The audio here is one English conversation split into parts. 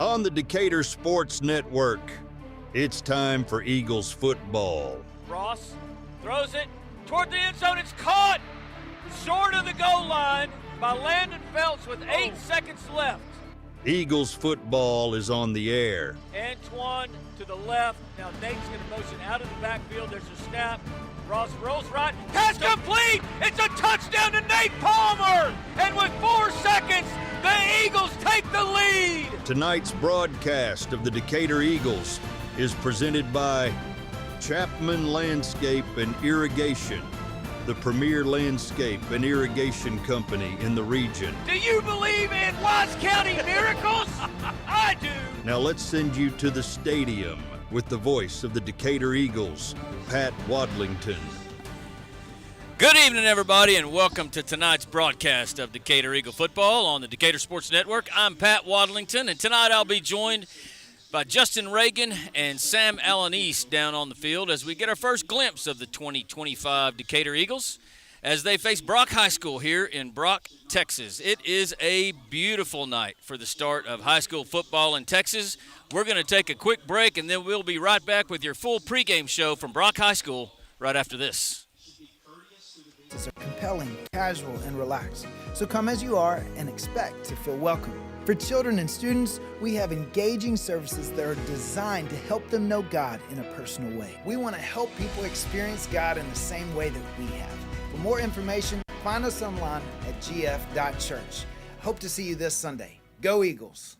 on the Decatur Sports Network. It's time for Eagles football. Ross throws it toward the end zone. It's caught short of the goal line by Landon Phelps with 8 seconds left. Eagles football is on the air. Antoine to the left. Now Nate's going to motion out of the backfield. There's a snap. Ross rolls right. Pass complete. It's a touchdown to Nate Palmer. And with 4 seconds, the Eagles take the lead. Tonight's broadcast of the Decatur Eagles is presented by Chapman Landscape and Irrigation, the premier landscape and irrigation company in the region. Do you believe in Wise County miracles? I do. Now let's send you to the stadium with the voice of the Decatur Eagles, Pat Wadlington. Good evening, everybody, and welcome to tonight's broadcast of Decatur Eagle football on the Decatur Sports Network. I'm Pat Wadlington, and tonight I'll be joined by Justin Reagan and Sam Alanis down on the field as we get our first glimpse of the 2025 Decatur Eagles as they face Brock High School here in Brock, Texas. It is a beautiful night for the start of high school football in Texas. We're going to take a quick break, and then we'll be right back with your full pregame show from Brock High School right after this. Are compelling, casual, and relaxed. So come as you are and expect to feel welcome. For children and students, we have engaging services that are designed to help them know God in a personal way. We want to help people experience God in the same way that we have. For more information, find us online at gf.church. Hope to see you this Sunday. Go Eagles!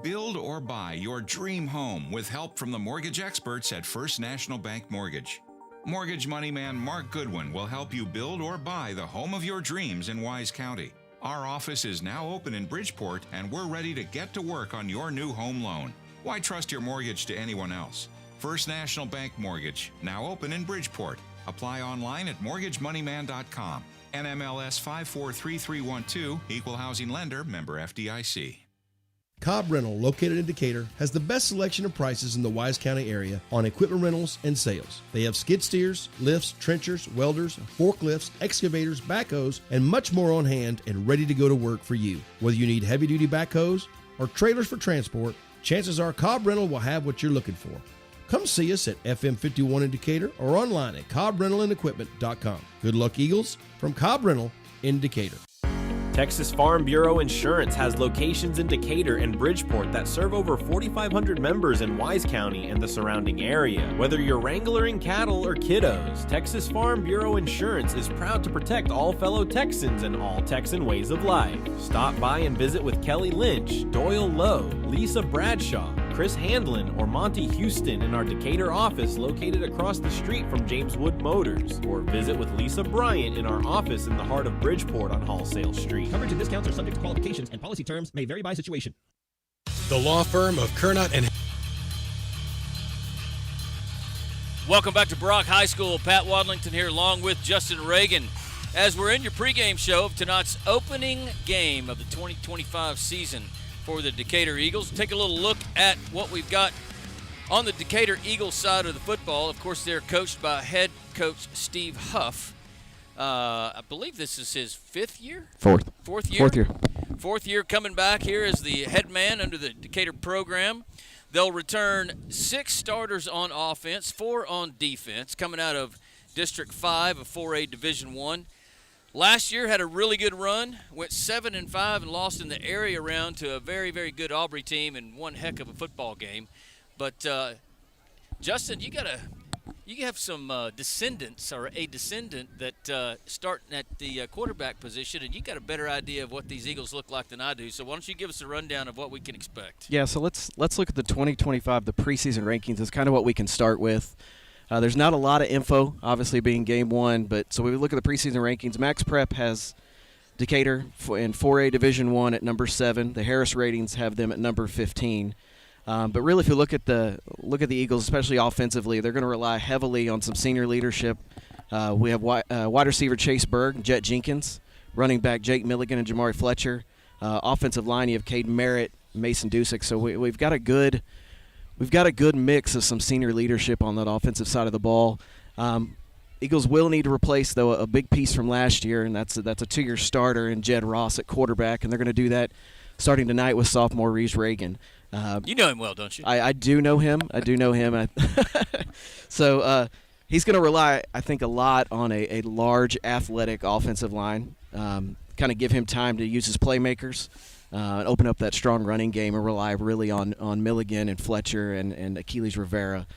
Build or buy your dream home with help from the mortgage experts at First National Bank Mortgage. Mortgage money man Mark Goodwin will help you build or buy the home of your dreams in Wise County. Our office is now open in Bridgeport, and we're ready to get to work on your new home loan. Why trust your mortgage to anyone else? First National Bank Mortgage, now open in Bridgeport. Apply online at mortgagemoneyman.com. NMLS 543312, Equal Housing Lender, member FDIC. Cobb Rental, located in Decatur, has the best selection of prices in the Wise County area on equipment rentals and sales. They have skid steers, lifts, trenchers, welders, forklifts, excavators, backhoes, and much more on hand and ready to go to work for you. Whether you need heavy-duty backhoes or trailers for transport, chances are Cobb Rental will have what you're looking for. Come see us at FM 51 in Decatur or online at CobbRentalAndEquipment.com. Good luck, Eagles, from Cobb Rental in Decatur. Texas Farm Bureau Insurance has locations in Decatur and Bridgeport that serve over 4,500 members in Wise County and the surrounding area. Whether you're wrangling cattle or kiddos, Texas Farm Bureau Insurance is proud to protect all fellow Texans and all Texan ways of life. Stop by and visit with Kelly Lynch, Doyle Lowe, Lisa Bradshaw, Chris Handlin, or Monty Houston in our Decatur office located across the street from James Wood Motors, or visit with Lisa Bryant in our office in the heart of Bridgeport on Wholesale Street. Coverage and discounts are subject to qualifications, and policy terms may vary by situation. The law firm of Kernot and... Welcome back to Brock High School. Pat Wadlington here along with Justin Reagan as we're in your pregame show of tonight's opening game of the 2025 season for the Decatur Eagles. Take a little look at what we've got on the Decatur Eagles side of the football. Of course, they're coached by head coach Steve Huff. I believe this is his fifth year? Fourth year coming back here as the head man under the Decatur program. They'll return 6 starters on offense, 4 on defense, coming out of District 5 of 4A Division I. Last year had a really good run, went 7-5 and lost in the area round to a very, very good Aubrey team and one heck of a football game. But, Justin, you have some descendants or a descendant that starting at the quarterback position, and you got a better idea of what these Eagles look like than I do. So why don't you give us a rundown of what we can expect? Yeah, so let's look at the 2025, the preseason rankings. Is kind of what we can start with. There's not a lot of info, obviously being game one, but so we look at the preseason rankings. Max Prep has Decatur in 4A Division I at number 7. The Harris ratings have them at number 15. But really, if you look at the Eagles, especially offensively, they're going to rely heavily on some senior leadership. We have wide receiver Chase Berg, Jet Jenkins, running back Jake Milligan and Jamari Fletcher. Offensive line, you have Caden Merritt, Mason Dusick. So we've got a good mix of some senior leadership on that offensive side of the ball. Eagles will need to replace, though, a big piece from last year, and that's a 2-year starter in Jed Ross at quarterback, and they're going to do that starting tonight with sophomore Reese Reagan. You know him well, don't you? I do know him. So he's going to rely, I think, a lot on a large, athletic offensive line, kind of give him time to use his playmakers, and open up that strong running game and rely really on Milligan and Fletcher and Achilles Rivera.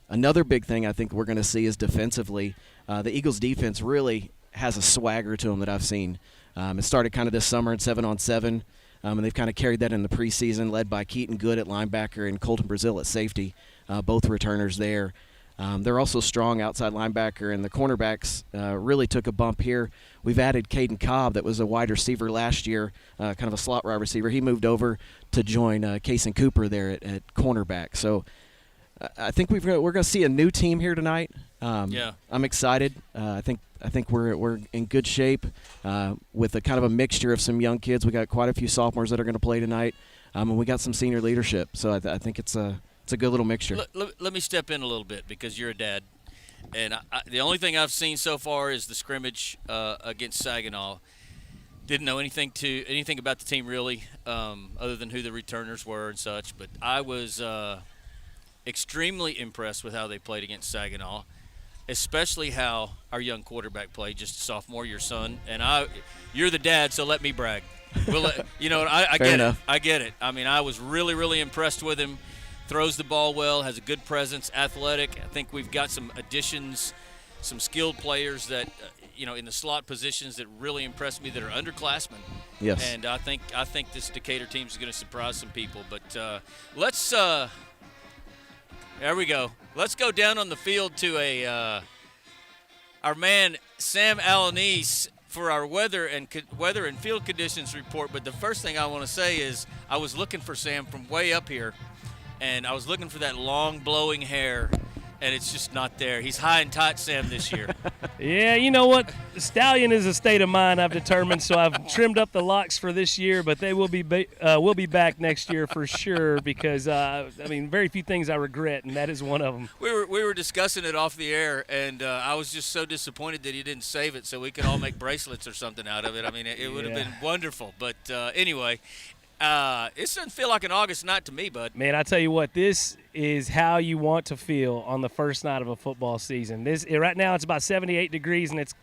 Another big thing I think we're going to see is defensively. The Eagles' defense really has a swagger to them that I've seen. It started kind of this summer in 7-on-7, and they've kind of carried that in the preseason, led by Keaton Good at linebacker and Colton Brazil at safety, both returners there. They're also strong outside linebacker, and the cornerbacks really took a bump here. We've added Caden Cobb, that was a wide receiver last year, kind of a slot wide receiver. He moved over to join Kason Cooper there at cornerback. So I think we're going to see a new team here tonight. I'm excited. I think we're in good shape with a kind of a mixture of some young kids. We got quite a few sophomores that are going to play tonight, and we got some senior leadership. So I think it's a good little mixture. Let me step in a little bit because you're a dad, and the only thing I've seen so far is the scrimmage against Saginaw. Didn't know anything about the team really, other than who the returners were and such. But I was extremely impressed with how they played against Saginaw, especially how our young quarterback played, just a sophomore, your son. And you're the dad, so let me brag. I get it. I get it. I mean, I was really, really impressed with him. Throws the ball well, has a good presence, athletic. I think we've got some additions, some skilled players that, in the slot positions that really impressed me that are underclassmen. Yes. And I think this Decatur team is going to surprise some people. But let's there we go. Let's go down on the field to our man Sam Alanis for our weather and field conditions report. But the first thing I want to say is I was looking for Sam from way up here. And I was looking for that long blowing hair, and it's just not there. He's high and tight, Sam, this year. Yeah, you know what? Stallion is a state of mind, I've determined, so I've trimmed up the locks for this year, but they will be back next year for sure because, very few things I regret, and that is one of them. We were discussing it off the air, and I was just so disappointed that you didn't save it so we could all make bracelets or something out of it. I mean, it would have been wonderful. But anyway, it doesn't feel like an August night to me, bud. Man, I tell you what, this is how you want to feel on the first night of a football season. Right now it's about 78 degrees, and it's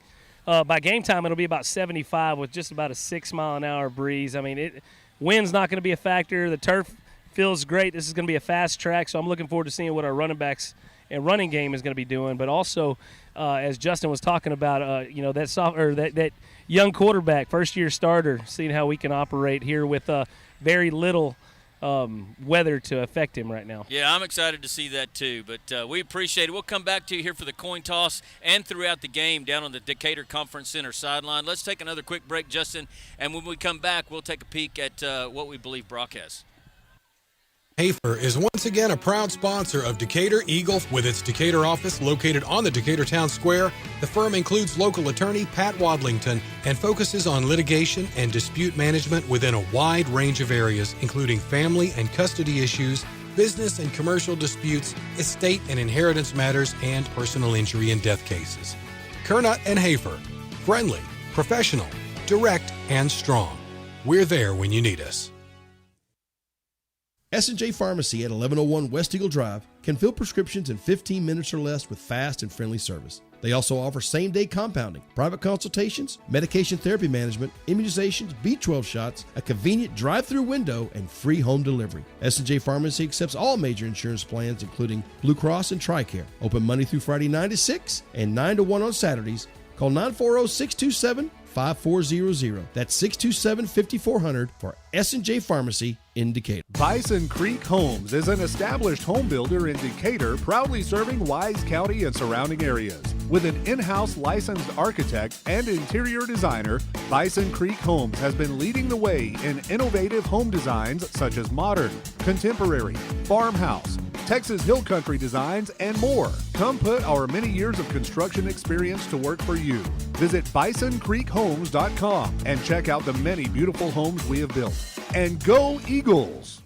by game time it'll be about 75 with just about a 6-mile-an-hour breeze. I mean, wind's not going to be a factor. The turf feels great. This is going to be a fast track, so I'm looking forward to seeing what our running backs and running game is going to be doing. But also, as Justin was talking about, that young quarterback, first-year starter, seeing how we can operate here with very little weather to affect him right now. Yeah, I'm excited to see that too, but we appreciate it. We'll come back to you here for the coin toss and throughout the game down on the Decatur Conference Center sideline. Let's take another quick break, Justin, and when we come back, we'll take a peek at what we believe Brock has. Hafer is once again a proud sponsor of Decatur Eagles with its Decatur office located on the Decatur Town Square. The firm includes local attorney Pat Wadlington and focuses on litigation and dispute management within a wide range of areas, including family and custody issues, business and commercial disputes, estate and inheritance matters, and personal injury and death cases. Kernot and Hafer, friendly, professional, direct, and strong. We're there when you need us. S&J Pharmacy at 1101 West Eagle Drive can fill prescriptions in 15 minutes or less with fast and friendly service. They also offer same-day compounding, private consultations, medication therapy management, immunizations, B12 shots, a convenient drive-through window, and free home delivery. S&J Pharmacy accepts all major insurance plans, including Blue Cross and TRICARE. Open Monday through Friday 9 to 6 and 9 to 1 on Saturdays. Call 940-627-5400. That's 627-5400 for S&J Pharmacy in Decatur. Bison Creek Homes is an established home builder in Decatur, proudly serving Wise County and surrounding areas. With an in-house licensed architect and interior designer, Bison Creek Homes has been leading the way in innovative home designs such as modern, contemporary, farmhouse, Texas Hill Country designs, and more. Come put our many years of construction experience to work for you. Visit BisonCreekHomes.com and check out the many beautiful homes we have built. And go Eagles!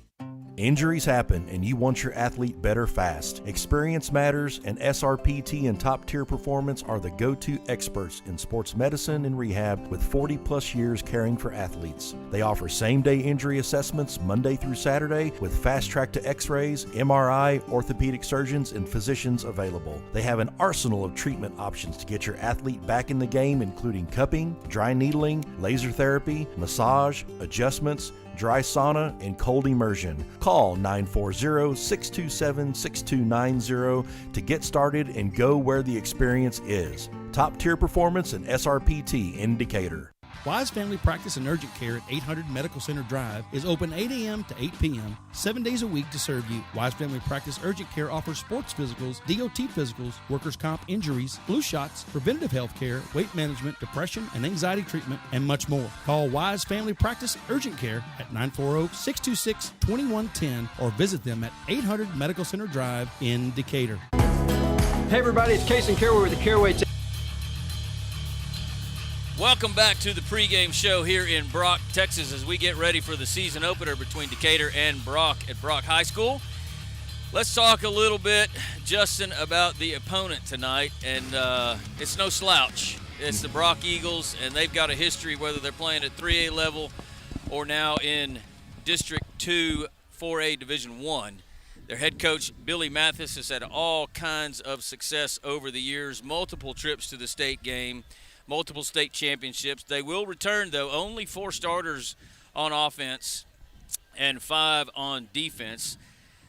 Injuries happen and you want your athlete better fast. Experience matters, and SRPT and Top Tier Performance are the go-to experts in sports medicine and rehab with 40 plus years caring for athletes. They offer same-day injury assessments Monday through Saturday with fast track to x-rays, MRI, orthopedic surgeons, and physicians available. They have an arsenal of treatment options to get your athlete back in the game, including cupping, dry needling, laser therapy, massage, adjustments, dry sauna, and cold immersion. Call 940-627-6290 to get started and go where the experience is. Top Tier Performance and SRPT in Decatur. Wise Family Practice and Urgent Care at 800 Medical Center Drive is open 8 a.m. to 8 p.m., 7 days a week to serve you. Wise Family Practice Urgent Care offers sports physicals, DOT physicals, workers' comp injuries, flu shots, preventative health care, weight management, depression and anxiety treatment, and much more. Call Wise Family Practice Urgent Care at 940-626-2110 or visit them at 800 Medical Center Drive in Decatur. Hey everybody, it's Casey Caraway with the Caraway team. Welcome back to the pregame show here in Brock, Texas, as we get ready for the season opener between Decatur and Brock at Brock High School. Let's talk a little bit, Justin, about the opponent tonight, and it's no slouch. It's the Brock Eagles, and they've got a history, whether they're playing at 3A level or now in District 2, 4A Division 1. Their head coach, Billy Mathis, has had all kinds of success over the years, multiple trips to the state game, multiple state championships. They will return, though, only 4 starters on offense and 5 on defense.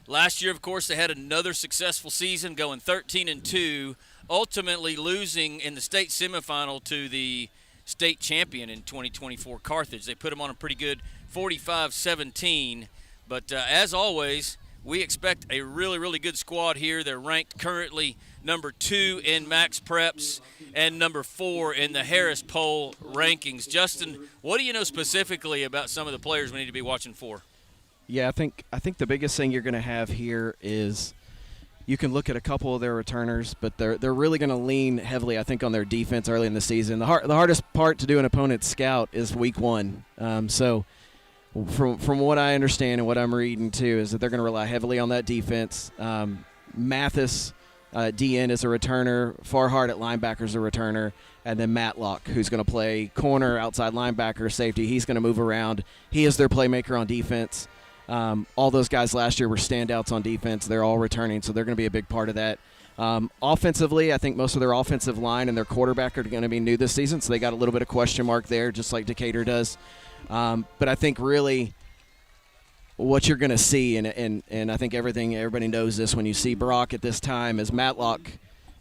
Last year, of course, they had another successful season, going 13-2, ultimately losing in the state semifinal to the state champion in 2024, Carthage. They put them on a pretty good 45-17. But as always, we expect a really, really good squad here. They're ranked currently number 2 in Max Preps and number 4 in the Harris Poll rankings. Justin, what do you know specifically about some of the players we need to be watching for? Yeah, I think the biggest thing you're going to have here is you can look at a couple of their returners, but they're really going to lean heavily, I think, on their defense early in the season. The hardest part to do an opponent's scout is week 1. So from what I understand and what I'm reading too is that they're going to rely heavily on that defense. Mathis, DN is a returner, Farhart at linebacker is a returner, and then Matlock, who's going to play corner, outside linebacker, safety. He's going to move around. He is their playmaker on defense. All those guys last year were standouts on defense. They're all returning, so they're going to be a big part of that. Offensively, I think most of their offensive line and their quarterback are going to be new this season, so they got a little bit of question mark there, just like Decatur does. But I think really what you're going to see, and I think everybody knows this when you see Brock at this time, is Matlock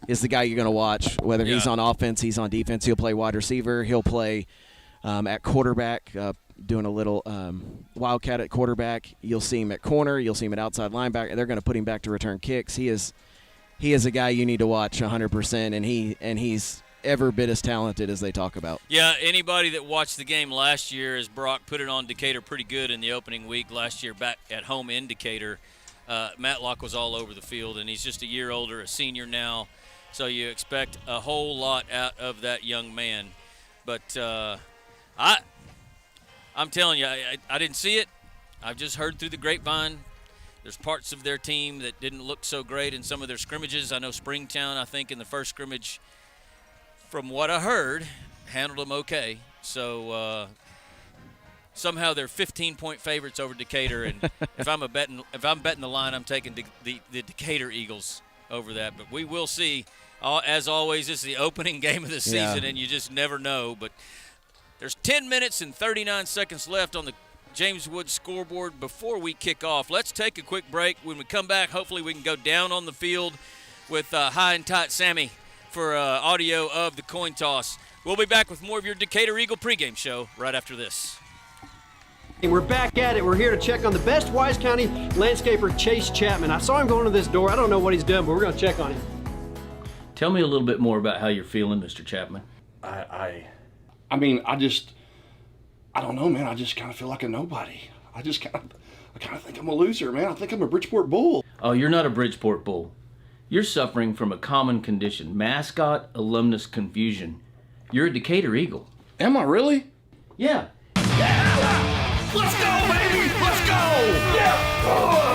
is the guy you're going to watch. Whether he's on offense, he's on defense. He'll play wide receiver. He'll play at quarterback, doing a little wildcat at quarterback. You'll see him at corner. You'll see him at outside linebacker. They're going to put him back to return kicks. He is a guy you need to watch 100%, and he's ever bit as talented as they talk about. Yeah, anybody that watched the game last year, as Brock put it on Decatur pretty good in the opening week last year back at home in Decatur, Matlock was all over the field, and he's just a year older, a senior now, so you expect a whole lot out of that young man. But I'm telling you, I didn't see it. I've just heard through the grapevine. There's parts of their team that didn't look so great in some of their scrimmages. I know Springtown, I think, in the first scrimmage, from what I heard, handled them okay. So somehow they're 15-point favorites over Decatur, and if I'm betting the line, I'm taking the Decatur Eagles over that. But we will see. As always, this is the opening game of the season, and you just never know. But there's 10 minutes and 39 seconds left on the James Woods scoreboard before we kick off. Let's take a quick break. When we come back, hopefully we can go down on the field with High and Tight Sammy for audio of the coin toss. We'll be back with more of your Decatur Eagle pregame show right after this. And we're back at it. We're here to check on the best Wise County landscaper, Chase Chapman. I saw him going to this door. I don't know what he's doing, but we're going to check on him. Tell me a little bit more about how you're feeling, Mr. Chapman. I don't know, man. I just kind of feel like a nobody. I kind of think I'm a loser, man. I think I'm a Bridgeport Bull. Oh, you're not a Bridgeport Bull. You're suffering from a common condition, mascot alumnus confusion. You're a Decatur Eagle. Am I really? Yeah. Yeah! Let's go, baby! Let's go! Yeah!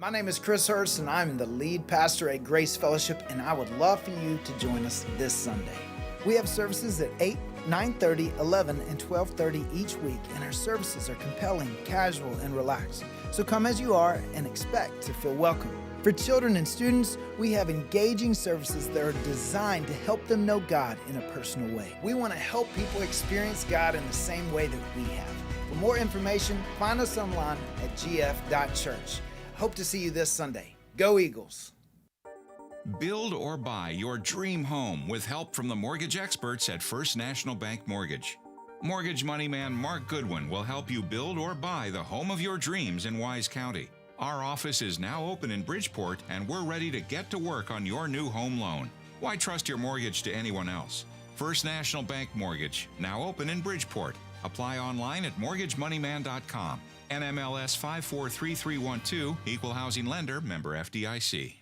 My name is Chris Hurst, and I'm the lead pastor at Grace Fellowship, and I would love for you to join us this Sunday. We have services at 8, 9:30, 11, and 12:30 each week, and our services are compelling, casual, and relaxed. So come as you are and expect to feel welcome. For children and students, we have engaging services that are designed to help them know God in a personal way. We want to help people experience God in the same way that we have. For more information, find us online at gf.church. Hope to see you this Sunday. Go Eagles! Build or buy your dream home with help from the mortgage experts at First National Bank Mortgage. Mortgage money man Mark Goodwin will help you build or buy the home of your dreams in Wise County. Our office is now open in Bridgeport, and we're ready to get to work on your new home loan. Why trust your mortgage to anyone else? First National Bank Mortgage, now open in Bridgeport. Apply online at mortgagemoneyman.com. NMLS 543312, Equal Housing Lender, member FDIC.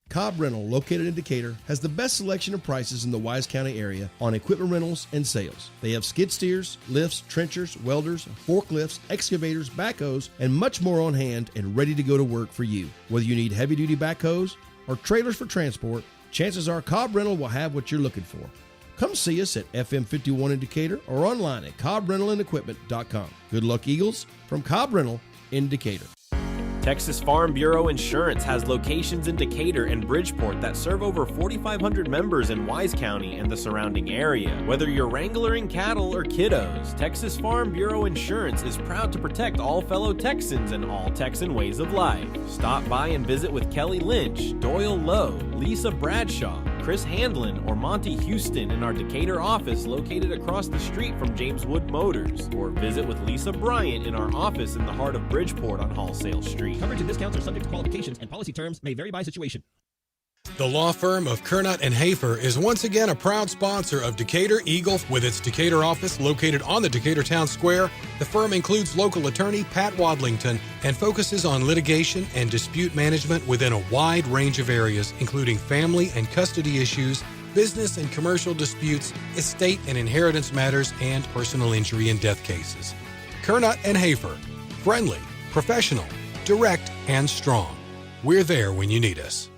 Cobb Rental, located in Decatur, has the best selection of prices in the Wise County area on equipment rentals and sales. They have skid steers, lifts, trenchers, welders, forklifts, excavators, backhoes, and much more on hand and ready to go to work for you. Whether you need heavy-duty backhoes or trailers for transport, chances are Cobb Rental will have what you're looking for. Come see us at FM 51 in Decatur or online at CobbRentalAndEquipment.com. Good luck, Eagles, from Cobb Rental in Decatur. Texas Farm Bureau Insurance has locations in Decatur and Bridgeport that serve over 4,500 members in Wise County and the surrounding area. Whether you're wrangling cattle or kiddos, Texas Farm Bureau Insurance is proud to protect all fellow Texans and all Texan ways of life. Stop by and visit with Kelly Lynch, Doyle Lowe, Lisa Bradshaw, Chris Handlin, or Monty Houston in our Decatur office located across the street from James Wood Motors, or visit with Lisa Bryant in our office in the heart of Bridgeport on Wholesale Street. Coverage and discounts are subject to qualifications, and policy terms may vary by situation. The law firm of Kernot & Hafer is once again a proud sponsor of Decatur Eagles with its Decatur office located on the Decatur Town Square. The firm includes local attorney Pat Wadlington and focuses on litigation and dispute management within a wide range of areas, including family and custody issues, business and commercial disputes, estate and inheritance matters, and personal injury and death cases. Kernot & Hafer, friendly, professional, direct, and strong. We're there when you need us.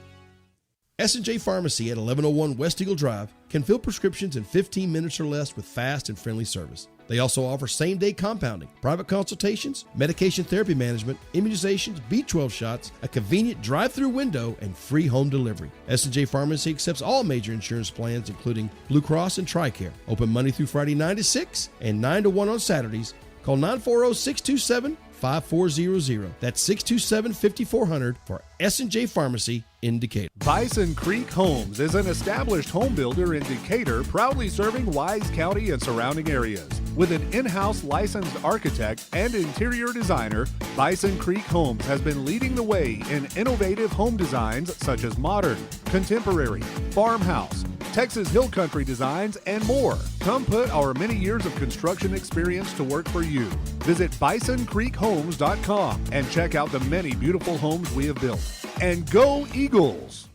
S&J Pharmacy at 1101 West Eagle Drive can fill prescriptions in 15 minutes or less with fast and friendly service. They also offer same-day compounding, private consultations, medication therapy management, immunizations, B12 shots, a convenient drive-through window, and free home delivery. S&J Pharmacy accepts all major insurance plans, including Blue Cross and TRICARE. Open Monday through Friday 9 to 6 and 9 to 1 on Saturdays. Call 940-627-5400. That's 627-5400 for S&J Pharmacy in Decatur. Bison Creek Homes is an established home builder in Decatur, proudly serving Wise County and surrounding areas. With an in-house licensed architect and interior designer, Bison Creek Homes has been leading the way in innovative home designs such as modern, contemporary, farmhouse, Texas Hill Country designs, and more. Come put our many years of construction experience to work for you. Visit BisonCreekHomes.com and check out the many beautiful homes we have built. And go Eagles!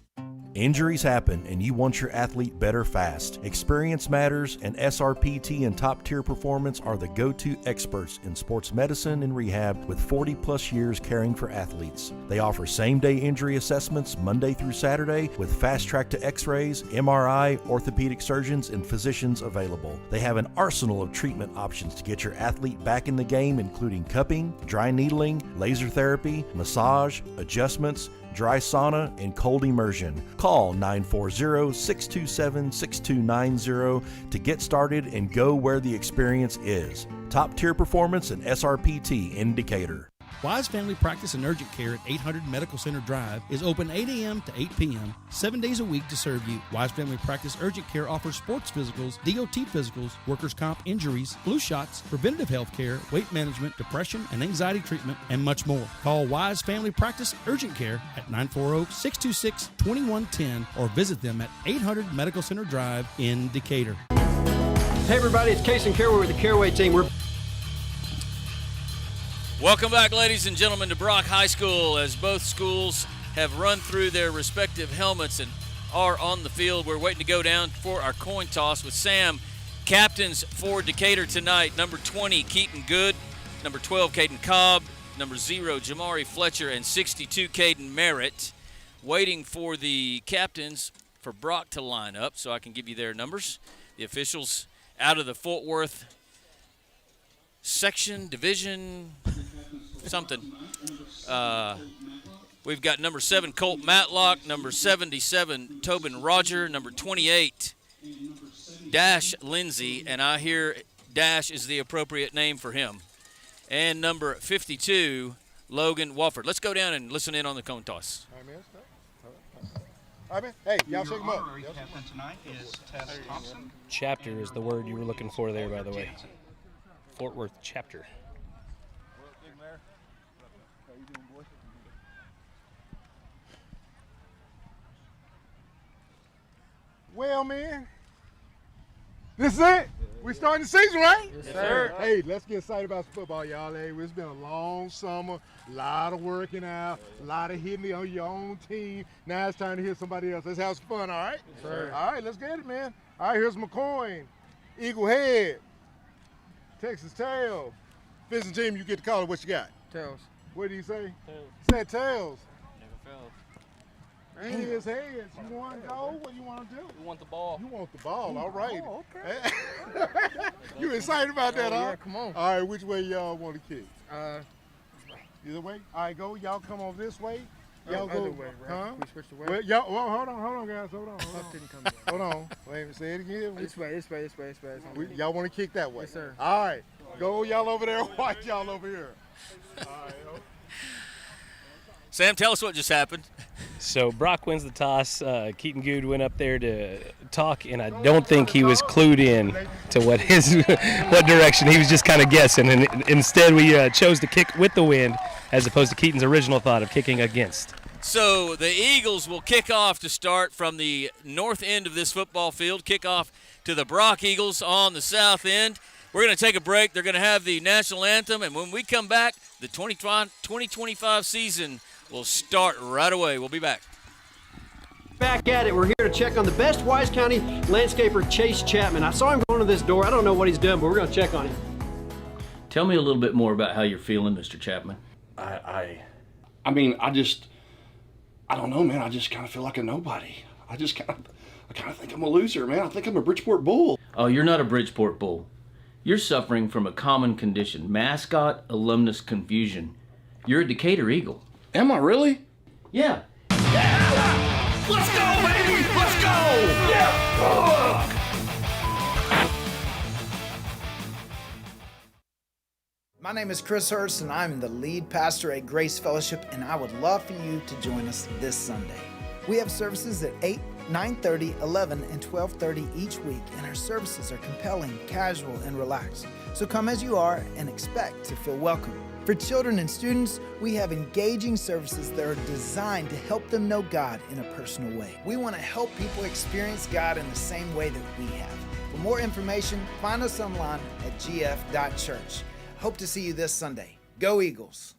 Injuries happen and you want your athlete better fast. Experience matters, and SRPT and Top Tier Performance are the go-to experts in sports medicine and rehab with 40 plus years caring for athletes. They offer same-day injury assessments Monday through Saturday with fast track to x-rays, MRI, orthopedic surgeons, and physicians available. They have an arsenal of treatment options to get your athlete back in the game, including cupping, dry needling, laser therapy, massage, adjustments, dry sauna, and cold immersion. Call 940-627-6290 to get started and go where the experience is. Top Tier Performance and SRPT in Decatur. Wise Family Practice and Urgent Care at 800 Medical Center Drive is open 8 a.m. to 8 p.m., 7 days a week to serve you. Wise Family Practice Urgent Care offers sports physicals, DOT physicals, workers' comp injuries, flu shots, preventative health care, weight management, depression and anxiety treatment, and much more. Call Wise Family Practice Urgent Care at 940-626-2110 or visit them at 800 Medical Center Drive in Decatur. Hey everybody, it's Case and Careway with the Careway team. Welcome back, ladies and gentlemen, to Brock High School. As both schools have run through their respective helmets and are on the field, we're waiting to go down for our coin toss with Sam. Captains for Decatur tonight, number 20, Keaton Good, number 12, Caden Cobb, number 0, Jamari Fletcher, and 62, Caden Merritt. Waiting for the captains for Brock to line up so I can give you their numbers. The officials out of the Fort Worth section, division, something. We've got number 7, Colt Matlock, number 77, Tobin Roger, number 28, Dash Lindsay, and I hear Dash is the appropriate name for him, and number 52, Logan Wofford. Let's go down and listen in on the cone toss. All right, man. Hey, y'all shake them up. Captain tonight is Tess Thompson. Chapter is the word you were looking for there, by the way. Fort Worth chapter. Well, man, this is it. We starting the season, right? Yes, sir. Hey, let's get excited about some football, y'all. Hey, it's been a long summer, a lot of working out, a lot of hitting on your own team. Now it's time to hit somebody else. Let's have some fun, all right? Yes, sir. All right, let's get it, man. All right, here's McCoy, Eagle head, Texas tail. Fishing team, you get to call it what you got. Tails. What did he say? Tails. He said tails. Never fails. Heads, heads. You want to go? What do you want to do? We want the ball. You want the ball, all right. Oh, okay. You excited about that, huh? Yeah, come on. All right, which way y'all want to kick? Either way. All right, go. Y'all come on this way. Y'all go. Other way, right? Huh? We switch the way. Well, y'all, well, hold on, guys. Hold on. Didn't come down. Hold on. Wait, say it again. This way. Y'all want to kick that way? Yes, sir. All right. Go, y'all over there. Watch y'all over here. All right. Sam, tell us what just happened. So Brock wins the toss. Keaton Good went up there to talk, and I don't think he was clued in to what direction. He was just kind of guessing, and instead we chose to kick with the wind as opposed to Keaton's original thought of kicking against. So the Eagles will kick off to start from the north end of this football field, kick off to the Brock Eagles on the south end. We're going to take a break. They're going to have the national anthem, and when we come back, the 2025 season will start right away. We'll be back. Back at it. We're here to check on the best Wise County landscaper, Chase Chapman. I saw him going to this door. I don't know what he's doing, but we're going to check on him. Tell me a little bit more about how you're feeling, Mr. Chapman. I don't know, man. I just kind of feel like a nobody. I kind of think I'm a loser, man. I think I'm a Bridgeport Bull. Oh, you're not a Bridgeport Bull. You're suffering from a common condition, mascot alumnus confusion. You're a Decatur Eagle. Am I really? Yeah. Let's go, baby! Let's go! Yeah! My name is Chris Hurst, and I'm the lead pastor at Grace Fellowship, and I would love for you to join us this Sunday. We have services at 8, 9:30, 11, and 12:30 each week, and our services are compelling, casual, and relaxed. So come as you are and expect to feel welcome. For children and students, we have engaging services that are designed to help them know God in a personal way. We want to help people experience God in the same way that we have. For more information, find us online at gf.church. Hope to see you this Sunday. Go Eagles!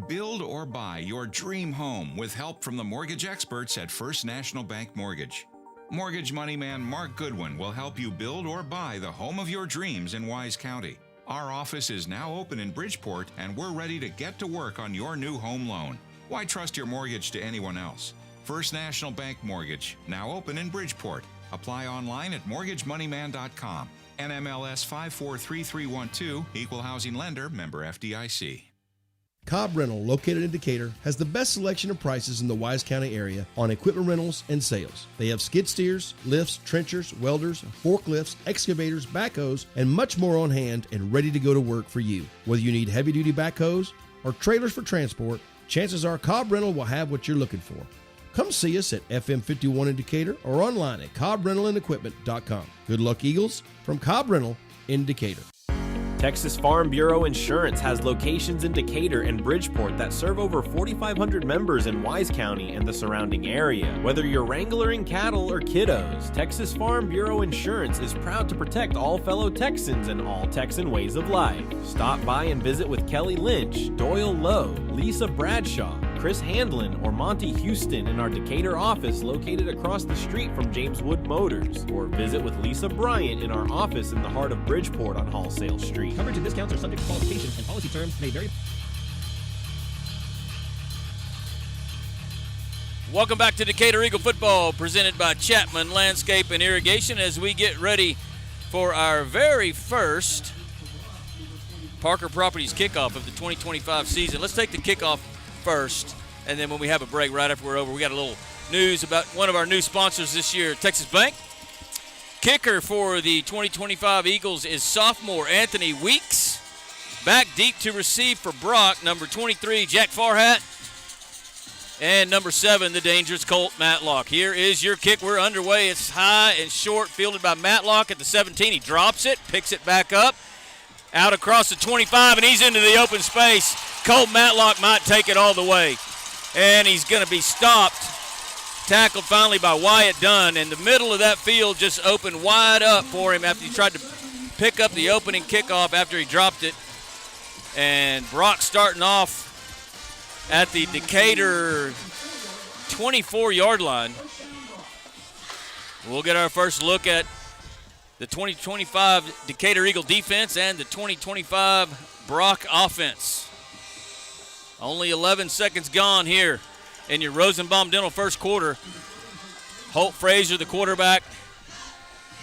Build or buy your dream home with help from the mortgage experts at First National Bank Mortgage. Mortgage money man Mark Goodwin will help you build or buy the home of your dreams in Wise County. Our office is now open in Bridgeport, and we're ready to get to work on your new home loan. Why trust your mortgage to anyone else? First National Bank Mortgage, now open in Bridgeport. Apply online at mortgagemoneyman.com. NMLS 543312, Equal Housing Lender, member FDIC. Cobb Rental, located in Decatur, has the best selection of prices in the Wise County area on equipment rentals and sales. They have skid steers, lifts, trenchers, welders, forklifts, excavators, backhoes, and much more on hand and ready to go to work for you. Whether you need heavy-duty backhoes or trailers for transport, chances are Cobb Rental will have what you're looking for. Come see us at FM 51 in Decatur or online at CobbRentalAndEquipment.com. Good luck, Eagles, from Cobb Rental in Decatur. Texas Farm Bureau Insurance has locations in Decatur and Bridgeport that serve over 4,500 members in Wise County and the surrounding area. Whether you're wrangling cattle or kiddos, Texas Farm Bureau Insurance is proud to protect all fellow Texans and all Texan ways of life. Stop by and visit with Kelly Lynch, Doyle Lowe, Lisa Bradshaw, Chris Handlin, or Monty Houston in our Decatur office located across the street from James Wood Motors, or visit with Lisa Bryant in our office in the heart of Bridgeport on Wholesale Street. Coverage and discounts are subject to qualifications and policy terms may vary. Welcome back to Decatur Eagle football, presented by Chapman Landscape and Irrigation, as we get ready for our very first Parker Properties kickoff of the 2025 season. Let's take the kickoff first, and then when we have a break right after we're over, we got a little news about one of our new sponsors this year, Texas Bank. Kicker for the 2025 Eagles is sophomore Anthony Weeks. Back deep to receive for Brock, number 23, Jack Farhat. And number 7, the dangerous Colt Matlock. Here is your kick. We're underway. It's high and short, fielded by Matlock at the 17. He drops it, picks it back up, out across the 25, and he's into the open space. Colt Matlock might take it all the way. And he's going to be stopped, tackled finally by Wyatt Dunn. And the middle of that field just opened wide up for him after he tried to pick up the opening kickoff after he dropped it. And Brock starting off at the Decatur 24-yard line. We'll get our first look at the 2025 Decatur Eagle defense and the 2025 Brock offense. Only 11 seconds gone here in your Rosenbaum Dental first quarter. Holt Frazier, the quarterback,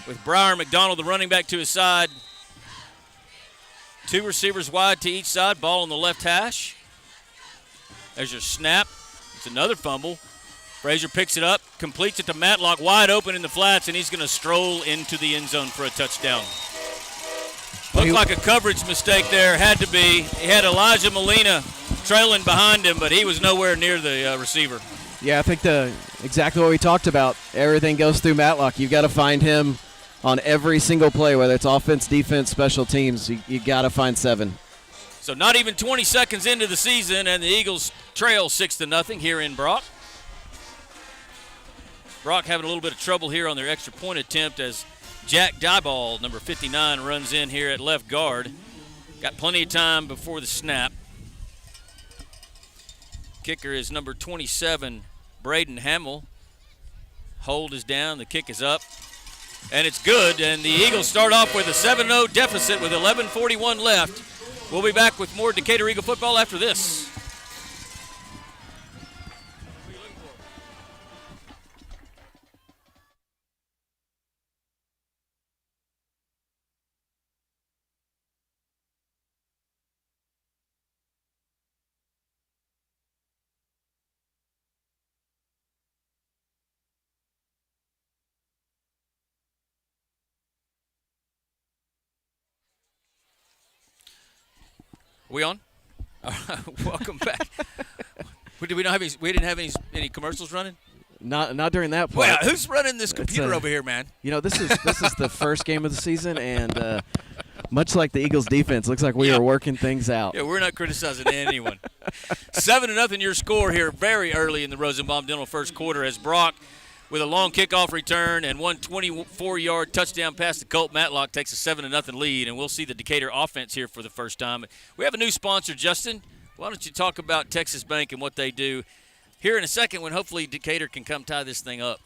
with Briar McDonald, the running back, to his side. 2 receivers wide to each side, ball on the left hash. There's your snap. It's another fumble. Frazier picks it up, completes it to Matlock, wide open in the flats, and he's going to stroll into the end zone for a touchdown. Looked like a coverage mistake there. Had to be. He had Elijah Molina trailing behind him, but he was nowhere near the receiver. Yeah, I think exactly what we talked about. Everything goes through Matlock. You've got to find him on every single play, whether it's offense, defense, special teams. You got to find 7. So not even 20 seconds into the season, and the Eagles trail 6-0 here in Brock. Brock having a little bit of trouble here on their extra point attempt as Jack Dieball, number 59, runs in here at left guard. Got plenty of time before the snap. Kicker is number 27, Braden Hamill. Hold is down, the kick is up, and it's good. And the Eagles start off with a 7-0 deficit with 11:41 left. We'll be back with more Decatur Eagle football after this. We on? Welcome back. We didn't have any commercials running? Not during that part. Well, who's running this computer over here, man? You know, this is the first game of the season, and much like the Eagles defense, looks like we are working things out. Yeah, we're not criticizing anyone. 7-0 your score here very early in the Rosenbaum Dental first quarter as Brock, with a long kickoff return and one 24-yard touchdown pass to Colt Matlock, takes a 7-0 lead, and we'll see the Decatur offense here for the first time. We have a new sponsor, Justin. Why don't you talk about Texas Bank and what they do here in a second when hopefully Decatur can come tie this thing up.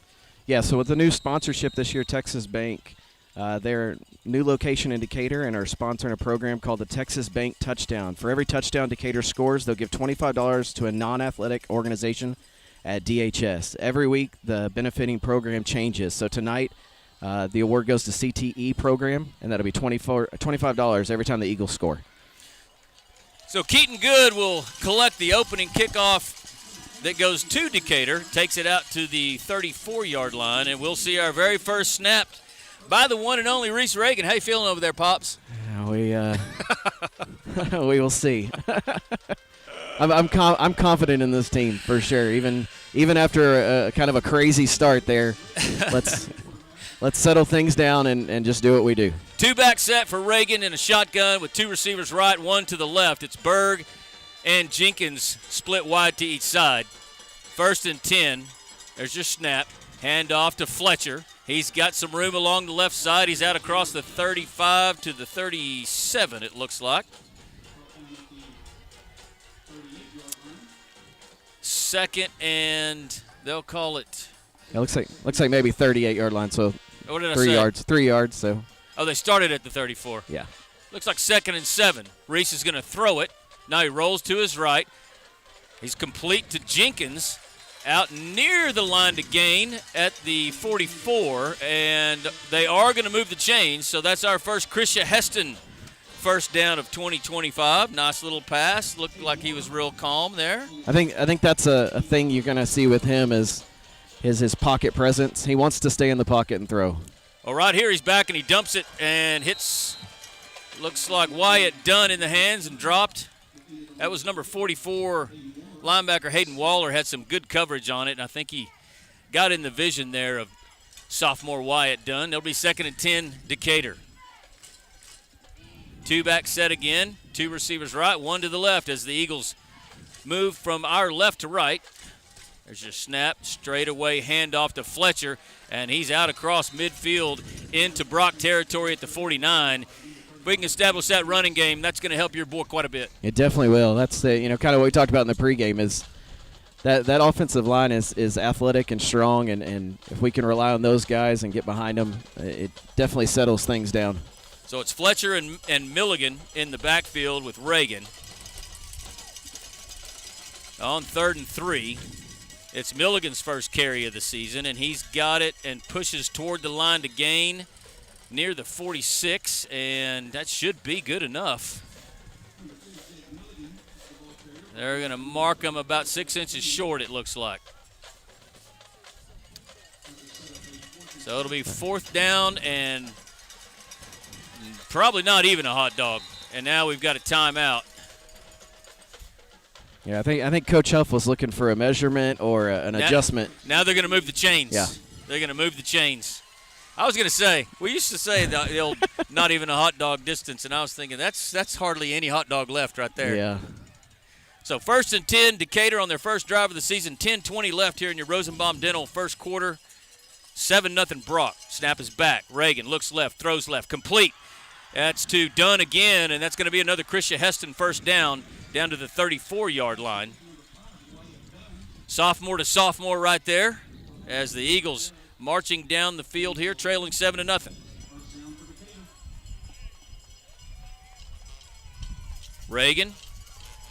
Yeah, so with the new sponsorship this year, Texas Bank, their new location in Decatur, and are sponsoring a program called the Texas Bank Touchdown. For every touchdown Decatur scores, they'll give $25 to a non-athletic organization at DHS. Every week, the benefiting program changes. So tonight, the award goes to CTE program, and that'll be $25 every time the Eagles score. So Keaton Good will collect the opening kickoff that goes to Decatur, takes it out to the 34-yard line, and we'll see our very first snap by the one and only Reese Reagan. How you feeling over there, Pops? We will see. I'm confident in this team for sure. Even after a kind of a crazy start there, let's settle things down and just do what we do. Two-back set for Reagan in a shotgun with two receivers right, one to the left. It's Berg and Jenkins split wide to each side. 1st and 10. There's your snap. Hand off to Fletcher. He's got some room along the left side. He's out across the 35 to the 37, it looks like. 2nd and they'll call it. It looks like maybe 38-yard line, so what did I 3 say? yards. 3 yards, so. Oh, they started at the 34. Yeah. Looks like 2nd and 7. Reese is going to throw it. Now he rolls to his right. He's complete to Jenkins. out near the line to gain at the 44, and they are going to move the chains, so that's our first Krisha Heston first down of 2025. Nice little pass. Looked like he was real calm there. I think that's a thing you're going to see with him is his pocket presence. He wants to stay in the pocket and throw. Well, right here he's back, and he dumps it and hits, looks like Wyatt Dunn in the hands and dropped. That was number 44. Linebacker Hayden Waller had some good coverage on it, and I think he got in the vision there of sophomore Wyatt Dunn. It'll be 2nd and 10, Decatur. Two-back set again. Two receivers right, one to the left as the Eagles move from our left to right. There's your snap, straightaway handoff to Fletcher, and he's out across midfield into Brock territory at the 49. If we can establish that running game, that's going to help your boy quite a bit. It definitely will. That's the kind of what we talked about in the pregame is that offensive line is athletic and strong, and if we can rely on those guys and get behind them, it definitely settles things down. So it's Fletcher and Milligan in the backfield with Reagan. On 3rd and 3, it's Milligan's first carry of the season, and he's got it and pushes toward the line to gain near the 46, and that should be good enough. They're going to mark him about 6 inches short, it looks like. So it'll be 4th down and probably not even a hot dog. And now we've got a timeout. Yeah, I think Coach Huff was looking for a measurement or an adjustment. Now they're going to move the chains. Yeah. They're going to move the chains. I was going to say, we used to say the old not even a hot dog distance, and I was thinking that's hardly any hot dog left right there. Yeah. So 1st and 10, Decatur on their first drive of the season. 10-20 left here in your Rosenbaum Dental first quarter. 7-0 Brock. Snap is back. Reagan looks left, throws left, complete. That's to Dunn again, and that's going to be another Krisha Heston first down to the 34-yard line. Sophomore to sophomore right there as the Eagles marching down the field here, trailing 7-0. Reagan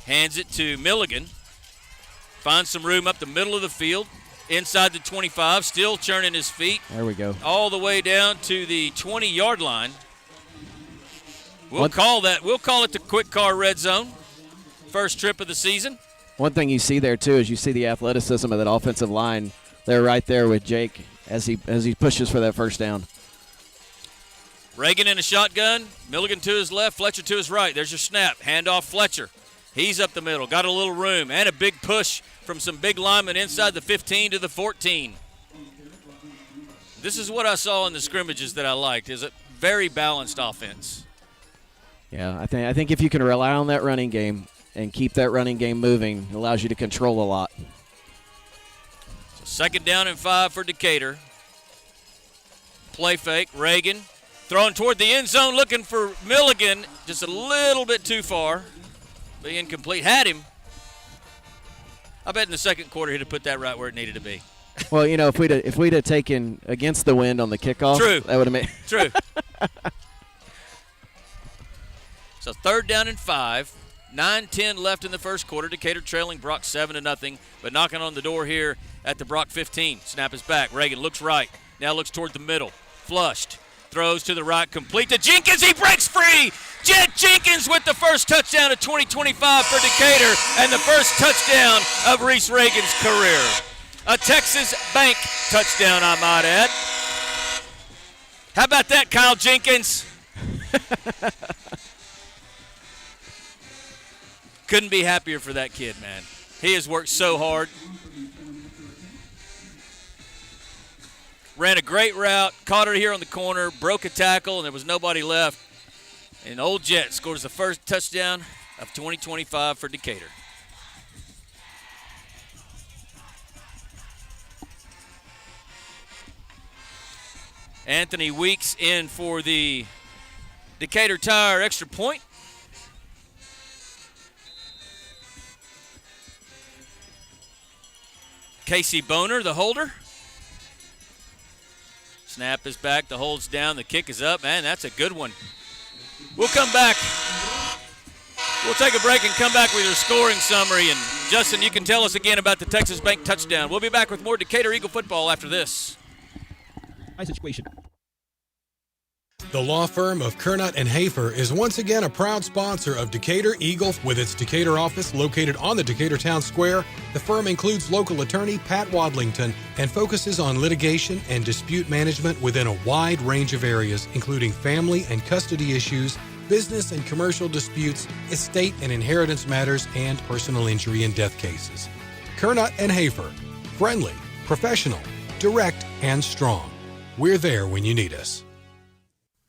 hands it to Milligan. Finds some room up the middle of the field, inside the 25, still churning his feet. There we go. All the way down to the 20-yard line. We'll call it the quick car red zone. First trip of the season. One thing you see there, too, is you see the athleticism of that offensive line. They're right there with Jake as he pushes for that first down. Reagan in a shotgun. Milligan to his left, Fletcher to his right. There's your snap. Handoff Fletcher. He's up the middle. Got a little room and a big push from some big linemen inside the 15 to the 14. This is what I saw in the scrimmages that I liked, is a very balanced offense. Yeah, I think if you can rely on that running game and keep that running game moving, it allows you to control a lot. So 2nd down and 5 for Decatur. Play fake, Reagan throwing toward the end zone, looking for Milligan, just a little bit too far. Be incomplete. Had him. I bet in the second quarter he'd have put that right where it needed to be. Well, if we'd have taken against the wind on the kickoff, True. that would have made True. So 3rd down and 5. 9-10 left in the first quarter. Decatur trailing Brock 7-0, but knocking on the door here at the Brock 15. Snap is back. Reagan looks right. Now looks toward the middle. Flushed. Throws to the right. Complete to Jenkins. He breaks free. Jed Jenkins with the first touchdown of 2025 for Decatur and the first touchdown of Reese Reagan's career. A Texas Bank touchdown, I might add. How about that, Kyle Jenkins? Couldn't be happier for that kid, man. He has worked so hard. Ran a great route, caught her here on the corner, broke a tackle, and there was nobody left. And Old Jet scores the first touchdown of 2025 for Decatur. Anthony Weeks in for the Decatur Tire extra point. Casey Boner, the holder. Snap is back, the hold's down, the kick is up. Man, that's a good one. We'll come back. We'll take a break and come back with your scoring summary and Justin, you can tell us again about the Texas Bank touchdown. We'll be back with more Decatur Eagle football after this. High situation. The law firm of Kernot and Hafer is once again a proud sponsor of Decatur Eagle with its Decatur office located on the Decatur Town Square. The firm includes local attorney Pat Wadlington and focuses on litigation and dispute management within a wide range of areas, including family and custody issues, business and commercial disputes, estate and inheritance matters, and personal injury and death cases. Kernot and Hafer, friendly, professional, direct, and strong. We're there when you need us.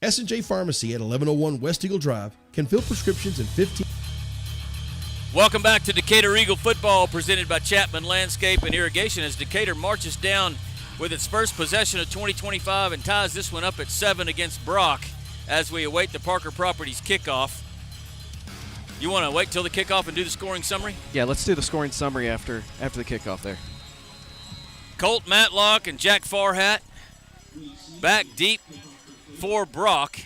S&J Pharmacy at 1101 West Eagle Drive can fill prescriptions in 15. Welcome back to Decatur Eagle football, presented by Chapman Landscape and Irrigation, as Decatur marches down with its first possession of 2025 and ties this one up at 7 against Brock as we await the Parker Properties kickoff. You want to wait till the kickoff and do the scoring summary? Yeah, let's do the scoring summary after the kickoff there. Colt Matlock and Jack Farhat back deep for Brock.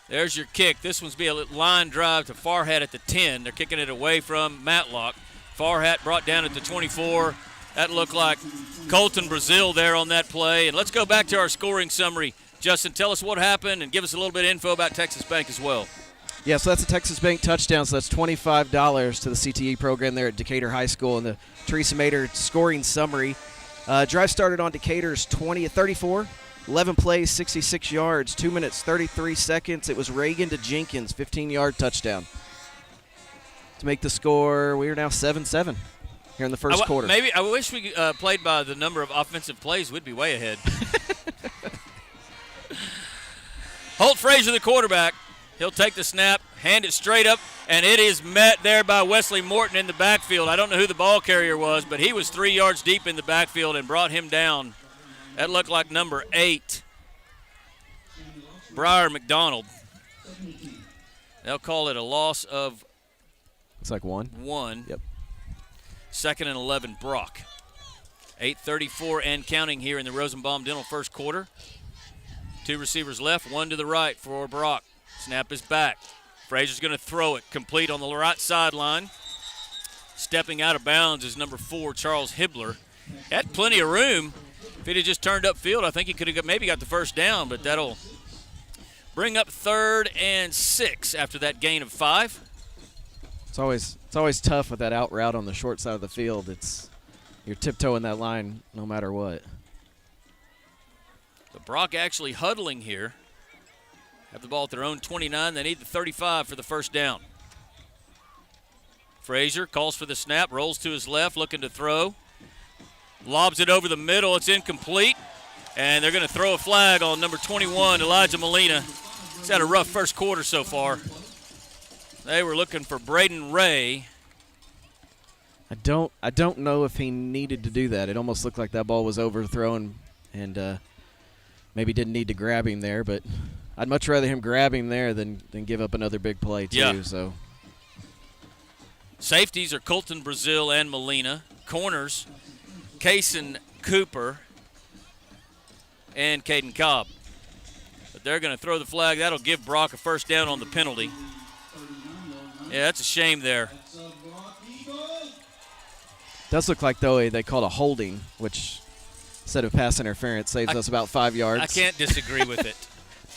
There's your kick. This one's be a line drive to Farhat at the 10. They're kicking it away from Matlock. Farhat brought down at the 24. That looked like Colton Brazil there on that play. And let's go back to our scoring summary. Justin, tell us what happened and give us a little bit of info about Texas Bank as well. Yeah, so that's a Texas Bank touchdown, so that's $25 to the CTE program there at Decatur High School. And the Teresa Mater scoring summary. Drive started on Decatur's 34. 11 plays, 66 yards, 2 minutes, 33 seconds. It was Reagan to Jenkins, 15-yard touchdown. To make the score, we are now 7-7 here in the first quarter. Maybe I wish we played by the number of offensive plays. We'd be way ahead. Holt Frazier, the quarterback. He'll take the snap, hand it straight up, and it is met there by Wesley Morton in the backfield. I don't know who the ball carrier was, but he was 3 yards deep in the backfield and brought him down. That looked like number 8, Briar McDonald. They'll call it a loss of. It's like 1. 1. Yep. 2nd and 11, Brock. 8:34 and counting here in the Rosenbaum Dental first quarter. 2 receivers left, 1 to the right for Brock. Snap is back. Frazier's going to throw it complete on the right sideline. Stepping out of bounds is number 4, Charles Hibbler. Had plenty of room. If he'd have just turned upfield, I think he could have maybe got the first down, but that'll bring up 3rd and 6 after that gain of 5. It's always tough with that out route on the short side of the field. You're tiptoeing that line no matter what. So Brock actually huddling here. Have the ball at their own 29. They need the 35 for the first down. Frazier calls for the snap, rolls to his left, looking to throw. Lobs it over the middle. It's incomplete. And they're going to throw a flag on number 21, Elijah Molina. He's had a rough first quarter so far. They were looking for Braden Ray. I don't know if he needed to do that. It almost looked like that ball was overthrown and maybe didn't need to grab him there, but I'd much rather him grab him there than give up another big play too. Yeah. So Safeties are Colton Brazil and Molina. Corners, Kaysen Cooper and Caden Cobb. But they're going to throw the flag. That'll give Brock a first down on the penalty. Yeah, that's a shame there. Does look like, though, they called a holding, which instead of pass interference saves us about 5 yards. I can't disagree with it.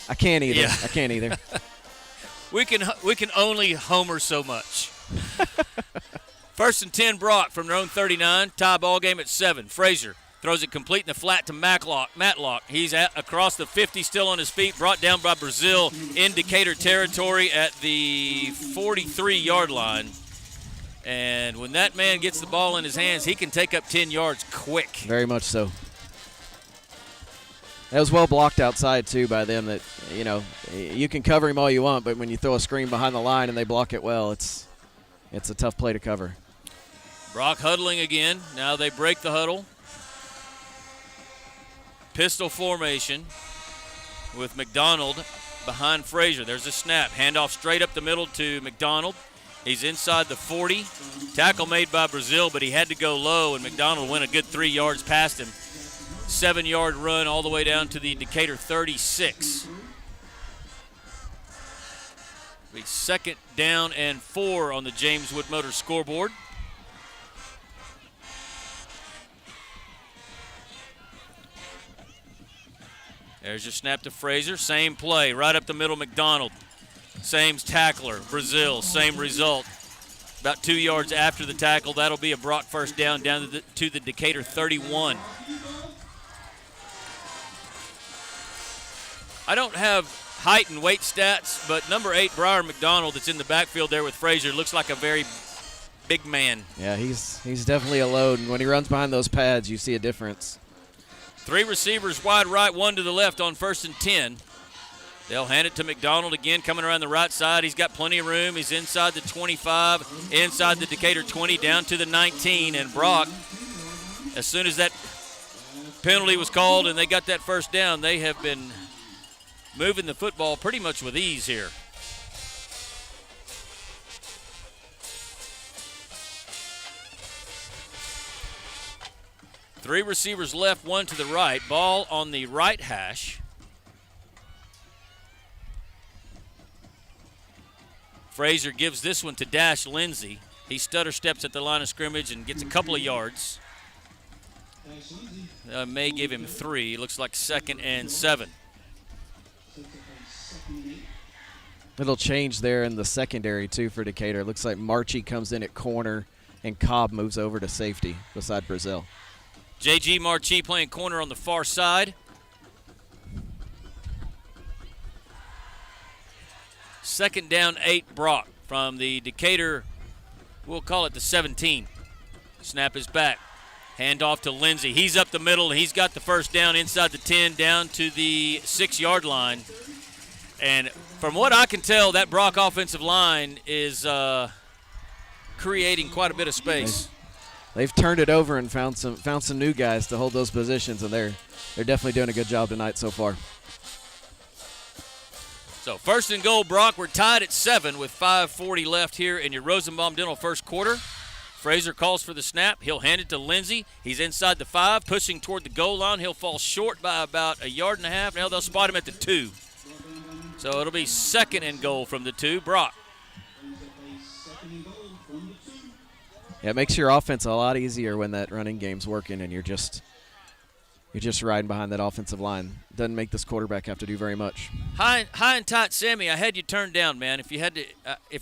I can't either. Yeah. I can't either. We can only homer so much. 1st and 10, Brock from their own 39. Tie ball game at 7. Frazier throws it complete in the flat to Matlock. He's across the 50, still on his feet, brought down by Brazil in Decatur territory at the 43-yard line. And when that man gets the ball in his hands, he can take up 10 yards quick. Very much so. That was well blocked outside, too, by them. That, you can cover him all you want, but when you throw a screen behind the line and they block it well, it's a tough play to cover. Brock huddling again. Now they break the huddle. Pistol formation with McDonald behind Frazier. There's a snap. Handoff straight up the middle to McDonald. He's inside the 40. Tackle made by Brazil, but he had to go low, and McDonald went a good 3 yards past him. 7-yard run all the way down to the Decatur 36. Be 2nd down and 4 on the James Wood Motors scoreboard. There's your snap to Frazier. Same play, right up the middle, McDonald. Same tackler, Brazil, same result. About 2 yards after the tackle, that'll be a Brock first down to the Decatur 31. I don't have height and weight stats, but number 8, Briar McDonald, that's in the backfield there with Frazier, looks like a very big man. Yeah, he's definitely a load, and when he runs behind those pads, you see a difference. 3 receivers wide right, 1 to the left on 1st and 10. They'll hand it to McDonald again, coming around the right side. He's got plenty of room. He's inside the 25, inside the Decatur 20, down to the 19. And Brock, as soon as that penalty was called and they got that first down, they have been moving the football pretty much with ease here. Three receivers left, 1 to the right. Ball on the right hash. Frazier gives this one to Dash Lindsey. He stutter steps at the line of scrimmage and gets a couple of yards. May give him 3. Looks like 2nd and 7. Little change there in the secondary, too, for Decatur. Looks like Marchie comes in at corner and Cobb moves over to safety beside Brazil. J.G. Marchie playing corner on the far side. 2nd down, 8, Brock from the Decatur, we'll call it the 17. Snap is back. Hand off to Lindsey. He's up the middle. He's got the first down inside the 10 down to the 6-yard line. And from what I can tell, that Brock offensive line is creating quite a bit of space. They've turned it over and found some new guys to hold those positions, and they're definitely doing a good job tonight so far. So 1st and goal, Brock. We're tied at 7 with 5:40 left here in your Rosenbaum Dental first quarter. Frazier calls for the snap. He'll hand it to Lindsey. He's inside the 5, pushing toward the goal line. He'll fall short by about 1.5 yards. Now they'll spot him at the 2. So it'll be 2nd and goal from the 2. Brock. Yeah, it makes your offense a lot easier when that running game's working and you're just riding behind that offensive line. Doesn't make this quarterback have to do very much. High and tight, Sammy. I had you turned down, man. If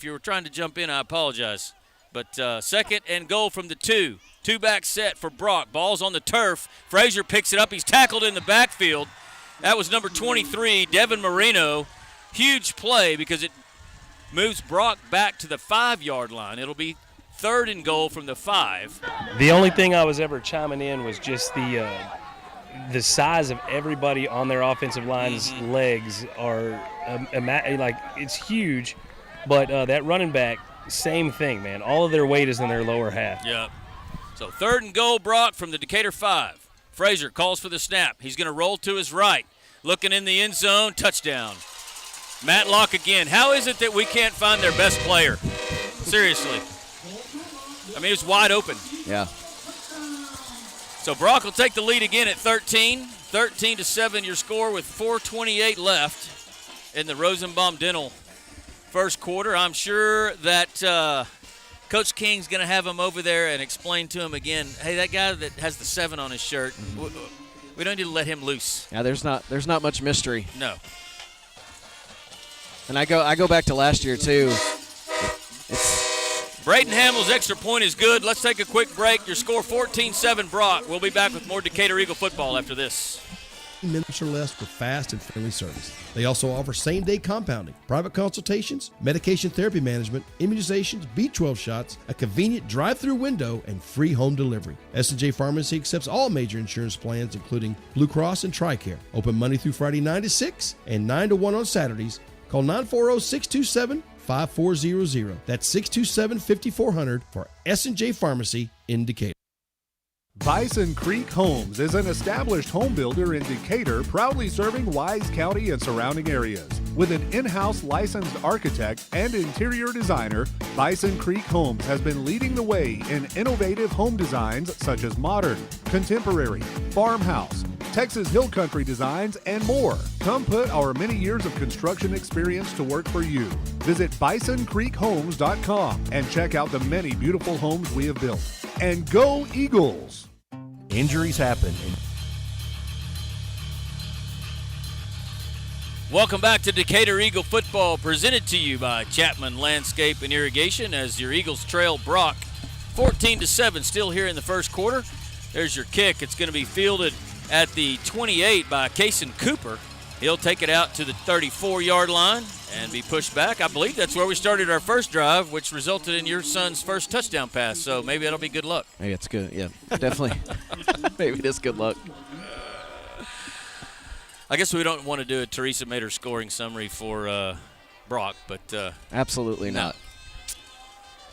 you were trying to jump in, I apologize. But 2nd and goal from the 2. 2-back set for Brock. Ball's on the turf. Frazier picks it up. He's tackled in the backfield. That was number 23, Devin Marino. Huge play because it moves Brock back to the 5-yard line. It'll be 3rd and goal from the 5. The only thing I was ever chiming in was just the size of everybody on their offensive line's legs are like it's huge, but that running back, same thing, man. All of their weight is in their lower half. Yep. So 3rd and goal, Brock from the Decatur 5. Frazier calls for the snap. He's going to roll to his right, looking in the end zone. Touchdown. Matlock again. How is it that we can't find their best player? Seriously. I mean, it's wide open. Yeah. So Brock will take the lead again at 13. 13-7 your score with 4:28 left in the Rosenbaum Dental first quarter. I'm sure that Coach King's going to have him over there and explain to him again, hey, that guy that has the 7 on his shirt, we don't need to let him loose. Yeah, there's not much mystery. No. And I go back to last year too. Braden Hamill's extra point is good. Let's take a quick break. Your score 14-7 Brock. We'll be back with more Decatur Eagle football after this. Minutes or less for fast and friendly service. They also offer same-day compounding, private consultations, medication therapy management, immunizations, B12 shots, a convenient drive-through window, and free home delivery. S&J Pharmacy accepts all major insurance plans, including Blue Cross and TRICARE. Open Monday through Friday 9 to 6 and 9 to 1 on Saturdays. Call 940-627-5400. That's 627-5400 for S&J Pharmacy in Decatur. Bison Creek Homes is an established home builder in Decatur, proudly serving Wise County and surrounding areas. With an in-house licensed architect and interior designer, Bison Creek Homes has been leading the way in innovative home designs such as modern, contemporary, farmhouse, Texas Hill Country designs, and more. Come put our many years of construction experience to work for you. Visit bisoncreekhomes.com and check out the many beautiful homes we have built. And go Eagles! Injuries happen. Welcome back to Decatur Eagle football, presented to you by Chapman Landscape and Irrigation, as your Eagles trail Brock 14-7, still here in the first quarter. There's your kick. It's going to be fielded at the 28 by Kason Cooper. He'll take it out to the 34-yard line and be pushed back. I believe that's where we started our first drive, which resulted in your son's first touchdown pass. So maybe that'll be good luck. Maybe it's good. Yeah, definitely. Maybe it is good luck. I guess we don't want to do a Teresa Mater scoring summary for Brock, but absolutely not.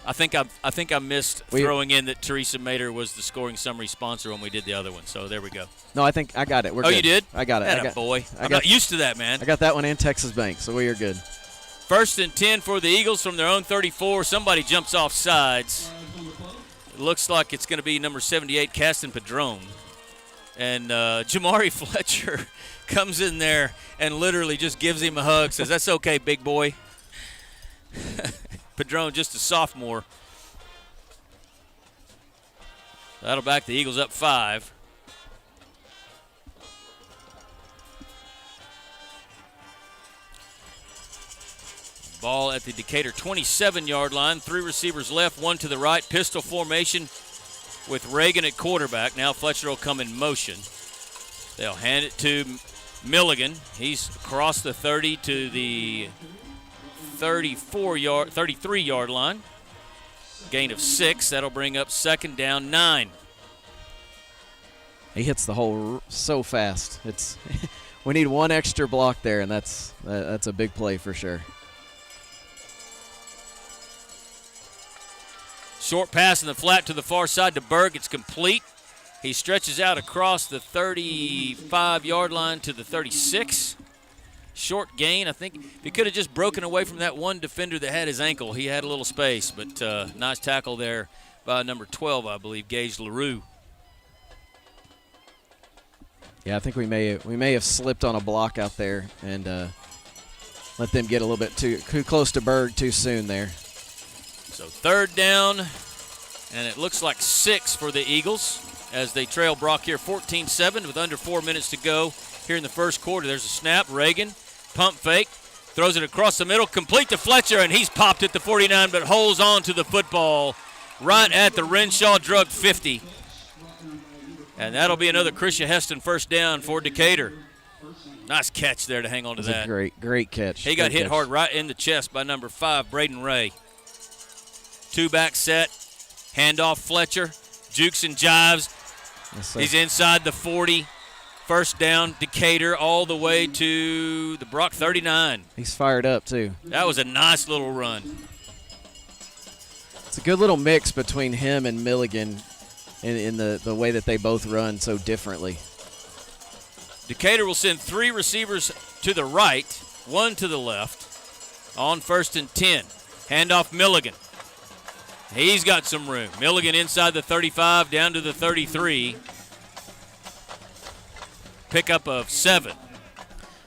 I think I missed throwing in that Teresa Mater was the scoring summary sponsor when we did the other one. So there we go. No, I think I got it. We're good. You did? I got it. Boy, I'm not used to that, man. I got that one in Texas Bank, so we are good. 1st and 10 for the Eagles from their own 34. Somebody jumps off sides. It looks like it's going to be number 78, Caston Padron. And Jamari Fletcher comes in there and literally just gives him a hug, says, "That's okay, big boy." Padron, just a sophomore. That'll back the Eagles up 5. Ball at the Decatur 27-yard line. 3 receivers left, 1 to the right. Pistol formation with Reagan at quarterback. Now Fletcher will come in motion. They'll hand it to Milligan. He's across the 30 to the 33-yard line. Gain of 6. That'll bring up 2nd down, 9. He hits the hole so fast. It's we need one extra block there, and that's a big play for sure. Short pass in the flat to the far side to Berg. It's complete. He stretches out across the 35-yard line to the 36. Short gain. I think if he could have just broken away from that one defender that had his ankle, he had a little space. But nice tackle there by number 12, I believe, Gage LaRue. Yeah, I think we may have slipped on a block out there and let them get a little bit too close to Berg too soon there. So 3rd down, and it looks like 6 for the Eagles as they trail Brock here 14-7 with under 4 minutes to go here in the first quarter. There's a snap. Reagan, pump fake, throws it across the middle, complete to Fletcher, and he's popped at the 49 but holds on to the football right at the Renshaw Drug 50. And that'll be another Krisha Heston first down for Decatur. Nice catch there to hang on to that. Great catch. He got hit hard right in the chest by number 5, Braden Ray. 2-back set, handoff Fletcher, jukes and jives. Yes, he's inside the 40. First down, Decatur, all the way to the Brock 39. He's fired up, too. That was a nice little run. It's a good little mix between him and Milligan in the way that they both run so differently. Decatur will send 3 receivers to the right, 1 to the left on 1st and 10. Handoff Milligan. He's got some room. Milligan inside the 35, down to the 33. Pickup of 7.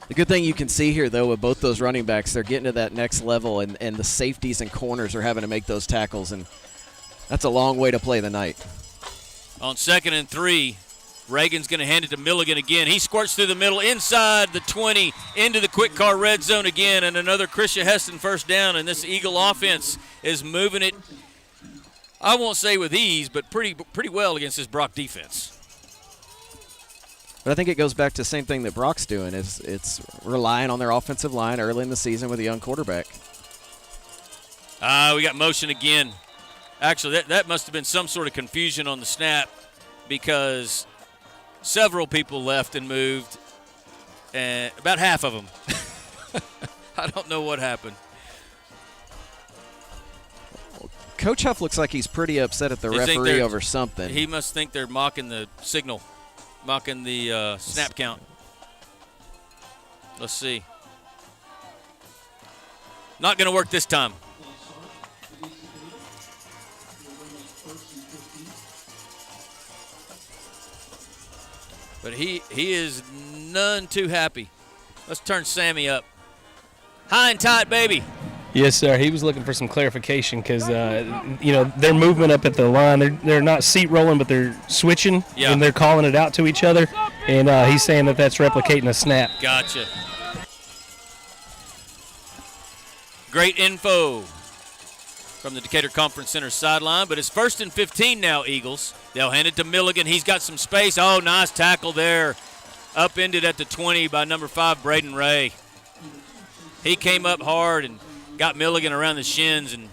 The good thing you can see here, though, with both those running backs, they're getting to that next level, and the safeties and corners are having to make those tackles, and that's a long way to play the night. On 2nd and 3, Reagan's going to hand it to Milligan again. He squirts through the middle, inside the 20, into the quick car red zone again, and another Krisha Heston first down, and this Eagle offense is moving it, I won't say with ease, but pretty well against this Brock defense. But I think it goes back to the same thing that Brock's doing. It's relying on their offensive line early in the season with a young quarterback. We got motion again. Actually, that must have been some sort of confusion on the snap because several people left and moved, and about half of them. I don't know what happened. Coach Huff looks like he's pretty upset at the referee over something. He must think they're mocking the signal, mocking the snap count. Let's see. Not going to work this time. But he is none too happy. Let's turn Sammy up. High and tight, baby. Yes, sir. He was looking for some clarification because, their movement up at the line, they're not seat rolling, but they're switching, and they're calling it out to each other. And he's saying that that's replicating a snap. Gotcha. Great info from the Decatur Conference Center sideline, but it's 1st and 15 now, Eagles. They'll hand it to Milligan. He's got some space. Oh, nice tackle there. Upended at the 20 by number 5, Braden Ray. He came up hard and got Milligan around the shins, and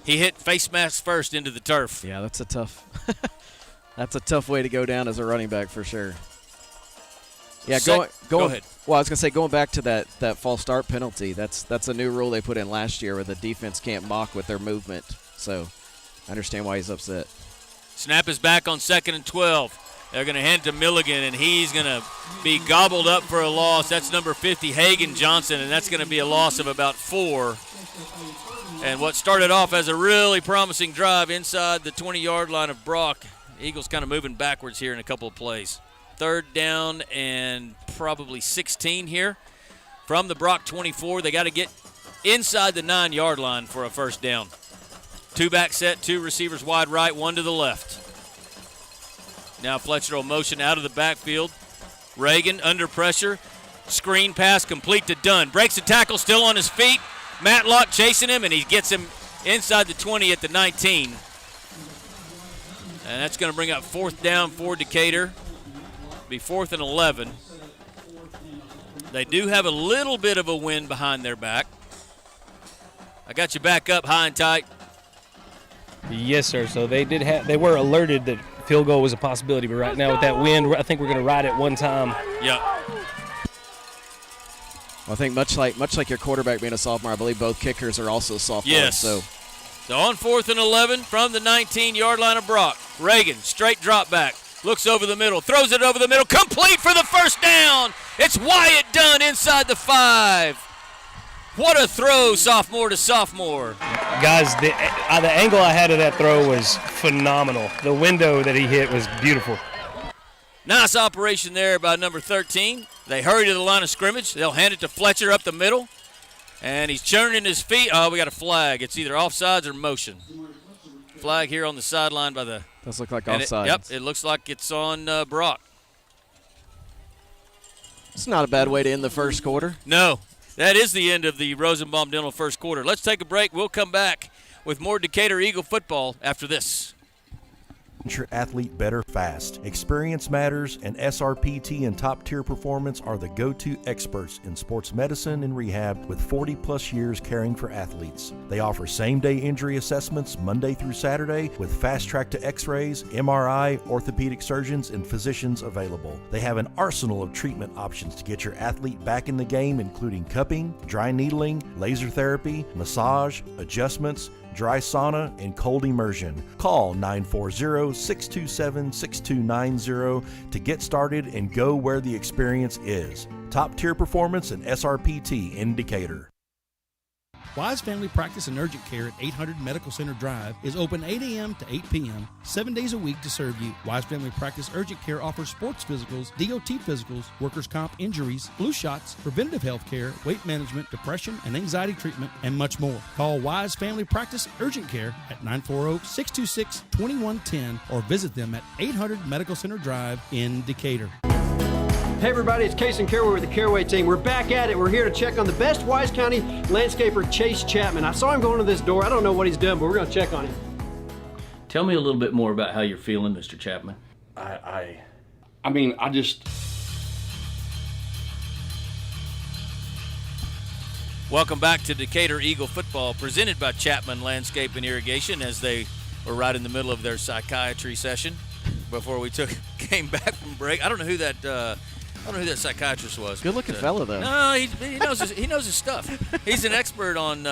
he hit face mask first into the turf. Yeah, that's a tough that's a tough way to go down as a running back for sure. Yeah, Go ahead. Well, I was going to say, going back to that false start penalty, that's a new rule they put in last year where the defense can't mock with their movement. So I understand why he's upset. Snap is back on 2nd and 12. They're going to hand it to Milligan, and he's going to be gobbled up for a loss. That's number 50, Hagan Johnson, and that's going to be a loss of about 4. And what started off as a really promising drive inside the 20-yard line of Brock, Eagles kind of moving backwards here in a couple of plays. 3rd down and probably 16 here from the Brock 24. They got to get inside the 9-yard line for a first down. 2-back set, 2 receivers wide right, 1 to the left. Now Fletcher will motion out of the backfield. Reagan under pressure. Screen pass complete to Dunn. Breaks the tackle, still on his feet. Matlock chasing him, and he gets him inside the 20 at the 19. And that's going to bring up 4th down for Decatur. Be 4th and 11. They do have a little bit of a wind behind their back. I got you back up high and tight. Yes, sir. So they were alerted that field goal was a possibility, but right now with that wind, I think we're going to ride it one time. Yeah. Well, I think much like your quarterback being a sophomore, I believe both kickers are also sophomores. Yes. So on 4th and 11 from the 19-yard line of Brock. Reagan, straight drop back. Looks over the middle, throws it over the middle, complete for the first down. It's Wyatt Dunn inside the 5. What a throw, sophomore to sophomore. Guys, the angle I had of that throw was phenomenal. The window that he hit was beautiful. Nice operation there by number 13. They hurry to the line of scrimmage. They'll hand it to Fletcher up the middle. And he's churning his feet. Oh, we got a flag. It's either offsides or motion. Flag here on the sideline by the... Does look like offsides. Yep, it looks like it's on Brock. It's not a bad way to end the first quarter. No, that is the end of the Rosenbaum Dental first quarter. Let's take a break. We'll come back with more Decatur Eagle football after this. Your athlete better fast. Experience matters, and SRPT and top-tier performance are the go-to experts in sports medicine and rehab with 40-plus years caring for athletes. They offer same-day injury assessments Monday through Saturday with fast-track to x-rays, MRI, orthopedic surgeons, and physicians available. They have an arsenal of treatment options to get your athlete back in the game, including cupping, dry needling, laser therapy, massage, adjustments, dry sauna, and cold immersion. Call 940-627-6290 to get started and go where the experience is. Top tier performance and SRPT in Decatur. Wise Family Practice and Urgent Care at 800 Medical Center Drive is open 8 a.m. to 8 p.m., 7 days a week to serve you. Wise Family Practice Urgent Care offers sports physicals, DOT physicals, workers' comp injuries, flu shots, preventative health care, weight management, depression and anxiety treatment, and much more. Call Wise Family Practice Urgent Care at 940-626-2110 or visit them at 800 Medical Center Drive in Decatur. Hey everybody, it's Case and Caraway with the Caraway team. We're back at it. We're here to check on the best Wise County landscaper, Chase Chapman. I saw him going to this door. I don't know what he's done, but we're going to check on him. Tell me a little bit more about how you're feeling, Mr. Chapman. I just... Welcome back to Decatur Eagle football, presented by Chapman Landscape and Irrigation, as they were right in the middle of their psychiatry session before we came back from break. I don't know who that psychiatrist was. Good-looking fella, though. No, he knows his stuff. He's an expert on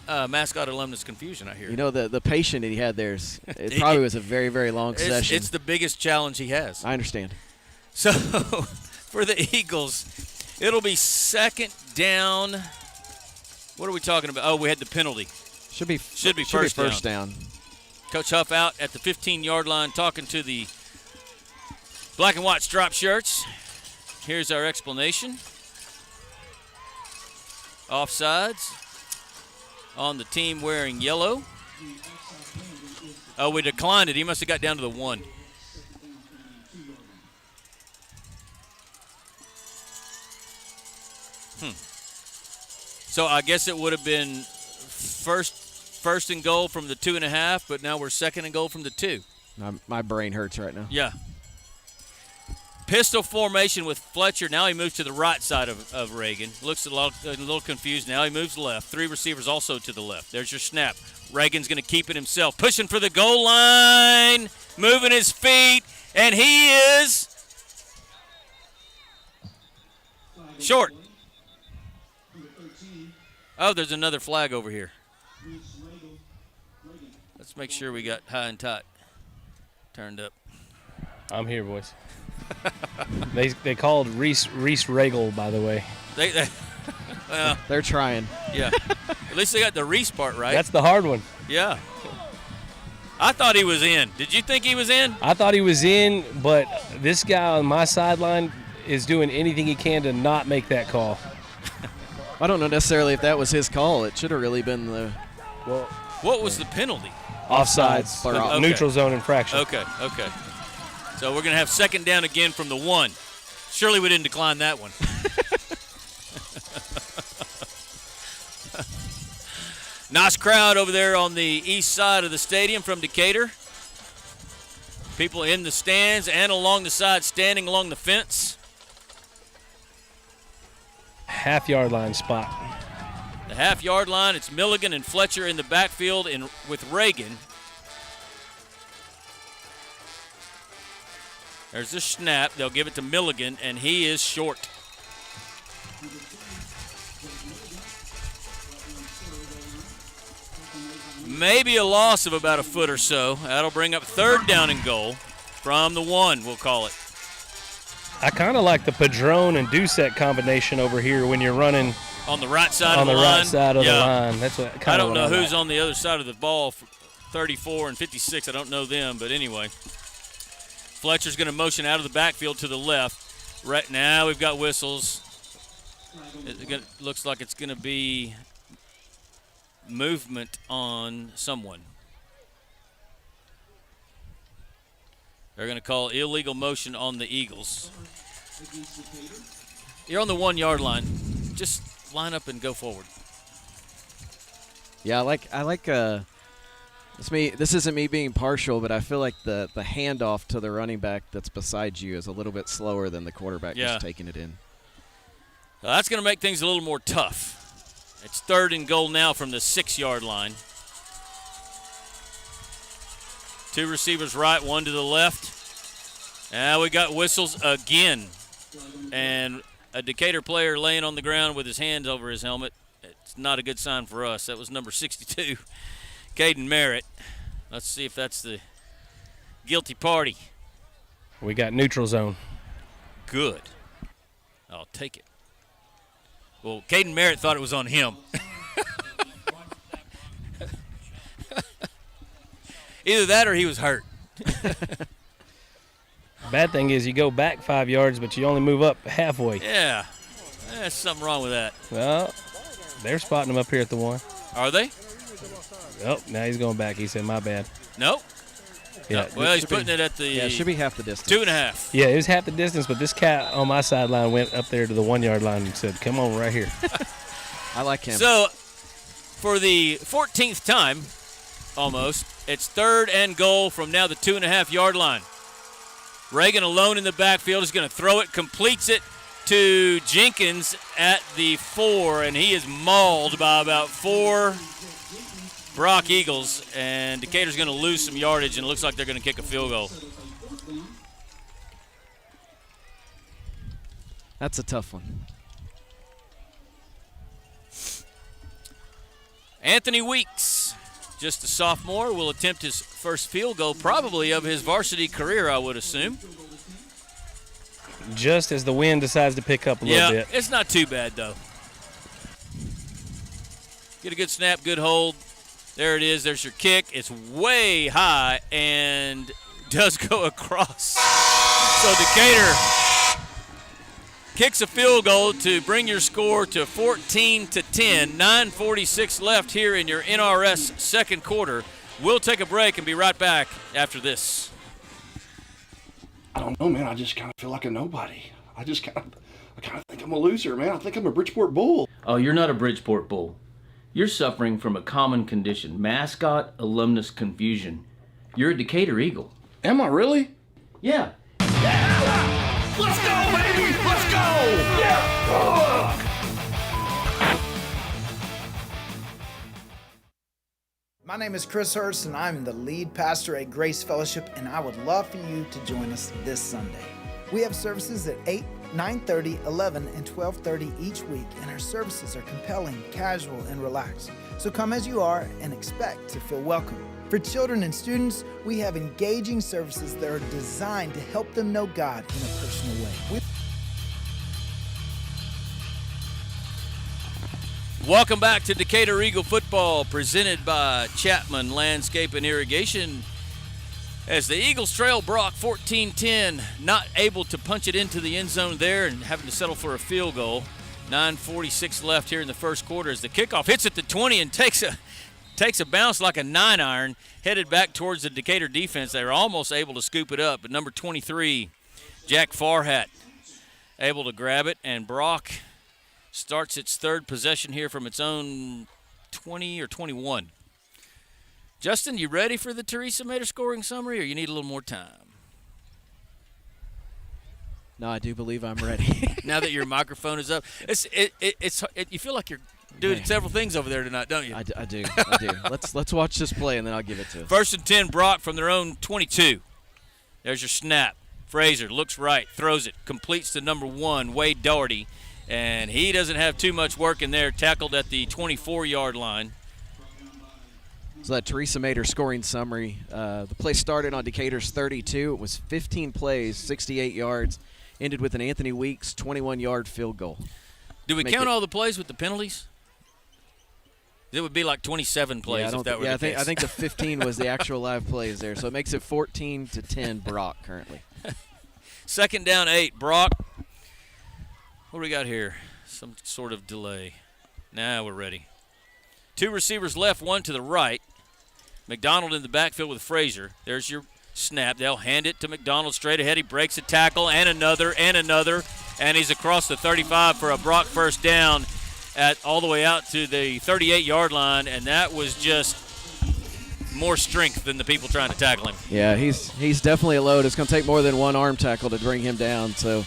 mascot alumnus confusion, I hear. You know, the patient that he had there, it probably was a very, very long session. It's the biggest challenge he has. I understand. So, for the Eagles, it'll be 2nd down. What are we talking about? Oh, we had the penalty. Should be first down. Coach Huff out at the 15-yard line talking to the Black and white striped shirts. Here's our explanation. Offsides on the team wearing yellow. Oh, we declined it. He must have got down to the 1. So I guess it would have been first and goal from the 2.5, but now we're second and goal from the 2. My brain hurts right now. Yeah. Pistol formation with Fletcher. Now he moves to the right side of Reagan. Looks a little confused now. He moves left. 3 receivers also to the left. There's your snap. Reagan's going to keep it himself. Pushing for the goal line. Moving his feet. And he is short. Oh, there's another flag over here. Let's make sure we got high and tight turned up. I'm here, boys. They called Reese Regal, by the way. Well, they're trying. Yeah. At least they got the Reese part right. That's the hard one. Yeah. I thought he was in. Did you think he was in? I thought he was in, but this guy on my sideline is doing anything he can to not make that call. I don't know necessarily if that was his call. It should have really been the. Well, what was the penalty? Offsides. Okay. Neutral zone infraction. Okay. So we're going to have second down again from the 1. Surely we didn't decline that one. Nice crowd over there on the east side of the stadium from Decatur. People in the stands and along the side standing along the fence. Half-yard line spot. The half-yard line, it's Milligan and Fletcher in the backfield with Reagan. There's the snap. They'll give it to Milligan, and he is short. Maybe a loss of about a foot or so. That'll bring up third down and goal from the 1, we'll call it. I kind of like the Padron and Doucette combination over here when you're running on the right side of the line. On the right side of the line. That's what I don't know who's on the other side of the ball. 34 and 56. I don't know them, but anyway. Fletcher's going to motion out of the backfield to the left. Right now we've got whistles. It looks like it's going to be movement on someone. They're going to call illegal motion on the Eagles. You're on the 1-yard line. Just line up and go forward. Yeah, I like this isn't me being partial, but I feel like the handoff to the running back that's beside you is a little bit slower than the quarterback just taking it in. That's going to make things a little more tough. It's third and goal now from the 6-yard line. 2 receivers right, 1 to the left. Now we got whistles again. And a Decatur player laying on the ground with his hands over his helmet. It's not a good sign for us. That was number 62, Caden Merritt. Let's see if that's the guilty party. We got neutral zone. Good. I'll take it. Well, Caden Merritt thought it was on him. Either that or he was hurt. Bad thing is you go back 5 yards, but you only move up halfway. Yeah. There's something wrong with that. Well, they're spotting him up here at the 1. Are they? Oh, now he's going back. He said, my bad. Nope. Yeah. No. Well, he's putting it at the... Yeah, it should be half the distance. 2.5. Yeah, it was half the distance, but this cat on my sideline went up there to the 1-yard line and said, come on right here. I like him. So, for the 14th time, almost, it's third and goal from now the 2.5-yard line. Reagan alone in the backfield is going to throw it, completes it to Jenkins at the 4, and he is mauled by about 4 Brock Eagles, and Decatur's going to lose some yardage, and it looks like they're going to kick a field goal. That's a tough one. Anthony Weeks, just a sophomore, will attempt his first field goal, probably of his varsity career, I would assume. Just as the wind decides to pick up a little bit. Yeah, it's not too bad, though. Get a good snap, good hold. There it is. There's your kick. It's way high and does go across So Decatur kicks a field goal to bring your score to 14-10. 9:46 left here in your NRS second quarter. We'll take a break and be right back after this. I don't know, man. I just kind of feel like a nobody. I kind of think I'm a loser, man. I think I'm a Bridgeport Bull. Oh, you're not a Bridgeport Bull. You're suffering from a common condition, mascot alumnus confusion. You're a Decatur Eagle. Am I really? Yeah. Let's go, baby! Let's go! Yeah! My name is Chris Hurst, and I'm the lead pastor at Grace Fellowship, and I would love for you to join us this Sunday. We have services at 8, 9:30, 11, and 12:30 each week, and our services are compelling, casual, and relaxed. So come as you are and expect to feel welcome. For children and students, we have engaging services that are designed to help them know God in a personal way. Welcome back to Decatur Eagle football, presented by Chapman Landscape and Irrigation. As the Eagles trail Brock 14-10, not able to punch it into the end zone there and having to settle for a field goal. 9:46 left here in the first quarter as the kickoff hits at the 20 and takes a bounce like a 9-iron, headed back towards the Decatur defense. They were almost able to scoop it up, but number 23, Jack Farhat, able to grab it, and Brock starts its third possession here from its own 20 or 21. Justin, you ready for the Teresa Mater scoring summary, or you need a little more time? No, I do believe I'm ready. Now that your microphone is up, you feel like you're doing several things over there tonight, don't you? I do. Let's watch this play, and then I'll give it to us. 1st and 10, Brock from their own 22. There's your snap. Frazier looks right, throws it, completes to number 1, Wade Doherty. And he doesn't have too much work in there, tackled at the 24-yard line. So that Teresa Mater scoring summary, the play started on Decatur's 32. It was 15 plays, 68 yards, ended with an Anthony Weeks 21-yard field goal. Do we count all the plays with the penalties? It would be like 27 plays if that were the case. I think the 15 was the actual live plays there. So it makes it 14-10 Brock currently. 2nd down, 8. Brock. What do we got here? Some sort of delay. Now we're ready. 2 receivers left, 1 to the right. McDonald in the backfield with Frazier. There's your snap. They'll hand it to McDonald straight ahead. He breaks a tackle, and another, and he's across the 35 for a Brock first down all the way out to the 38-yard line, and that was just more strength than the people trying to tackle him. Yeah, he's definitely a load. It's going to take more than one arm tackle to bring him down, so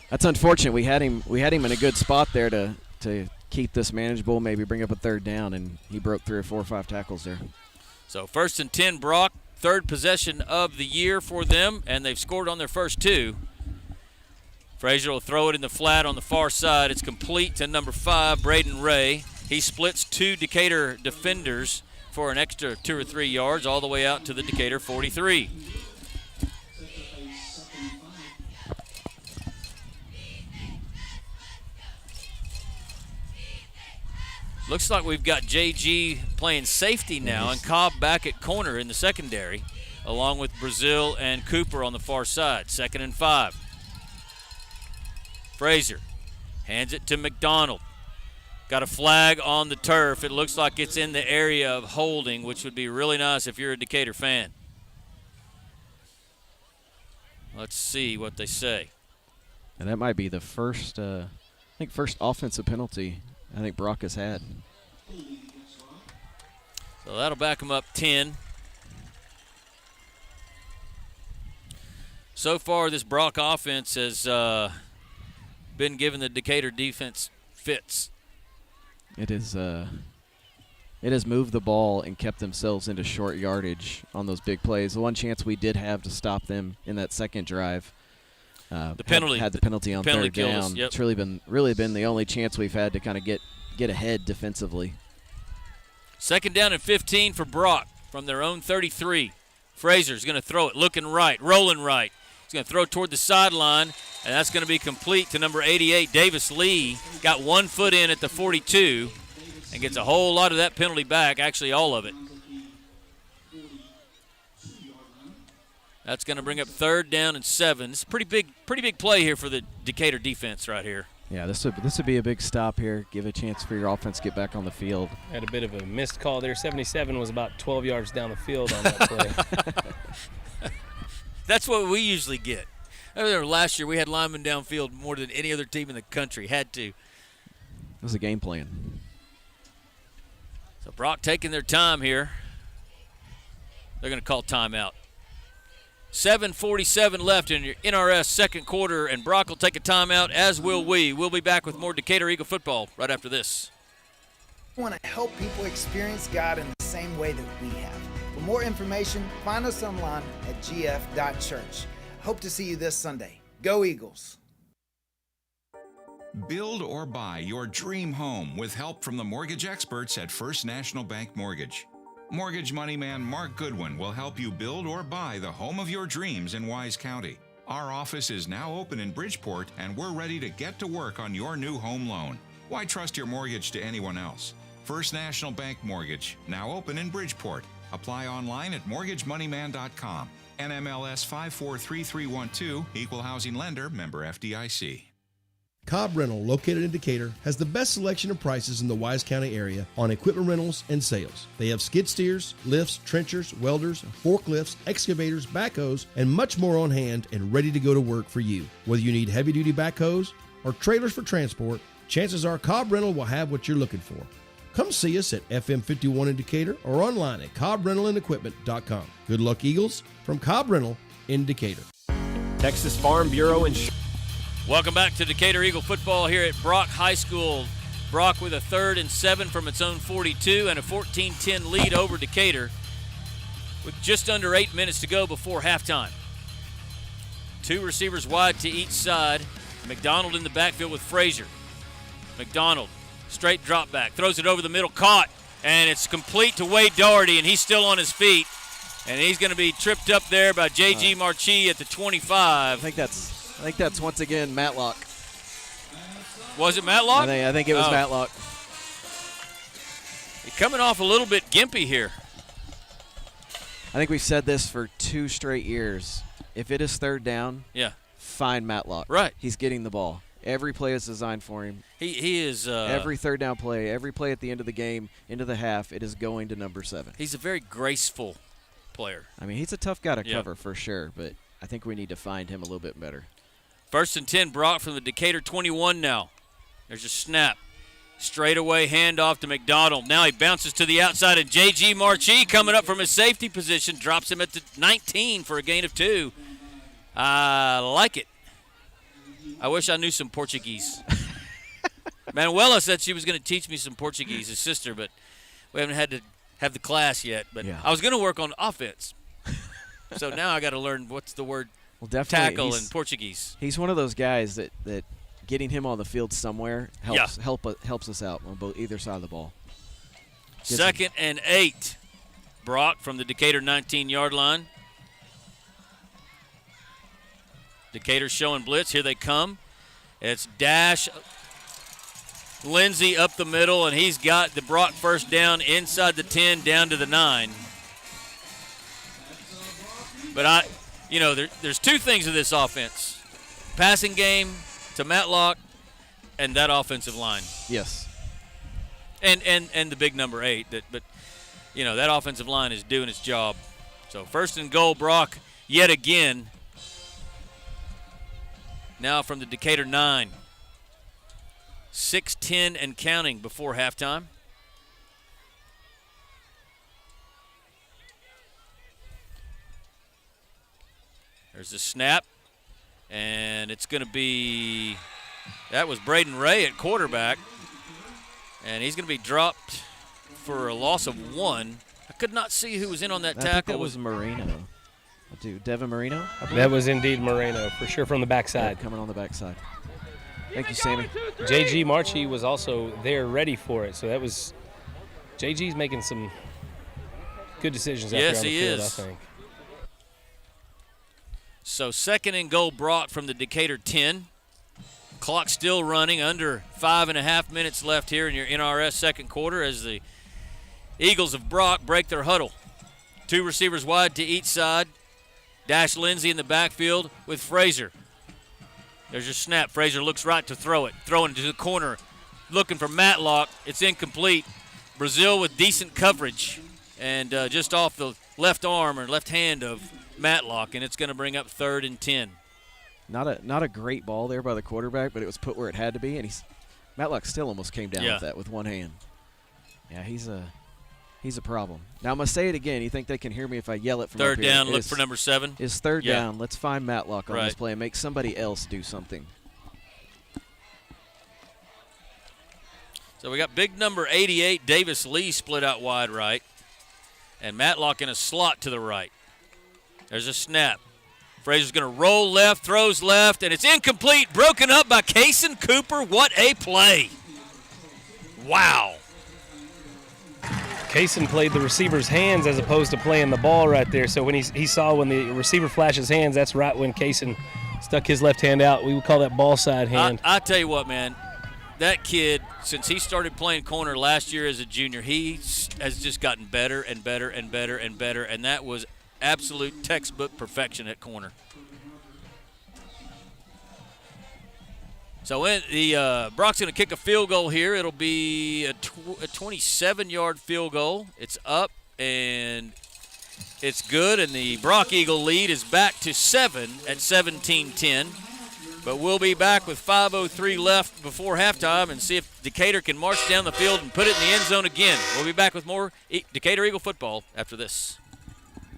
that's unfortunate. We had him in a good spot there to keep this manageable, maybe bring up a 3rd down, and he broke 3 or 4 or 5 tackles there. So 1st and 10, Brock, 3rd possession of the year for them, and they've scored on their first 2. Frazier will throw it in the flat on the far side. It's complete to number 5, Braden Ray. He splits 2 Decatur defenders for an extra 2 or 3 yards all the way out to the Decatur 43. Looks like we've got JG playing safety now and Cobb back at corner in the secondary, along with Brazil and Cooper on the far side. 2nd and 5. Frazier hands it to McDonald. Got a flag on the turf. It looks like it's in the area of holding, which would be really nice if you're a Decatur fan. Let's see what they say. And that might be the first, first offensive penalty I think Brock has had. So that'll back him up 10. So far, this Brock offense has been giving the Decatur defense fits. It has moved the ball and kept themselves into short yardage on those big plays. The one chance we did have to stop them in that second drive, the penalty had the penalty on 3rd down. Yep. It's really been the only chance we've had to kind of get ahead defensively. 2nd down and 15 for Brock from their own 33. Frazier's going to throw it, looking right, rolling right. He's going to throw toward the sideline, and that's going to be complete to number 88, Davis Lee. Got 1 foot in at the 42 and gets a whole lot of that penalty back, actually all of it. That's going to bring up 3rd down and 7. It's a pretty big play here for the Decatur defense right here. Yeah, this would be a big stop here. Give a chance for your offense to get back on the field. Had a bit of a missed call there. 77 was about 12 yards down the field on that play. That's what we usually get. I remember last year we had linemen downfield more than any other team in the country. Had to. It was a game plan. So Brock taking their time here. They're going to call timeout. 7:47 left in your NRS second quarter, and Brock will take a timeout, as will we. We'll be back with more Decatur Eagle football right after this. We want to help people experience God in the same way that we have. For more information, find us online at gf.church. Hope to see you this Sunday. Go Eagles! Build or buy your dream home with help from the mortgage experts at First National Bank Mortgage. Mortgage money man Mark Goodwin will help you build or buy the home of your dreams in Wise County. Our office is now open in Bridgeport, and we're ready to get to work on your new home loan. Why trust your mortgage to anyone else? First National Bank Mortgage, now open in Bridgeport. Apply online at mortgagemoneyman.com. NMLS 543312, Equal Housing Lender, member FDIC. Cobb Rental, located in Decatur, has the best selection of prices in the Wise County area on equipment rentals and sales. They have skid steers, lifts, trenchers, welders, forklifts, excavators, backhoes, and much more on hand and ready to go to work for you. Whether you need heavy-duty backhoes or trailers for transport, chances are Cobb Rental will have what you're looking for. Come see us at FM 51 in Decatur or online at CobbRentalAndEquipment.com. Good luck, Eagles, from Cobb Rental in Decatur. Texas Farm Bureau and Welcome back to Decatur Eagle football here at Brock High School. Brock with a 3rd and 7 from its own 42 and a 14-10 lead over Decatur with just under 8 minutes to go before halftime. 2 receivers wide to each side. McDonald in the backfield with Frazier. McDonald, straight drop back, throws it over the middle, caught, and it's complete to Wade Doherty, and he's still on his feet. And he's going to be tripped up there by J.G. Marchie at the 25. I think that's once again Matlock. Was it Matlock? I think it was Matlock. He's coming off a little bit gimpy here. I think we've said this for 2 straight years. If it is 3rd down, find Matlock. Right. He's getting the ball. Every play is designed for him. He is. Every 3rd down play, every play at the end of the game, into the half, it is going to number 7. He's a very graceful player. I mean, he's a tough guy to cover for sure, but I think we need to find him a little bit better. 1st and 10, Brock from the Decatur 21 now. There's a snap. Straightaway handoff to McDonald. Now he bounces to the outside, and J.G. Marchie coming up from his safety position, drops him at the 19 for a gain of 2. I like it. I wish I knew some Portuguese. Manuela said she was going to teach me some Portuguese, his sister, but we haven't had to have the class yet. But I was going to work on offense. So now I got to learn what's the word tackle in Portuguese. He's one of those guys that getting him on the field somewhere helps us out on either side of the ball. 2nd and 8. Brock from the Decatur 19-yard line. Decatur showing blitz. Here they come. It's Dash Lindsey up the middle, and he's got the Brock 1st down inside the 10 down to the 9. But there's 2 things of this offense. Passing game to Matlock and that offensive line. Yes. And the big number 8. But that offensive line is doing its job. So 1st and goal, Brock yet again. Now from the Decatur 9. 6:10 and counting before halftime. There's the snap, and it's going to be, that was Braden Ray at quarterback, and he's going to be dropped for a loss of 1. I could not see who was in on that tackle. I think that was Moreno. Devin Moreno? That was indeed Moreno, for sure, from the backside. Yeah, coming on the backside. Thank you, Sammy. J.G. Marchie was also there ready for it, so that was – J.G.'s making some good decisions out there on the field, I think. So 2nd and goal, Brock from the Decatur 10. Clock still running, under 5.5 minutes left here in your NRS second quarter as the Eagles of Brock break their huddle. 2 receivers wide to each side. Dash Lindsay in the backfield with Frazier. There's your snap. Frazier looks right to throw it. Throwing to the corner. Looking for Matlock. It's incomplete. Brazil with decent coverage. And just off the left arm or left hand of Matlock. And it's going to bring up 3rd and 10. Not a great ball there by the quarterback, but it was put where it had to be. And Matlock still almost came down with that with one hand. Yeah, he's a problem. Now I'm going to say it again. You think they can hear me if I yell it from up here? 3rd down, look for number 7. It's 3rd down. Let's find Matlock on this play and make somebody else do something. So we got big number 88, Davis Lee, split out wide right. And Matlock in a slot to the right. There's a snap. Frazier's going to roll left, throws left, and it's incomplete. Broken up by Kaysen Cooper. What a play. Wow. Kaysen played the receiver's hands as opposed to playing the ball right there. So when he saw when the receiver flashes hands, that's right when Kaysen stuck his left hand out. We would call that ball side hand. I tell you what, man. That kid, since he started playing corner last year as a junior, he has just gotten better and better and better and better, and that was absolute textbook perfection at corner. So Brock's going to kick a field goal here. It'll be a 27-yard field goal. It's up, and it's good, and the Brock Eagle lead is back to 7 at 17-10. But we'll be back with 5:03 left before halftime and see if Decatur can march down the field and put it in the end zone again. We'll be back with more Decatur Eagle football after this.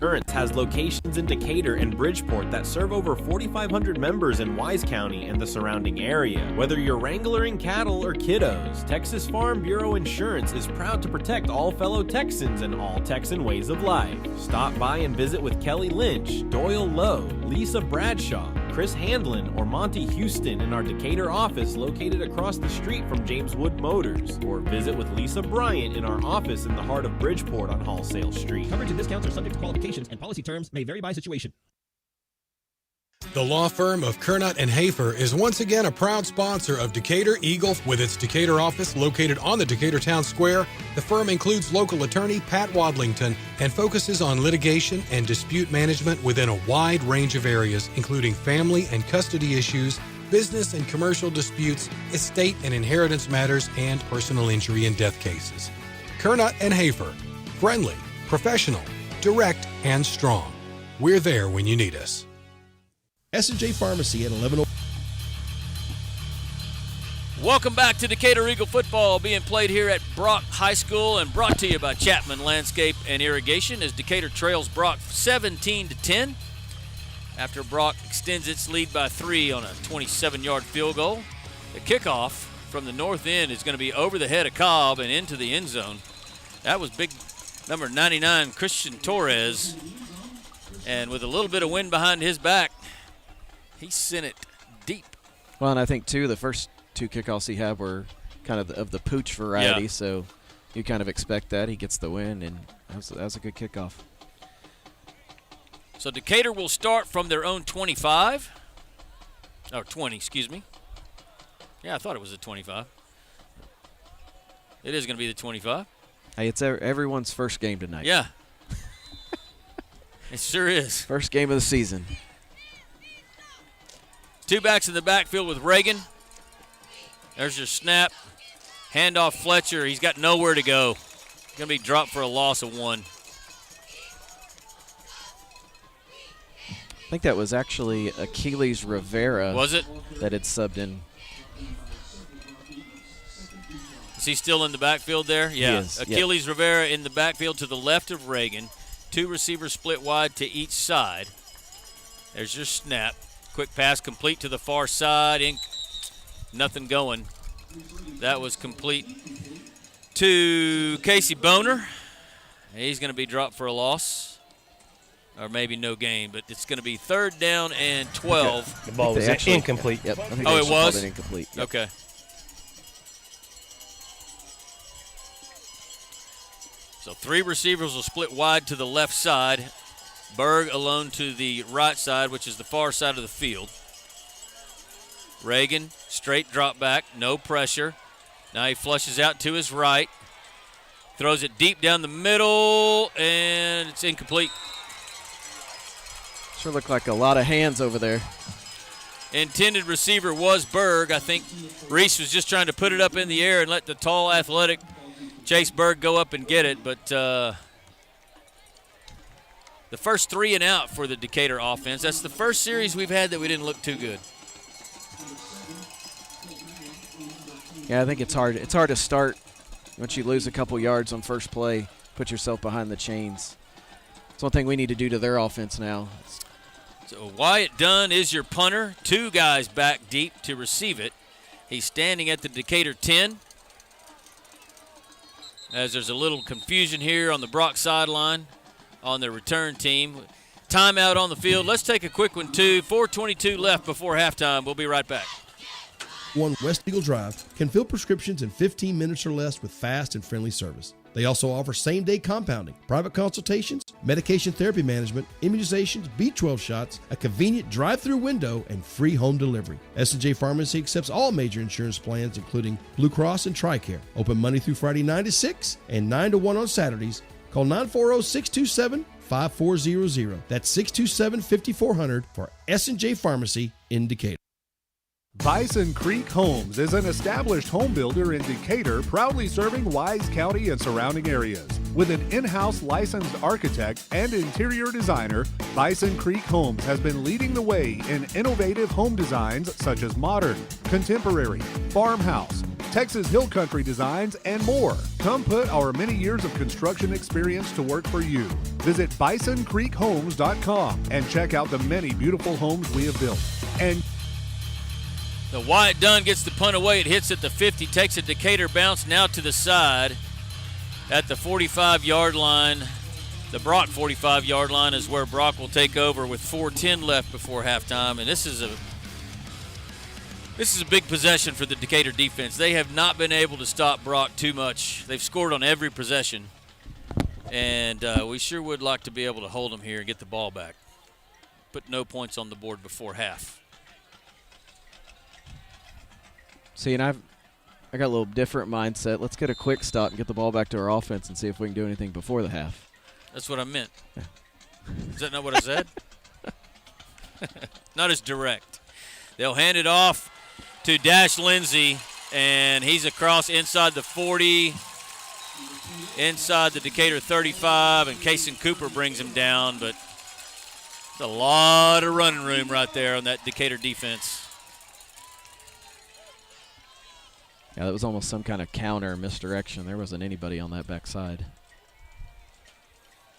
Insurance has locations in Decatur and Bridgeport that serve over 4,500 members in Wise County and the surrounding area. Whether you're wrangling cattle or kiddos, Texas Farm Bureau Insurance is proud to protect all fellow Texans and all Texan ways of life. Stop by and visit with Kelly Lynch, Doyle Lowe, Lisa Bradshaw, Chris Handlin, or Monty Houston in our Decatur office located across the street from James Wood Motors, or visit with Lisa Bryant in our office in the heart of Bridgeport on Hallsale Street. Coverage and discounts are subject to qualifications and policy terms may vary by situation. The law firm of Kernot & Hafer is once again a proud sponsor of Decatur Eagles with its Decatur office located on the Decatur Town Square. The firm includes local attorney Pat Wadlington and focuses on litigation and dispute management within a wide range of areas, including family and custody issues, business and commercial disputes, estate and inheritance matters, and personal injury and death cases. Kernot & Hafer, friendly, professional, direct, and strong. We're there when you need us. S&J Pharmacy at 11. Welcome back to Decatur Eagle football being played here at Brock High School and brought to you by Chapman Landscape and Irrigation as Decatur trails Brock 17-10 after Brock extends its lead by 3 on a 27-yard field goal. The kickoff from the north end is going to be over the head of Cobb and into the end zone. That was big number 99, Christian Torres, and with a little bit of wind behind his back, he sent it deep. Well, and I think, too, the first 2 kickoffs he had were kind of the pooch variety, so you kind of expect that. He gets the win, and that was a good kickoff. So Decatur will start from their own 25. Or 20, excuse me. Yeah, I thought it was a 25. It is going to be the 25. Hey, it's everyone's first game tonight. Yeah. It sure is. First game of the season. 2 backs in the backfield with Reagan. There's your snap. Handoff Fletcher. He's got nowhere to go. Going to be dropped for a loss of 1. I think that was actually Achilles Rivera. Was it? That had subbed in. Is he still in the backfield there? Yeah. He is, Achilles Rivera in the backfield to the left of Reagan. 2 receivers split wide to each side. There's your snap. Quick pass complete to the far side. Nothing going. That was complete to Casey Boner. He's going to be dropped for a loss. Or maybe no gain, but it's going to be 3rd down and 12. The ball was incomplete. Yep. Oh, it was? Incomplete. Yep. Okay. So 3 receivers will split wide to the left side. Berg alone to the right side, which is the far side of the field. Reagan, straight drop back, no pressure. Now he flushes out to his right. Throws it deep down the middle, and it's incomplete. Sure looked like a lot of hands over there. Intended receiver was Berg. I think Reese was just trying to put it up in the air and let the tall, athletic Chase Berg go up and get it. But the first 3 and out for the Decatur offense. That's the first series we've had that we didn't look too good. Yeah, I think it's hard. It's hard to start once you lose a couple yards on first play, put yourself behind the chains. It's one thing we need to do to their offense now. So Wyatt Dunn is your punter. 2 guys back deep to receive it. He's standing at the Decatur 10. As there's a little confusion here on the Brock sideline on their return team. Timeout on the field. Let's take a quick one, too. 4:22 left before halftime. We'll be right back. One West Eagle Drive can fill prescriptions in 15 minutes or less with fast and friendly service. They also offer same-day compounding, private consultations, medication therapy management, immunizations, B12 shots, a convenient drive-through window, and free home delivery. S&J Pharmacy accepts all major insurance plans, including Blue Cross and TRICARE. Open Monday through Friday 9 to 6 and 9 to 1 on Saturdays. Call 940-627-5400. That's 627-5400 for S&J Pharmacy in Decatur. Bison Creek Homes is an established home builder in Decatur, proudly serving Wise County and surrounding areas. With an in-house licensed architect and interior designer, Bison Creek Homes has been leading the way in innovative home designs such as modern, contemporary, farmhouse, Texas Hill Country designs, and more. Come put our many years of construction experience to work for you. Visit bisoncreekhomes.com and check out the many beautiful homes we have built. And the Wyatt Dunn gets the punt away. It hits at the 50, takes a Decatur bounce now to the side at the 45-yard line. The Brock 45-yard line is where Brock will take over with 4:10 left before halftime. And this is a big possession for the Decatur defense. They have not been able to stop Brock too much. They've scored on every possession. And we sure would like to be able to hold them here and get the ball back. Put no points on the board before half. See, and I got a little different mindset. Let's get a quick stop and get the ball back to our offense and see if we can do anything before the half. That's what I meant. Yeah. Is that not what I said? Not as direct. They'll hand it off to Dash Lindsay, and he's across inside the 40, inside the Decatur 35, and Kason Cooper brings him down, but it's a lot of running room right there on that Decatur defense. Yeah, that was almost some kind of counter misdirection. There wasn't anybody on that backside.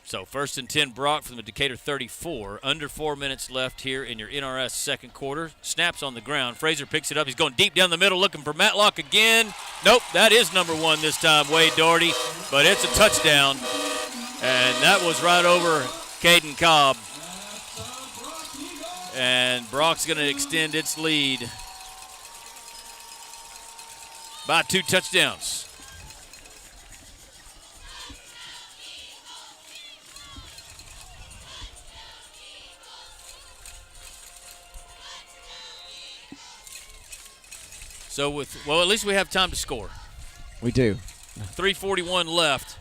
So 1st and 10 Brock from the Decatur 34. Under 4 minutes left here in your NRS second quarter. Snaps on the ground. Fraser picks it up. He's going deep down the middle looking for Matlock again. Nope, that is number 1 this time, Wade Doherty. But it's a touchdown. And that was right over Caden Cobb. And Brock's going to extend its lead by 2 touchdowns. So at least we have time to score. We do. 3:41 left.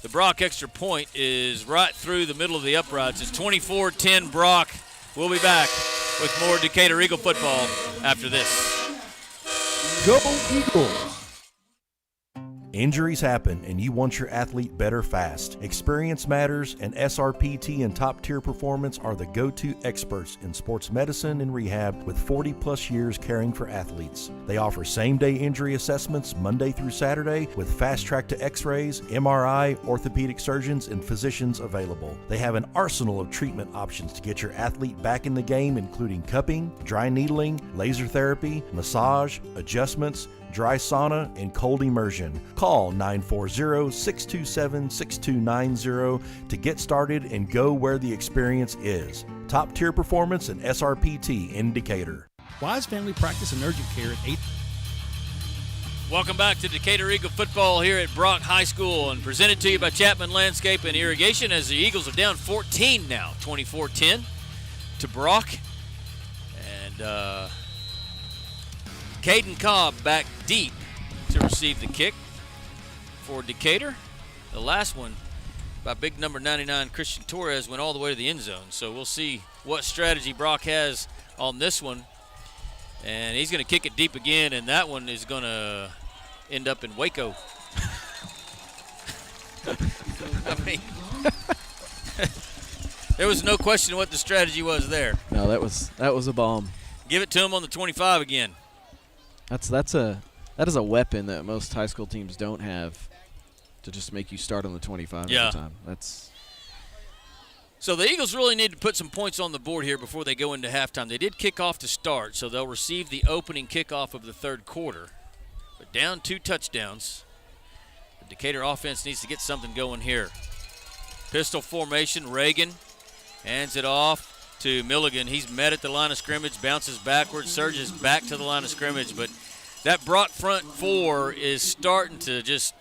The Brock extra point is right through the middle of the uprights. It's 24-10 Brock. We'll be back with more Decatur Eagle football after this. Go Eagles! Injuries happen and you want your athlete better fast. Experience matters, and SRPT and Top Tier Performance are the go-to experts in sports medicine and rehab with 40-plus years caring for athletes. They offer same-day injury assessments Monday through Saturday with fast-track to x-rays, MRI, orthopedic surgeons, and physicians available. They have an arsenal of treatment options to get your athlete back in the game, including cupping, dry needling, laser therapy, massage, adjustments, dry sauna, and cold immersion. Call 940-627-6290 to get started and go where the experience is. Top Tier Performance and SRPT in Decatur. Wise Family Practice and Urgent Care at 8. Welcome back to Decatur Eagle football here at Brock High School, and presented to you by Chapman Landscape and Irrigation, as the Eagles are down 14 now, 24-10 to Brock. And Caden Cobb back deep to receive the kick for Decatur. The last one by big number 99 Christian Torres went all the way to the end zone. So we'll see what strategy Brock has on this one. And he's going to kick it deep again, and that one is going to end up in Waco. I mean, there was no question what the strategy was there. No, that was a bomb. Give it to him on the 25 again. That is a weapon that most high school teams don't have, to just make you start on the 25 every time. So the Eagles really need to put some points on the board here before they go into halftime. They did kick off to start, so they'll receive the opening kickoff of the third quarter. But down 2 touchdowns. The Decatur offense needs to get something going here. Pistol formation, Reagan hands it off to Milligan. He's met at the line of scrimmage, bounces backwards, surges back to the line of scrimmage. But that Brock front four is starting to just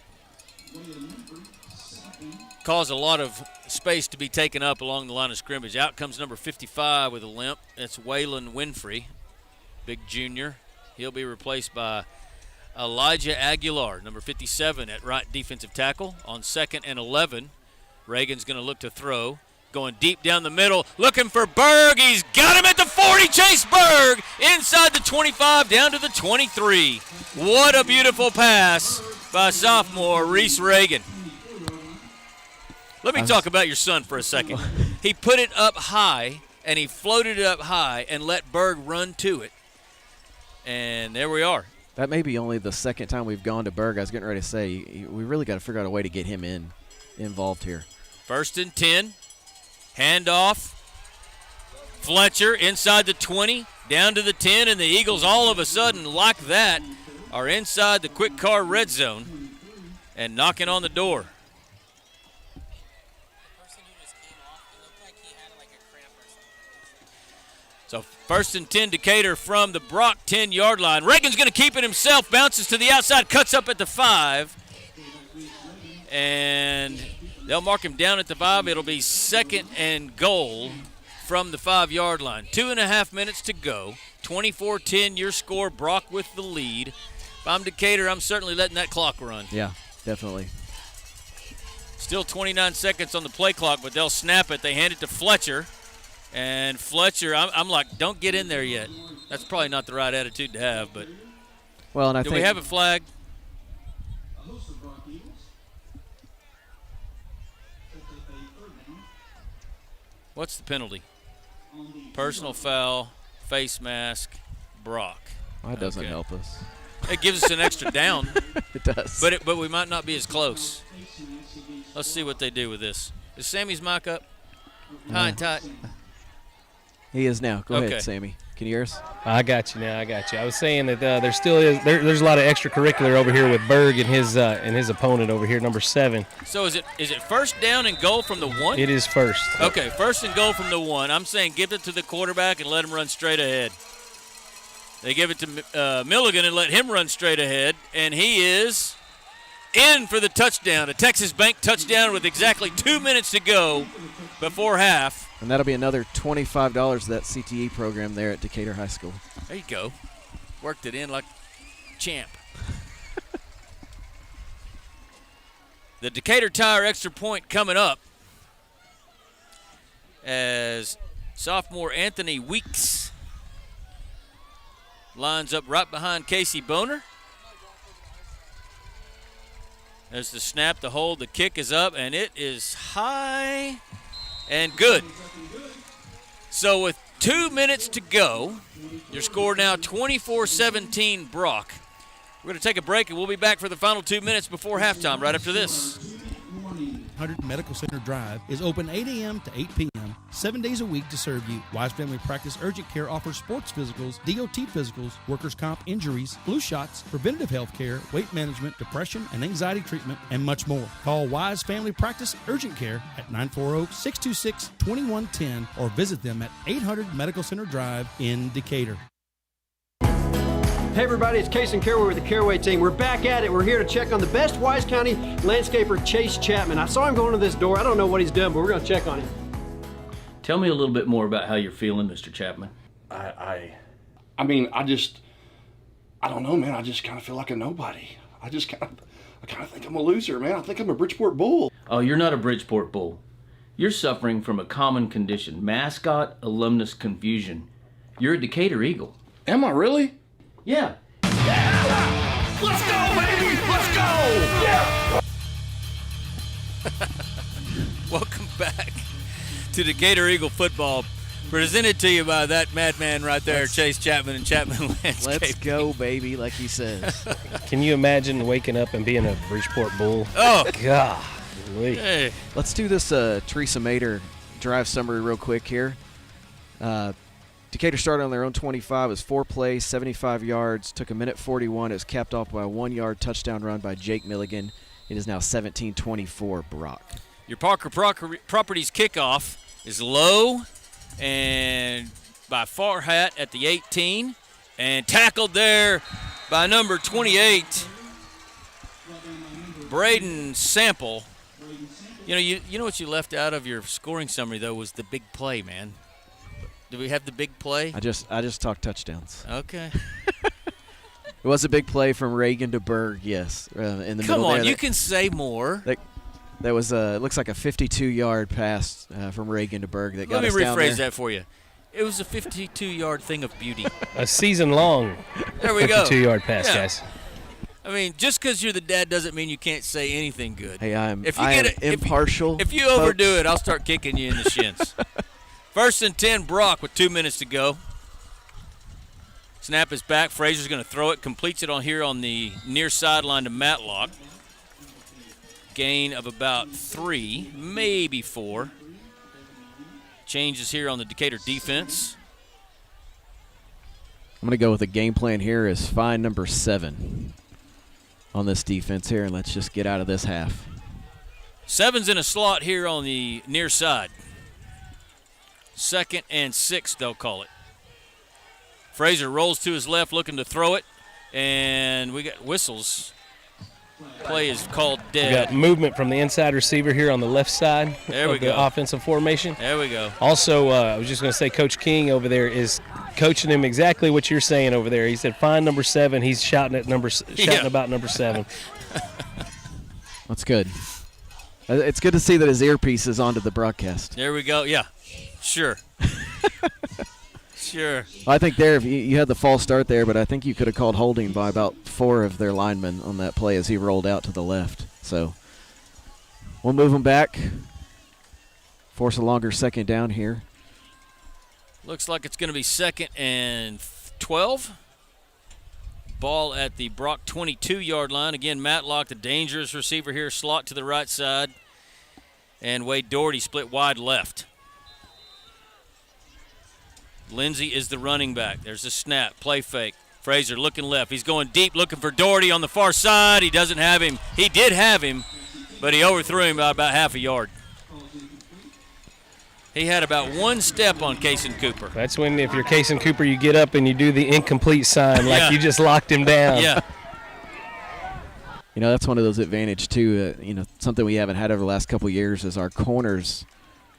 cause a lot of space to be taken up along the line of scrimmage. Out comes number 55 with a limp. That's Waylon Winfrey, big junior. He'll be replaced by Elijah Aguilar, number 57 at right defensive tackle. On 2nd and 11, Reagan's going to look to throw. Going deep down the middle, looking for Berg. He's got him at the 40. Chase Berg inside the 25, down to the 23. What a beautiful pass by sophomore Reese Reagan. Let me talk about your son for a second. He put it up high, and he floated it up high and let Berg run to it. And there we are. That may be only the second time we've gone to Berg. I was getting ready to say, we really got to figure out a way to get him involved here. 1st and 10. Handoff. Fletcher inside the 20, down to the 10, and the Eagles all of a sudden, like that, are inside the quick car red zone and knocking on the door. So 1st and 10, Decatur from the Brock 10-yard line. Reagan's going to keep it himself, bounces to the outside, cuts up at the 5. And they'll mark him down at the 5. It'll be 2nd and goal from the 5-yard line. 2.5 minutes to go. 24-10 your score. Brock with the lead. If I'm Decatur, I'm certainly letting that clock run. Yeah, definitely. Still 29 seconds on the play clock, but they'll snap it. They hand it to Fletcher. And Fletcher, I'm like, don't get in there yet. That's probably not the right attitude to have, but well, and I think we have a flag? What's the penalty? Personal foul, face mask, Brock. Well, that doesn't help us. It gives us an extra down. It does. But we might not be as close. Let's see what they do with this. Is Sammy's mic up? High and tight. He is now. Go ahead, Sammy. Can you hear us? I got you now. I was saying that there still is there's a lot of extracurricular over here with Berg and his opponent over here, number 7. So is it 1st down and goal from the 1? It is 1st. Okay, 1st and goal from the 1. I'm saying give it to the quarterback and let him run straight ahead. They give it to Milligan and let him run straight ahead, and he is in for the touchdown. A Texas Bank touchdown with exactly 2 minutes to go before half. And that'll be another $25 to that CTE program there at Decatur High School. There you go. Worked it in like champ. The Decatur Tire extra point coming up as sophomore Anthony Weeks lines up right behind Casey Boner. There's the snap, the hold, the kick is up, and it is high and good. So with 2 minutes to go, your score now 24-17 Brock. We're going to take a break, and we'll be back for the final 2 minutes before halftime right after this. 100 Medical Center Drive is open 8 a.m. to 8 p.m., 7 days a week to serve you. Wise Family Practice Urgent Care offers sports physicals, DOT physicals, workers' comp injuries, flu shots, preventative health care, weight management, depression and anxiety treatment, and much more. Call Wise Family Practice Urgent Care at 940-626-2110 or visit them at 800 Medical Center Drive in Decatur. Hey everybody, it's Case and Carraway with the Carraway team. We're back at it. We're here to check on the best Wise County landscaper, Chase Chapman. I saw him going to this door. I don't know what he's done, but we're going to check on him. Tell me a little bit more about how you're feeling, Mr. Chapman. I don't know, man. I just kind of feel like a nobody. I kind of think I'm a loser, man. I think I'm a Bridgeport Bull. Oh, you're not a Bridgeport Bull. You're suffering from a common condition, mascot alumnus confusion. You're a Decatur Eagle. Am I really? Yeah. Let's go, baby! Let's go! Yeah! Welcome back to Decatur Eagle football, presented to you by that madman right there, Chase Chapman and Chapman Landscape. Let's go, baby, like he says. Can you imagine waking up and being a Bridgeport Bull? Oh, God. Hey. Let's do this Teresa Mater drive summary real quick here. Decatur started on their own 25. It was 4 plays, 75 yards, took a minute 41. It was capped off by a 1-yard touchdown run by Jake Milligan. It is now 17-24 Brock. Your Parker Properties kickoff is low and by Farhat at the 18 and tackled there by number 28, Braden Sample. You know what you left out of your scoring summary, though, was the big play, man. Do we have the big play? I just talked touchdowns. Okay. It was a big play from Reagan to Berg, yes. In the middle Come on, there. you can say more. That was it looks like a 52-yard pass from Reagan to Berg that got us down there. Let me rephrase that for you. It was a 52-yard thing of beauty. A season-long there we go. 52-yard pass, guys. I mean, just because you're the dad doesn't mean you can't say anything good. Hey, I am impartial. If you overdo it, I'll start kicking you in the shins. 1st and 10, Brock with 2 minutes to go. Snap is back. Frazier's going to throw it. Completes it on here on the near sideline to Matlock. Gain of about 3, maybe 4. Changes here on the Decatur defense. I'm going to go with the game plan here is find number 7 on this defense here, and let's just get out of this half. 7's in a slot here on the near side. 2nd and 6, they'll call it. Frazier rolls to his left looking to throw it, and we got whistles. Play is called dead. We got movement from the inside receiver here on the left side there we of the go. offensive formation. There we go. Also, I was just going to say Coach King over there is coaching him exactly what you're saying over there. He said, find number 7. He's shouting about number 7. That's good. It's good to see that his earpiece is onto the broadcast. There we go. Yeah, sure. Sure. I think there, if you had the false start there, but I think you could have called holding by about 4 of their linemen on that play as he rolled out to the left. So we'll move him back, force a longer 2nd down here. Looks like it's going to be 2nd and 12. Ball at the Brock 22-yard line. Again, Matlock, the dangerous receiver here, slot to the right side. And Wade Doherty split wide left. Lindsey is the running back. There's a snap, play fake. Frazier looking left. He's going deep, looking for Doherty on the far side. He doesn't have him. He did have him, but he overthrew him by about half a yard. He had about 1 step on Cason Cooper. That's when, if you're Cason Cooper, you get up and you do the incomplete sign like you just locked him down. Yeah. You know, that's one of those advantages, too. Something we haven't had over the last couple of years is our corners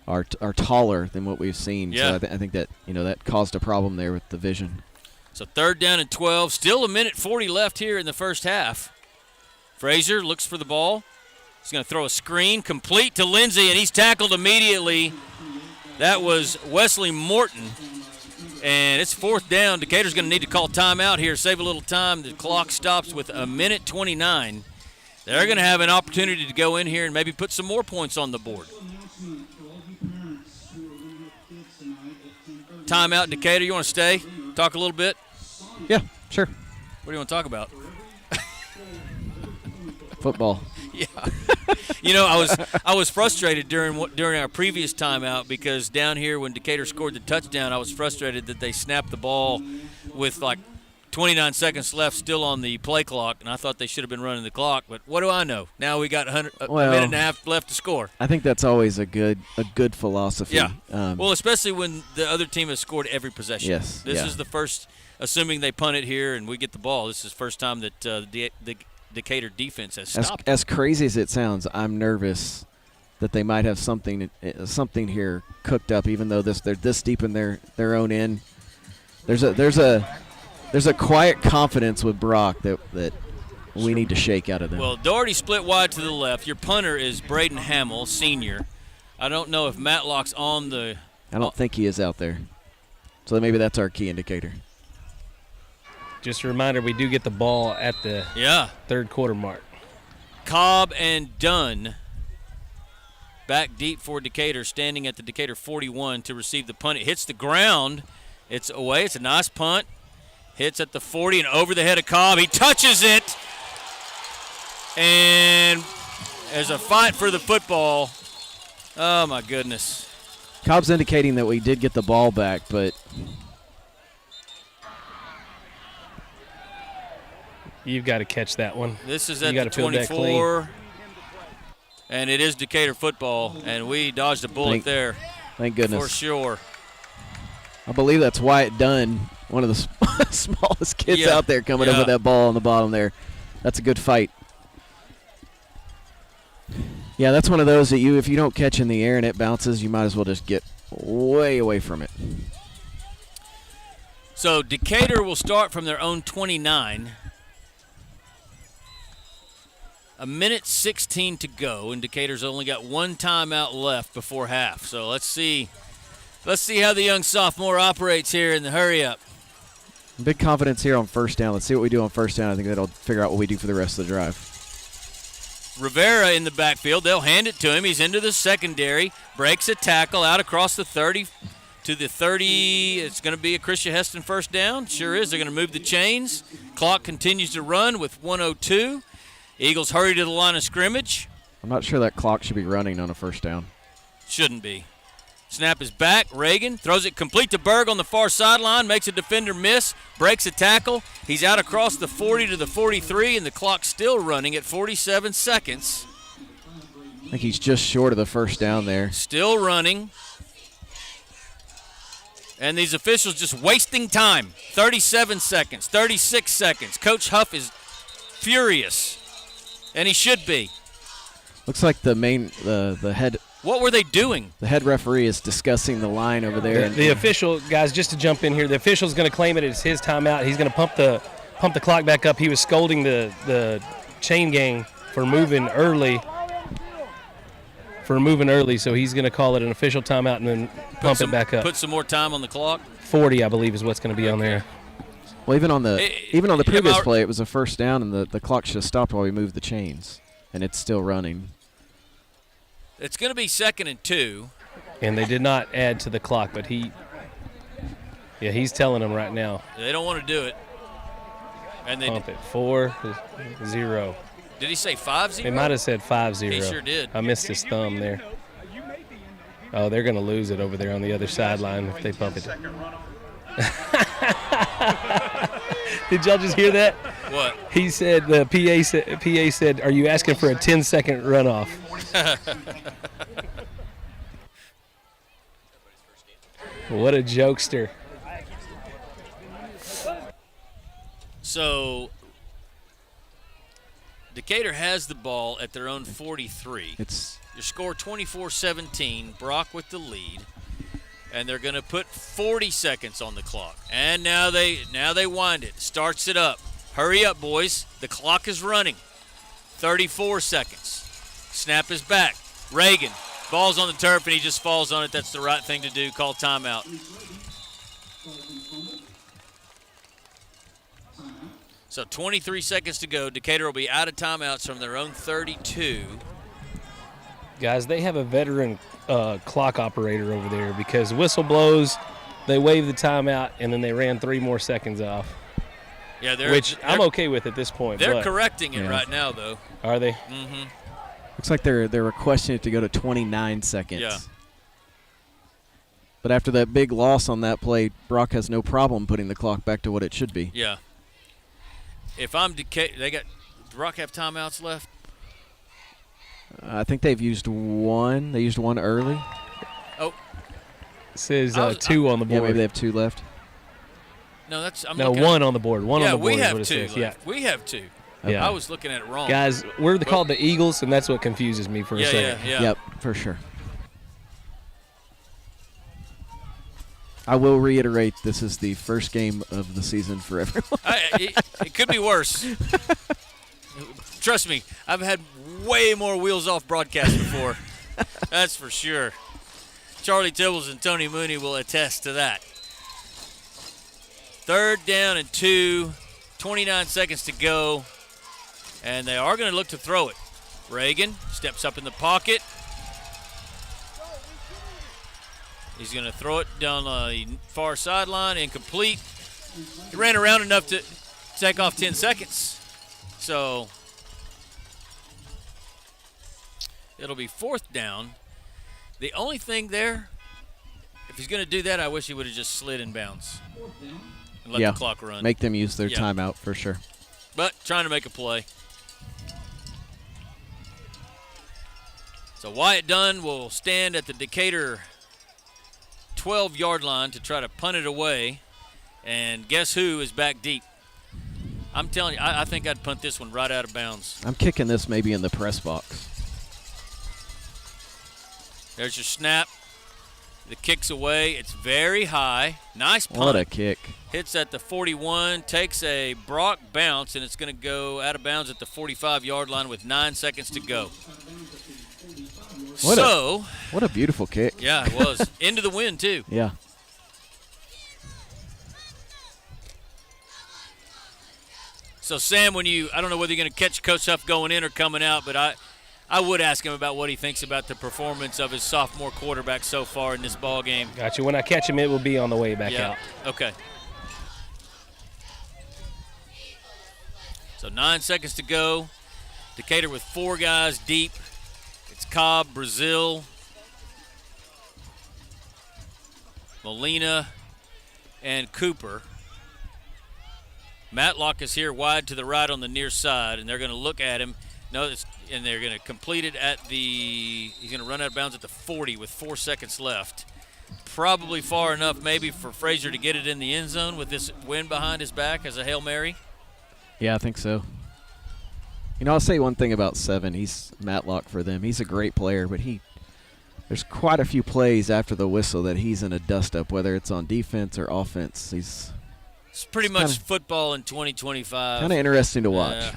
are taller than what we've seen. Yeah. So I think that, that caused a problem there with the vision. So 3rd down and 12. Still a minute 40 left here in the first half. Frazier looks for the ball. He's going to throw a screen complete to Lindsey, and he's tackled immediately. That was Wesley Morton. And it's 4th down. Decatur's going to need to call timeout here, save a little time. The clock stops with a minute 29. They're going to have an opportunity to go in here and maybe put some more points on the board. Timeout, Decatur. You want to stay? Talk a little bit? Yeah, sure. What do you want to talk about? Football. Yeah. I was frustrated during our previous timeout because down here when Decatur scored the touchdown, I was frustrated that they snapped the ball with like 29 seconds left still on the play clock, and I thought they should have been running the clock. But what do I know? Now we got a minute and a half left to score. I think that's always a good philosophy. Yeah. Well, especially when the other team has scored every possession. Yes. This is the first, assuming they punt it here and we get the ball, this is the first time that the Decatur defense has stopped. As crazy as it sounds, I'm nervous that they might have something here cooked up, even though they're this deep in their own end. There's a quiet confidence with Brock that we need to shake out of them. Well, Doherty split wide to the left. Your punter is Braden Hamill, senior. I don't know if Matlock's on the – I don't think he is out there. So maybe that's our key indicator. Just a reminder, we do get the ball at the third quarter mark. Cobb and Dunn back deep for Decatur, standing at the Decatur 41 to receive the punt. It hits the ground. It's away. It's a nice punt. Hits at the 40 and over the head of Cobb. He touches it. And there's a fight for the football. Oh, my goodness. Cobb's indicating that we did get the ball back, but you've got to catch that one. This is at the 24, and it is Decatur football, and we dodged a bullet there. Thank goodness. For sure. I believe that's Wyatt Dunn, one of the smallest kids out there, coming up with that ball on the bottom there. That's a good fight. Yeah, that's one of those that if you don't catch in the air and it bounces, you might as well just get way away from it. So Decatur will start from their own 29. A minute 16 to go, and Decatur's only got one timeout left before half. So let's see how the young sophomore operates here in the hurry-up. Big confidence here on first down. Let's see what we do on first down. I think that'll figure out what we do for the rest of the drive. Rivera in the backfield. They'll hand it to him. He's into the secondary. Breaks a tackle out across the 30 to the 30. It's going to be a Christian Heston first down. Sure is. They're going to move the chains. Clock continues to run with 1:02. Eagles hurry to the line of scrimmage. I'm not sure that clock should be running on a first down. Shouldn't be. Snap is back. Reagan throws it complete to Berg on the far sideline, makes a defender miss, breaks a tackle. He's out across the 40 to the 43, and the clock's still running at 47 seconds. I think he's just short of the first down there. Still running. And these officials just wasting time. 37 seconds, 36 seconds. Coach Huff is furious, and he should be. Looks like the head. What were they doing? The head referee is discussing the line over there. The official, guys, just to jump in here, the official's going to claim it as his timeout. He's going to pump the clock back up. He was scolding the chain gang for moving early. So he's going to call it an official timeout and then pump it back up. Put some more time on the clock. 40, I believe, is what's going to be on there. Well, even on the previous play, it was a first down, and the clock should have stopped while we moved the chains, and it's still running. It's going to be 2nd and 2. And they did not add to the clock, but he's telling them right now. They don't want to do it. And they pump it. 4-0. Did he say 5-0? They might have said 5-0. He sure did. I missed his thumb there. Oh, they're going to lose it over there on the other sideline if they pump it. Did y'all just hear that? What? He said, the PA said, "Are you asking for a 10-second runoff?" What a jokester. So Decatur has the ball at their own 43. Your score 24-17, Brock with the lead. And they're going to put 40 seconds on the clock. And now they wind it. Starts it up. Hurry up, boys. The clock is running. 34 seconds. Snap is back. Reagan. Ball's on the turf, and he just falls on it. That's the right thing to do. Call timeout. So 23 seconds to go. Decatur will be out of timeouts from their own 32. Guys, they have a veteran clock operator over there because whistle blows, they wave the timeout, and then they ran 3 more seconds off. Yeah, which I'm okay with at this point. They're correcting it right now, though. Are they? Mm-hmm. Looks like they're requesting it to go to 29 seconds. Yeah. But after that big loss on that play, Brock has no problem putting the clock back to what it should be. Yeah. If I'm Decatur, do Brock have timeouts left? I think they've used one. They used one early. Oh. It says 2 on the board. Yeah, maybe they have 2 left. No, I'm no, 1 on the board. One on the board. We have is what 2 it says. left. We have 2. Yeah. I was looking at it wrong. Guys, we're called the Eagles, and that's what confuses me for a second. Yeah. Yep, for sure. I will reiterate, this is the first game of the season for everyone. It could be worse. Trust me, I've had way more wheels off broadcasts before. That's for sure. Charlie Tibbles and Tony Mooney will attest to that. 3rd down and 2, 29 seconds to go, and they are going to look to throw it. Reagan steps up in the pocket. He's going to throw it down the far sideline, incomplete. He ran around enough to take off 10 seconds. So it'll be 4th down. The only thing there, if he's going to do that, I wish he would have just slid in bounds and let the clock run. Make them use their timeout for sure. But trying to make a play. So Wyatt Dunn will stand at the Decatur 12-yard line to try to punt it away. And guess who is back deep? I'm telling you, I think I'd punt this one right out of bounds. I'm kicking this maybe in the press box. There's your snap. The kick's away. It's very high. Nice punt. What a kick. Hits at the 41, takes a Brock bounce, and it's going to go out of bounds at the 45-yard line with 9 seconds to go. What a beautiful kick. Yeah, it was. Into the wind, too. Yeah. So, Sam, I don't know whether you're going to catch Coach Huff going in or coming out, but I would ask him about what he thinks about the performance of his sophomore quarterback so far in this ball game. Gotcha. When I catch him, it will be on the way back out. Okay. So 9 seconds to go. Decatur with 4 guys deep. It's Cobb, Brazil, Molina, and Cooper. Matlock is here wide to the right on the near side, and they're going to look at him. And they're going to complete it at he's going to run out of bounds at the 40 with 4 seconds left. Probably far enough maybe for Frazier to get it in the end zone with this wind behind his back as a Hail Mary. Yeah, I think so. I'll say one thing about 7. He's Matlock for them. He's a great player, but there's quite a few plays after the whistle that he's in a dust-up, whether it's on defense or offense. It's pretty much football in 2025. Kind of interesting to watch.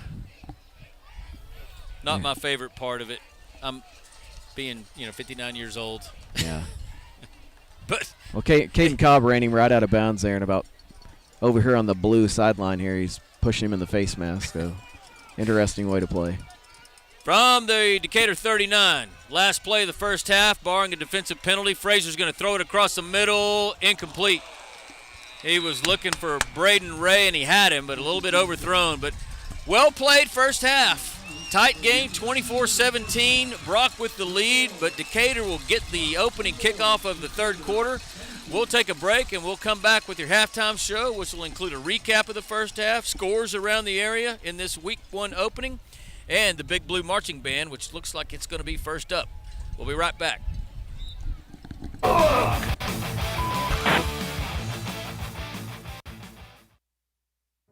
Not my favorite part of it. I'm being, 59 years old. Yeah. But Caden Cobb ran him right out of bounds there, and about over here on the blue sideline here, he's pushing him in the face mask. So, interesting way to play. From the Decatur 39, last play of the first half, barring a defensive penalty, Frazier's going to throw it across the middle, incomplete. He was looking for Braden Ray, and he had him, but a little bit overthrown. But well played first half. Tight game, 24-17. Brock with the lead, but Decatur will get the opening kickoff of the third quarter. We'll take a break, and we'll come back with your halftime show, which will include a recap of the first half, scores around the area in this Week 1 opening, and the Big Blue Marching Band, which looks like it's going to be first up. We'll be right back.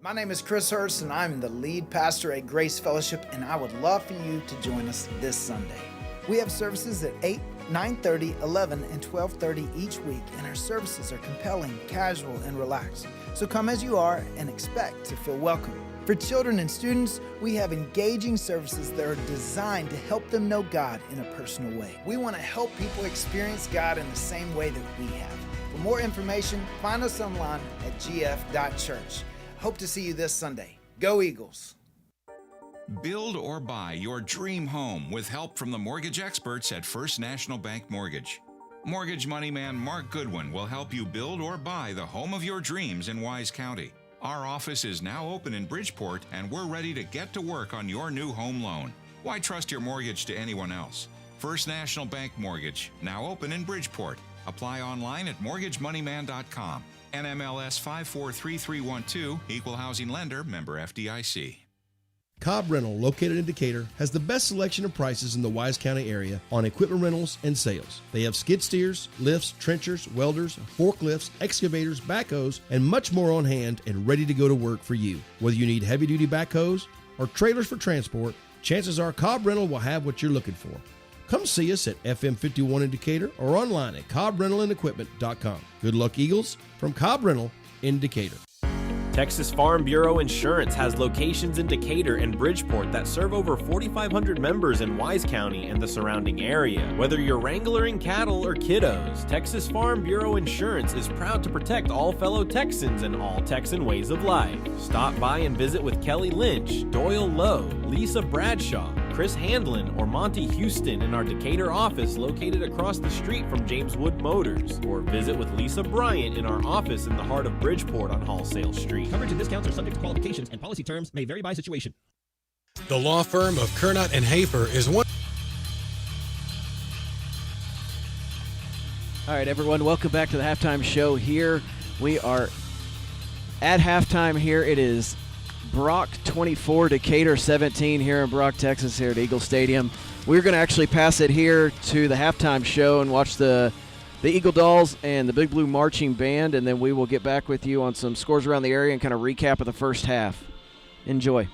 My name is Chris Hurst, and I'm the lead pastor at Grace Fellowship, and I would love for you to join us this Sunday. We have services at 8, 9:30, 11, and 12:30 each week, and our services are compelling, casual, and relaxed. So come as you are and expect to feel welcome. For children and students, we have engaging services that are designed to help them know God in a personal way. We want to help people experience God in the same way that we have. For more information, find us online at gf.church. Hope to see you this Sunday. Go Eagles! Build or buy your dream home with help from the mortgage experts at First National Bank Mortgage. Mortgage money man Mark Goodwin will help you build or buy the home of your dreams in Wise County. Our office is now open in Bridgeport, and we're ready to get to work on your new home loan. Why trust your mortgage to anyone else? First National Bank Mortgage, now open in Bridgeport. Apply online at mortgagemoneyman.com. NMLS 543312, Equal Housing Lender, member FDIC. Cobb Rental, located in Decatur, has the best selection of prices in the Wise County area on equipment rentals and sales. They have skid steers, lifts, trenchers, welders, forklifts, excavators, backhoes, and much more on hand and ready to go to work for you. Whether you need heavy-duty backhoes or trailers for transport, chances are Cobb Rental will have what you're looking for. Come see us at FM 51 in Decatur or online at CobbRentalAndEquipment.com. Good luck, Eagles, from Cobb Rental in Decatur. Texas Farm Bureau Insurance has locations in Decatur and Bridgeport that serve over 4,500 members in Wise County and the surrounding area. Whether you're wrangling cattle or kiddos, Texas Farm Bureau Insurance is proud to protect all fellow Texans and all Texan ways of life. Stop by and visit with Kelly Lynch, Doyle Lowe, Lisa Bradshaw, Chris Handlin, or Monty Houston in our Decatur office located across the street from James Wood Motors, or visit with Lisa Bryant in our office in the heart of Bridgeport on Wholesale Street. Coverage and discounts are subject to qualifications and policy terms may vary by situation. The law firm of Kernot and Hafer is one. All right, everyone, welcome back to the halftime show here. We are at halftime here. It is Brock 24, Decatur 17 here in Brock, Texas, here at Eagle Stadium. We're going to actually pass it here to the halftime show and watch the Eagle Dolls and the Big Blue Marching Band, and then we will get back with you on some scores around the area and kind of recap of the first half. Enjoy.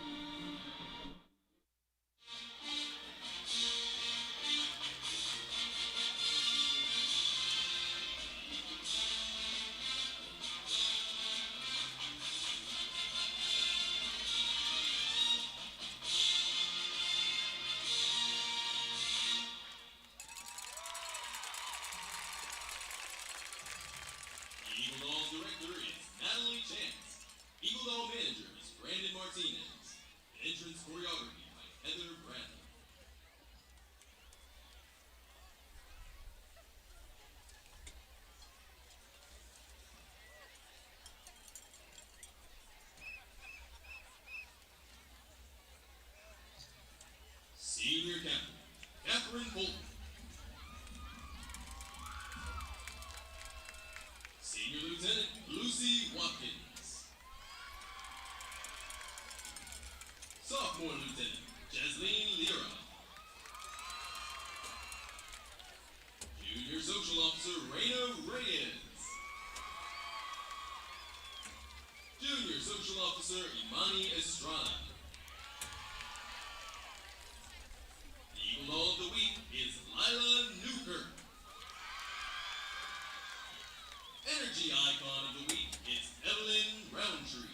Senior Captain, Catherine Bolton. Senior Lieutenant, Lucy Watkins. Sophomore Lieutenant, Jasleen Lira. Junior Social Officer, Reyna Reyes. Junior Social Officer, Imani Estrada. The Eagle Doll of the Week is Lila Newkirk. Energy Icon of the Week is Evelyn Roundtree.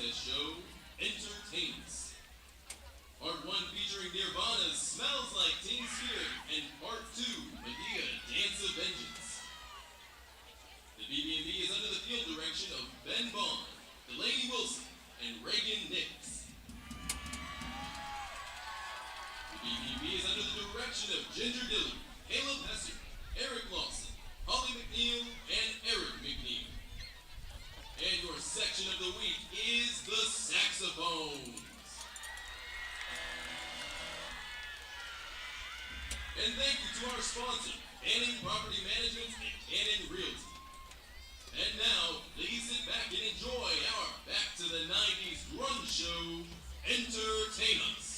contest show, Entertainments. Part 1 featuring Nirvana's Smells Like Teen Spirit and Part 2, Medea, Dance of Vengeance. The BB&B is under the field direction of Ben Bond, Delaney Wilson, and Reagan Nix. The BB&B is under the direction of Ginger Dillon, Caleb Hesser, Eric Lawson, Holly McNeil, and Eric McNeil. And your section of the week is the saxophones. And thank you to our sponsor, Cannon Property Management and Cannon Realty. And now, please sit back and enjoy our Back to the 90s grunge show, Entertain Us.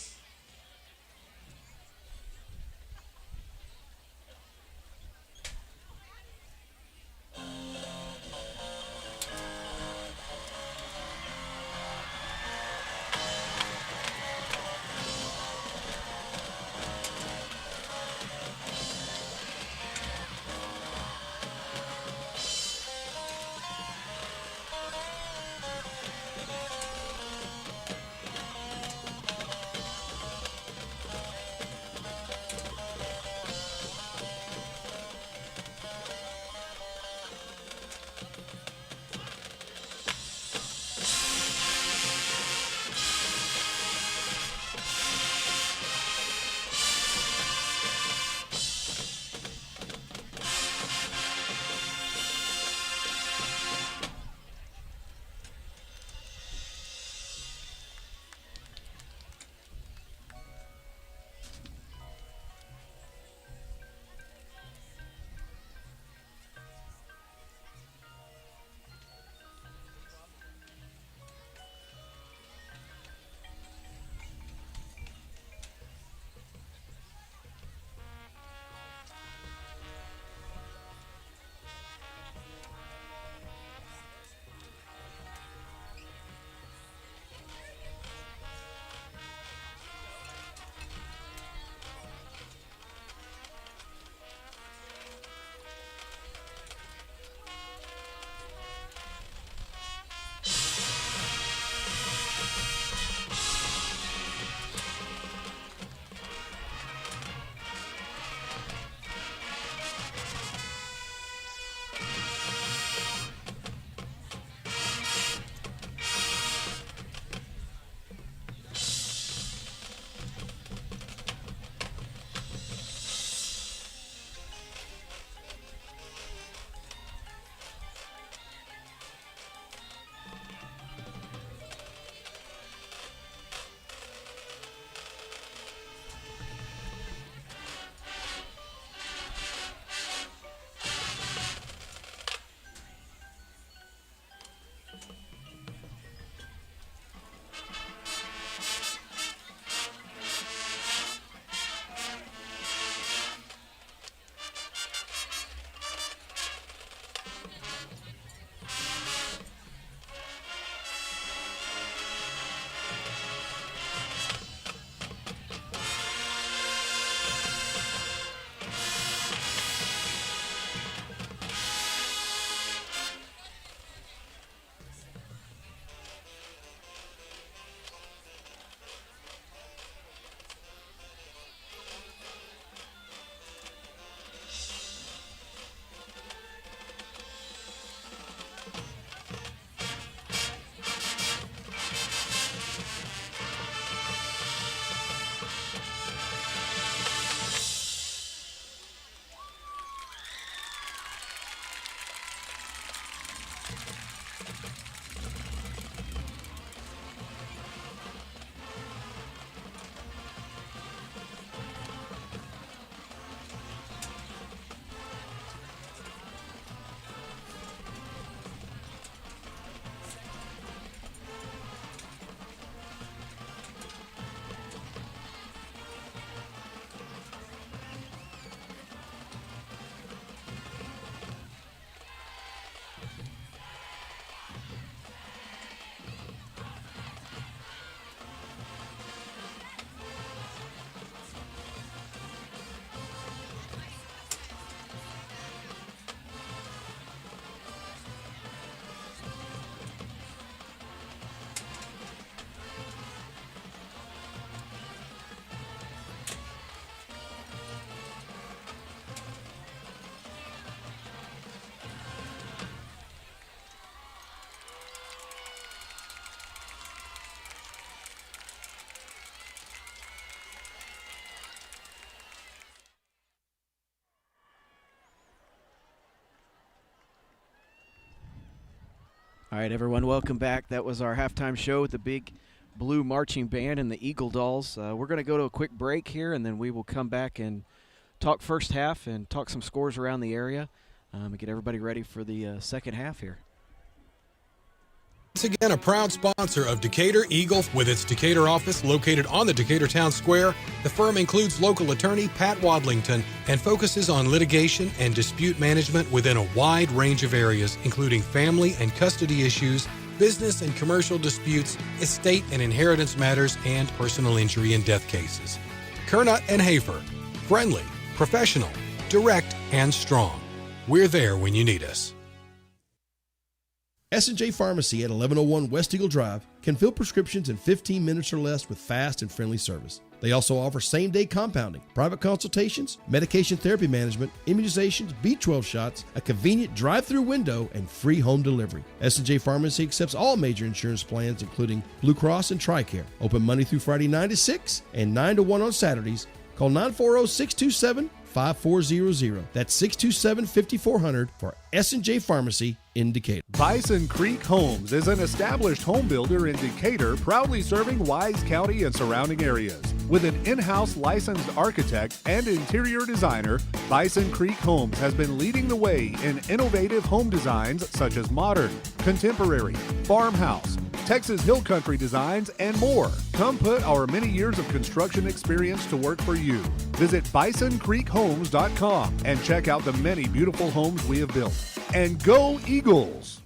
All right, everyone, welcome back. That was our halftime show with the big blue marching band and the Eagle Dolls. We're going to go to a quick break here, and then we will come back and talk first half and talk some scores around the area and get everybody ready for the second half here. Once again, a proud sponsor of Decatur Eagles with its Decatur office located on the Decatur Town Square. The firm includes local attorney Pat Wadlington and focuses on litigation and dispute management within a wide range of areas, including family and custody issues, business and commercial disputes, estate and inheritance matters, and personal injury and death cases. Kernut and Hafer, friendly, professional, direct, and strong. We're there when you need us. S&J Pharmacy at 1101 West Eagle Drive can fill prescriptions in 15 minutes or less with fast and friendly service. They also offer same-day compounding, private consultations, medication therapy management, immunizations, B12 shots, a convenient drive-through window, and free home delivery. S&J Pharmacy accepts all major insurance plans, including Blue Cross and TRICARE. Open Monday through Friday 9 to 6 and 9 to 1 on Saturdays. Call 940-627-5400. That's 627-5400 for S&J Pharmacy in Decatur. Bison Creek Homes is an established home builder in Decatur, proudly serving Wise County and surrounding areas. With an in-house licensed architect and interior designer, Bison Creek Homes has been leading the way in innovative home designs such as modern, contemporary, farmhouse, Texas Hill Country designs, and more. Come put our many years of construction experience to work for you. Visit bisoncreekhomes.com and check out the many beautiful homes we have built. And go Eagles!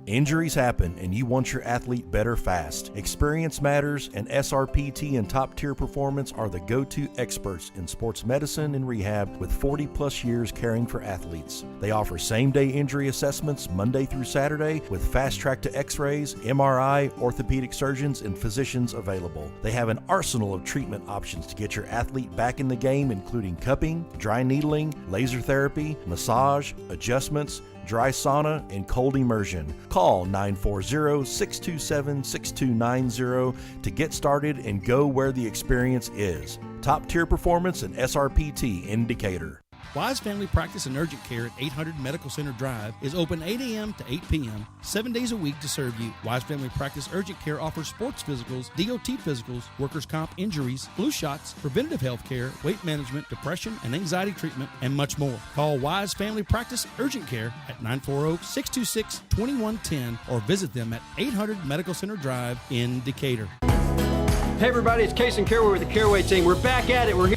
Injuries happen and you want your athlete better fast. Experience matters, and SRPT and Top Tier Performance are the go-to experts in sports medicine and rehab with 40 plus years caring for athletes. They offer same-day injury assessments Monday through Saturday with fast track to x-rays, MRI, orthopedic surgeons, and physicians available. They have an arsenal of treatment options to get your athlete back in the game, including cupping, dry needling, laser therapy, massage, adjustments, dry sauna, and cold immersion. Call 940-627-6290 to get started and go where the experience is. Top Tier Performance and SRPT in Decatur. Wise Family Practice and Urgent Care at 800 Medical Center Drive is open 8 a.m. to 8 p.m., 7 days a week to serve you. Wise Family Practice Urgent Care offers sports physicals, DOT physicals, workers' comp injuries, flu shots, preventative health care, weight management, depression and anxiety treatment, and much more. Call Wise Family Practice Urgent Care at 940-626-2110 or visit them at 800 Medical Center Drive in Decatur. Hey everybody, it's Case and Careway with the Careway team. We're back at it. We're here.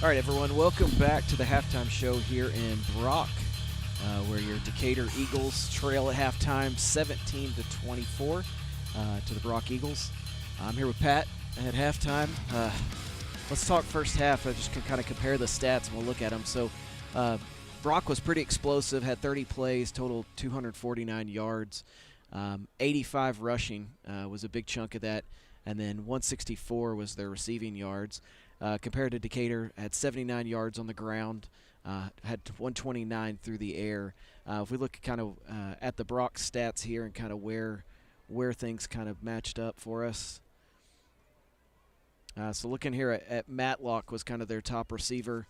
All right, everyone, welcome back to the halftime show here in Brock, where your Decatur Eagles trail at halftime 17-24 to the Brock Eagles. I'm here with Pat at halftime. Let's talk first half. I just can kind of compare the stats and we'll look at them. So Brock was pretty explosive, had 30 plays, total 249 yards, 85 rushing was a big chunk of that, and then 164 was their receiving yards. Compared to Decatur, had 79 yards on the ground, had 129 through the air. If we look kind of at the Brock stats here and kind of where things kind of matched up for us. So looking here at Matlock was kind of their top receiver.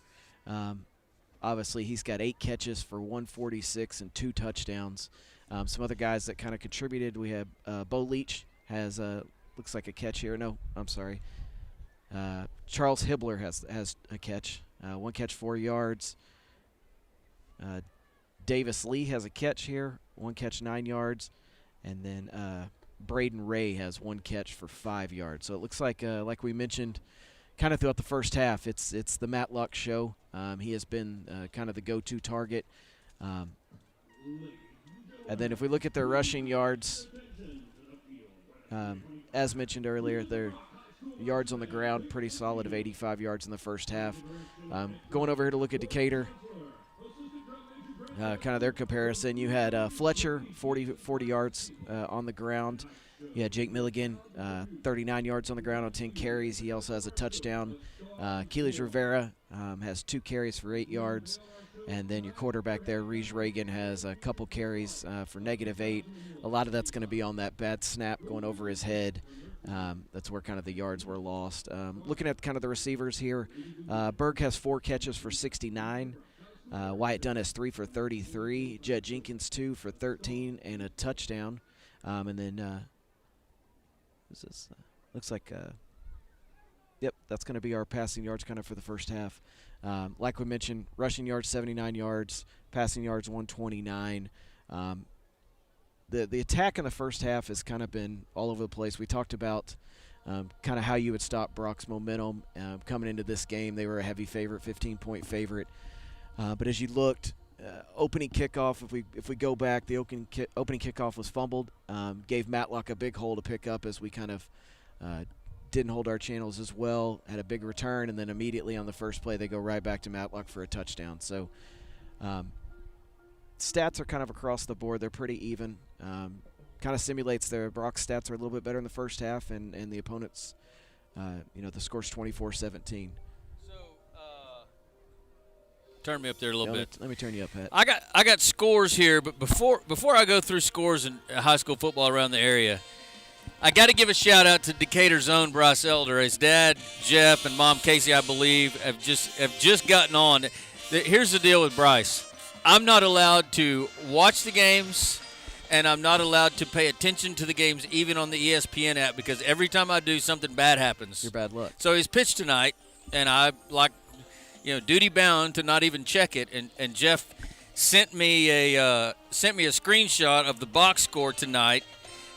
Obviously, he's got 8 catches for 146 and 2 touchdowns. Some other guys that kind of contributed, we have Bo Leach has looks like a catch here. No, I'm sorry. Charles Hibbler has a catch, 1 catch, 4 yards. Davis Lee has a catch here, 1 catch, 9 yards, and then Braden Ray has 1 catch for 5 yards. So it looks like we mentioned, kind of throughout the first half, it's the Matlock show. He has been kind of the go-to target. And then if we look at their rushing yards, as mentioned earlier, their yards on the ground, pretty solid of 85 yards in the first half. Going over here to look at Decatur, kind of their comparison, you had Fletcher, 40 yards on the ground. You had Jake Milligan, 39 yards on the ground on 10 carries. He also has a touchdown. Keelis Rivera has 2 carries for 8 yards. And then your quarterback there, Reese Reagan, has a couple carries for -8. A lot of that's going to be on that bad snap going over his head. That's where kind of the yards were lost. Looking at kind of the receivers here, Berg has 4 catches for 69. Wyatt Dunn 3 for 33. Jet Jenkins 2 for 13 and a touchdown. And then looks like yep, that's going to be our passing yards kind of for the first half. Like we mentioned, rushing yards 79 yards, passing yards 129. The attack in the first half has kind of been all over the place. We talked about kind of how you would stop Brock's momentum coming into this game. They were a heavy favorite, 15-point favorite. But as you looked, opening kickoff, if we go back, the opening kickoff was fumbled, gave Matlock a big hole to pick up as we kind of didn't hold our channels as well, had a big return, and then immediately on the first play they go right back to Matlock for a touchdown. So stats are kind of across the board. They're pretty even. Kind of simulates their Brock's stats are a little bit better in the first half, and the opponent's, the score's 24-17. Turn me up there a little bit. Let me turn you up, Pat. I got scores here, but before I go through scores in high school football around the area, I got to give a shout out to Decatur's own Bryce Elder. His dad Jeff and mom Casey, I believe, have just gotten on. Here's the deal with Bryce. I'm not allowed to watch the games, and I'm not allowed to pay attention to the games even on the ESPN app, because every time I do, something bad happens. Your bad luck. So he's pitched tonight, and I duty bound to not even check it. And Jeff sent me a screenshot of the box score tonight,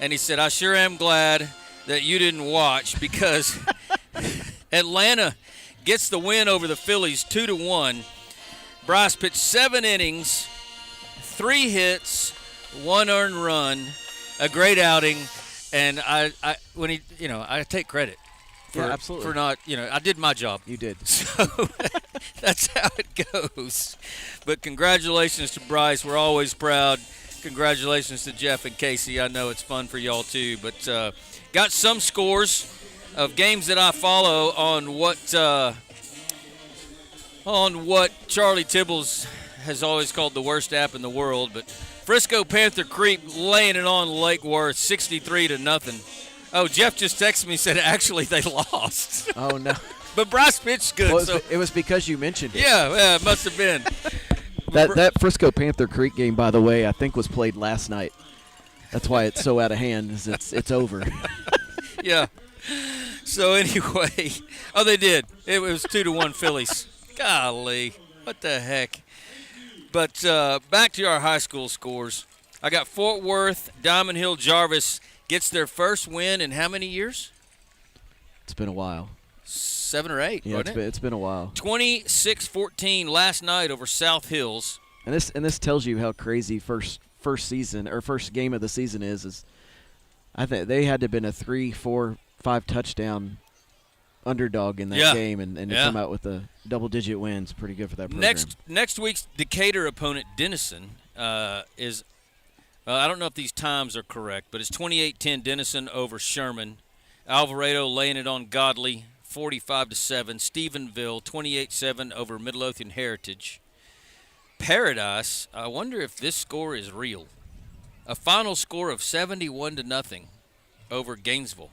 and he said, "I sure am glad that you didn't watch, because Atlanta gets the win over the Phillies 2-1. Bryce pitched 7 innings, 3 hits, 1 earned run, a great outing, and I take credit." Absolutely. For not, I did my job. You did. So that's how it goes. But congratulations to Bryce. We're always proud. Congratulations to Jeff and Casey. I know it's fun for y'all too. But got some scores of games that I follow on what Charlie Tibbles has always called the worst app in the world. But Frisco Panther Creek laying it on Lake Worth 63-0. Oh, Jeff just texted me and said, actually, they lost. Oh, no. But Bryce pitched good. Well, it was because you mentioned it. Yeah, it must have been. That Frisco Panther Creek game, by the way, I think was played last night. That's why it's so out of hand. It's over. Yeah. So, anyway. Oh, they did. It was 2-1 Phillies. Golly. What the heck? But back to our high school scores. I got Fort Worth, Diamond Hill, Jarvis gets their first win in how many years? It's been a while. 7 or 8, yeah, wasn't it? It's been a while. 26-14 last night over South Hills. And this tells you how crazy first season or first game of the season is I think they had to have been a 3, 4, 5 touchdown underdog in that game, and to come out with a double-digit wins, pretty good for that program. Next week's Decatur opponent, Denison, is I don't know if these times are correct, but it's 28-10 Denison over Sherman. Alvarado laying it on Godley, 45-7. Stephenville, 28-7 over Midlothian Heritage. Paradise, I wonder if this score is real. A final score of 71-0 over Gainesville.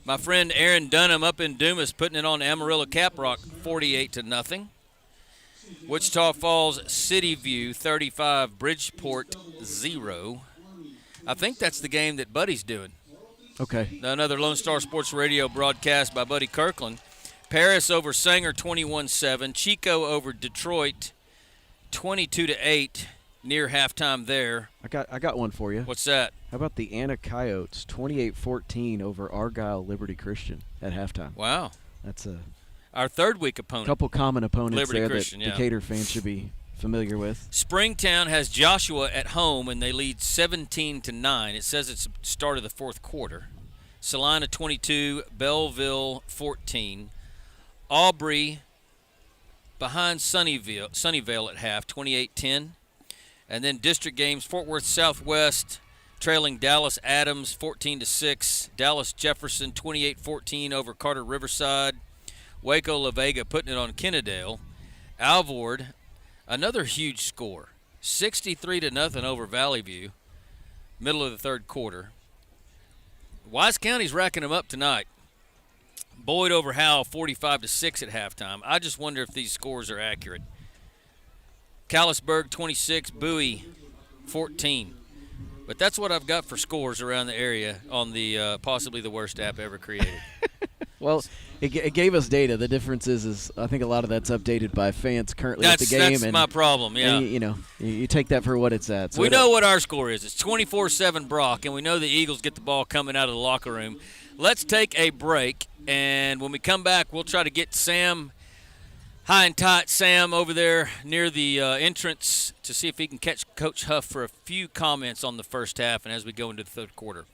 My friend Aaron Dunham up in Dumas putting it on Amarillo Caprock, 48-0. Wichita Falls City View 35, Bridgeport 0. I think that's the game that Buddy's doing. Okay. Another Lone Star Sports Radio broadcast by Buddy Kirkland. Paris over Sanger 21-7. Chico over Detroit 22-8 near halftime there. I got one for you. What's that? How about the Anna Coyotes 28-14 over Argyle Liberty Christian at halftime? Wow. That's our third week opponent. Couple common opponents Liberty there Christian, that Decatur fans should be familiar with. Springtown has Joshua at home, and they lead 17-9. It says it's the start of the fourth quarter. Salina 22, Belleville 14. Aubrey behind Sunnyvale at half, 28-10. And then district games, Fort Worth Southwest trailing Dallas Adams 14-6. Dallas Jefferson 28-14 over Carter Riverside. Waco La Vega putting it on Kennedale. Alvord, another huge score, 63-0 over Valley View, middle of the third quarter. Wise County's racking them up tonight. Boyd over Howell, 45-6 at halftime. I just wonder if these scores are accurate. Callisburg 26, Bowie 14. But that's what I've got for scores around the area on the possibly the worst app ever created. Well, it gave us data. The difference is I think a lot of that's updated by fans currently at the game. That's my problem, yeah. And you take that for what it's at. So we know what our score is. It's 24-7 Brock, and we know the Eagles get the ball coming out of the locker room. Let's take a break, and when we come back, we'll try to get Sam, high and tight Sam, over there near the entrance to see if he can catch Coach Huff for a few comments on the first half and as we go into the third quarter.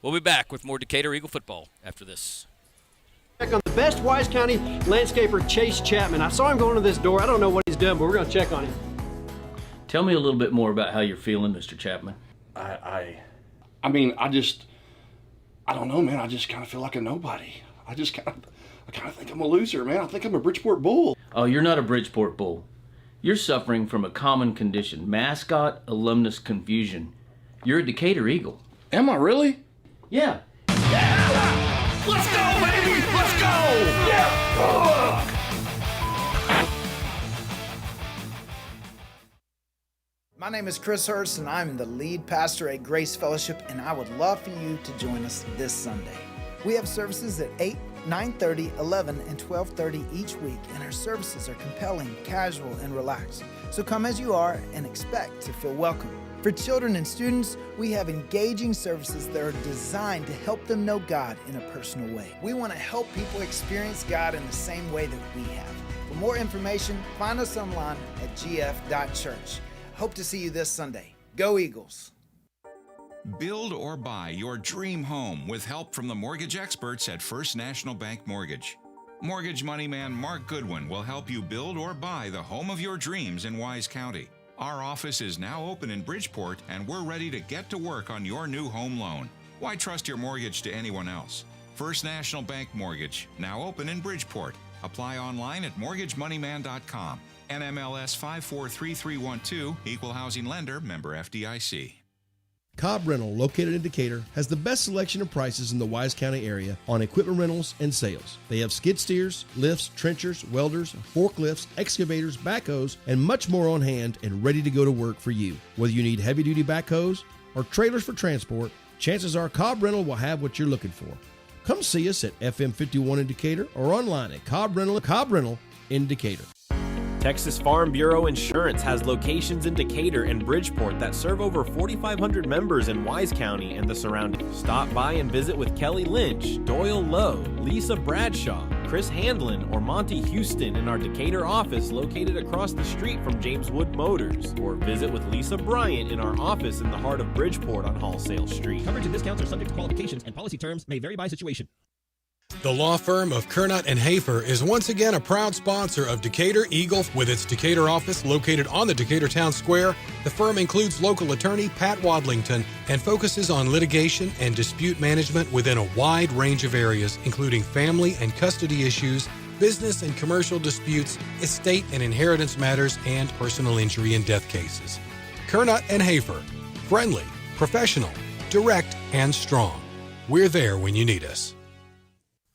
We'll be back with more Decatur Eagle football after this. Check on the best Wise County landscaper, Chase Chapman. I saw him going to this door. I don't know what he's done, but we're going to check on him. Tell me a little bit more about how you're feeling, Mr. Chapman. I don't know, man. I just kind of feel like a nobody. I kind of think I'm a loser, man. I think I'm a Bridgeport Bull. Oh, you're not a Bridgeport Bull. You're suffering from a common condition, mascot alumnus confusion. You're a Decatur Eagle. Am I really? Yeah. Let's go, baby! Let's go! Yeah! My name is Chris Hurst, and I'm the lead pastor at Grace Fellowship, and I would love for you to join us this Sunday. We have services at 8, 9:30, 11, and 12:30 each week, and our services are compelling, casual, and relaxed. So come as you are and expect to feel welcome. For children and students, we have engaging services that are designed to help them know God in a personal way. We want to help people experience God in the same way that we have. For more information, find us online at gf.church. Hope to see you this Sunday. Go Eagles! Build or buy your dream home with help from the mortgage experts at First National Bank Mortgage. Mortgage money man Mark Goodwin will help you build or buy the home of your dreams in Wise County. Our office is now open in Bridgeport, and we're ready to get to work on your new home loan. Why trust your mortgage to anyone else? First National Bank Mortgage, now open in Bridgeport. Apply online at mortgagemoneyman.com. NMLS 543312, Equal Housing Lender, member FDIC. Cobb Rental, located in Decatur, has the best selection of prices in the Wise County area on equipment rentals and sales. They have skid steers, lifts, trenchers, welders, forklifts, excavators, backhoes, and much more on hand and ready to go to work for you. Whether you need heavy-duty backhoes or trailers for transport, chances are Cobb Rental will have what you're looking for. Come see us at FM 51 in Decatur or online at Cobb Rental in Decatur. Texas Farm Bureau Insurance has locations in Decatur and Bridgeport that serve over 4,500 members in Wise County and the surrounding. Stop by and visit with Kelly Lynch, Doyle Lowe, Lisa Bradshaw, Chris Handlin, or Monty Houston in our Decatur office located across the street from James Wood Motors, or visit with Lisa Bryant in our office in the heart of Bridgeport on Hallsale Street. Coverage and discounts are subject to qualifications and policy terms may vary by situation. The law firm of Kernot and Hafer is once again a proud sponsor of Decatur Eagle. With its Decatur office located on the Decatur Town Square, the firm includes local attorney Pat Wadlington and focuses on litigation and dispute management within a wide range of areas, including family and custody issues, business and commercial disputes, estate and inheritance matters, and personal injury and death cases. Kernot and Hafer, friendly, professional, direct, and strong. We're there when you need us.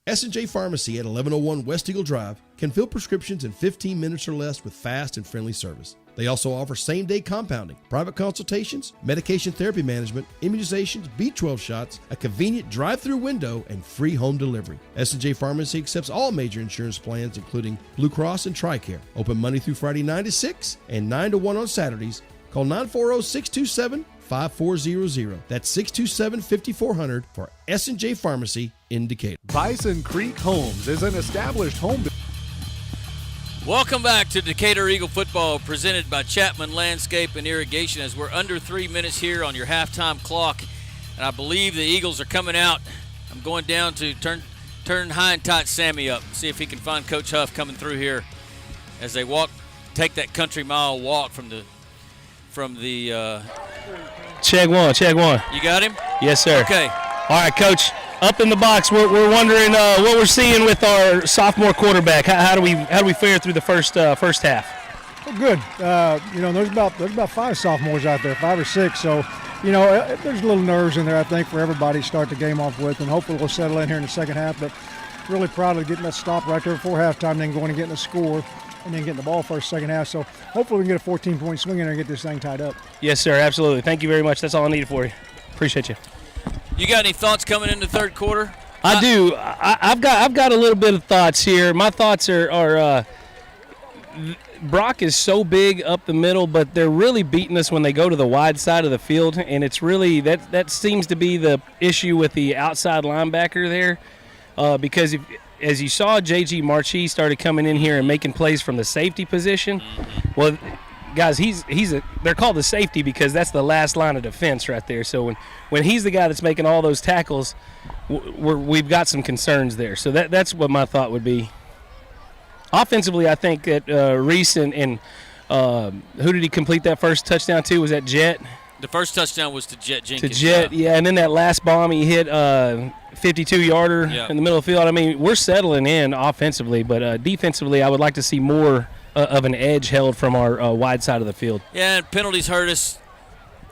S&J Pharmacy at 1101 West Eagle Drive can fill prescriptions in 15 minutes or less with fast and friendly service. They also offer same-day compounding, private consultations, medication therapy management, immunizations, B12 shots, a convenient drive-through window, and free home delivery. S&J Pharmacy accepts all major insurance plans, including Blue Cross and TRICARE. Open Monday through Friday 9 to 6 and 9 to 1 on Saturdays. Call 940-627-5400. That's 627-5400 for S&J Pharmacy in Decatur. Bison Creek Homes is an established home. Welcome back to Decatur Eagle football, presented by Chapman Landscape and Irrigation, as we're under 3 minutes here on your halftime clock, and I believe the Eagles are coming out. I'm going down to turn high and tight Sammy up, see if he can find Coach Huff coming through here as they take that country mile walk from the Check one. You got him? Yes, sir. Okay. All right, Coach. Up in the box, we're wondering what we're seeing with our sophomore quarterback. How do we fare through the first half? Well, good. There's about 5 sophomores out there, 5 or 6. So, there's a little nerves in there, I think, for everybody to start the game off with, and hopefully we'll settle in here in the second half. But really proud of getting that stop right there before halftime, then going and getting a score. and then getting the ball first, second half. So hopefully we can get a 14-point swing in there and get this thing tied up. Yes, sir, absolutely. Thank you very much. That's all I needed for you. Appreciate you. You got any thoughts coming into third quarter? I do. I've got a little bit of thoughts here. My thoughts are Brock is so big up the middle, but they're really beating us when they go to the wide side of the field, and it's really that seems to be the issue with the outside linebacker there, because as you saw, J.G. Marchie started coming in here and making plays from the safety position. Well, guys, they're called the safety because that's the last line of defense right there. So when he's the guy that's making all those tackles, we've got some concerns there. So that's what my thought would be. Offensively, I think that Reese and who did he complete that first touchdown to? Was that Jet? The first touchdown was to Jet Jenkins. To Jet, yeah. And then that last bomb he hit 52-yarder in the middle of the field. I mean, we're settling in offensively, but defensively I would like to see more of an edge held from our wide side of the field. Yeah, and penalties hurt us.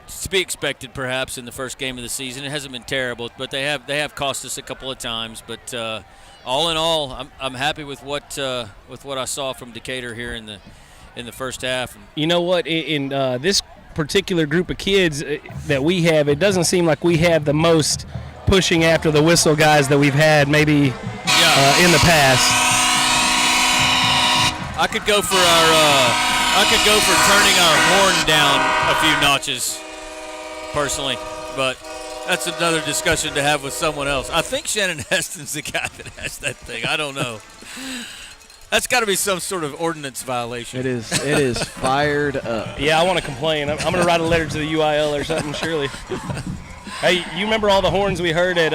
It's to be expected, perhaps, in the first game of the season. It hasn't been terrible, but they have cost us a couple of times. But all in all, I'm happy with what I saw from Decatur here in the first half. You know what? In this particular group of kids that we have, it doesn't seem like we have the most pushing after the whistle guys that we've had maybe in the past. I could go for turning our horn down a few notches, personally, but that's another discussion to have with someone else. I think Shannon Heston's the guy that has that thing. I don't know. That's got to be some sort of ordinance violation. It is fired up. Yeah, I want to complain. I'm going to write a letter to the UIL or something, surely. Hey, you remember all the horns we heard at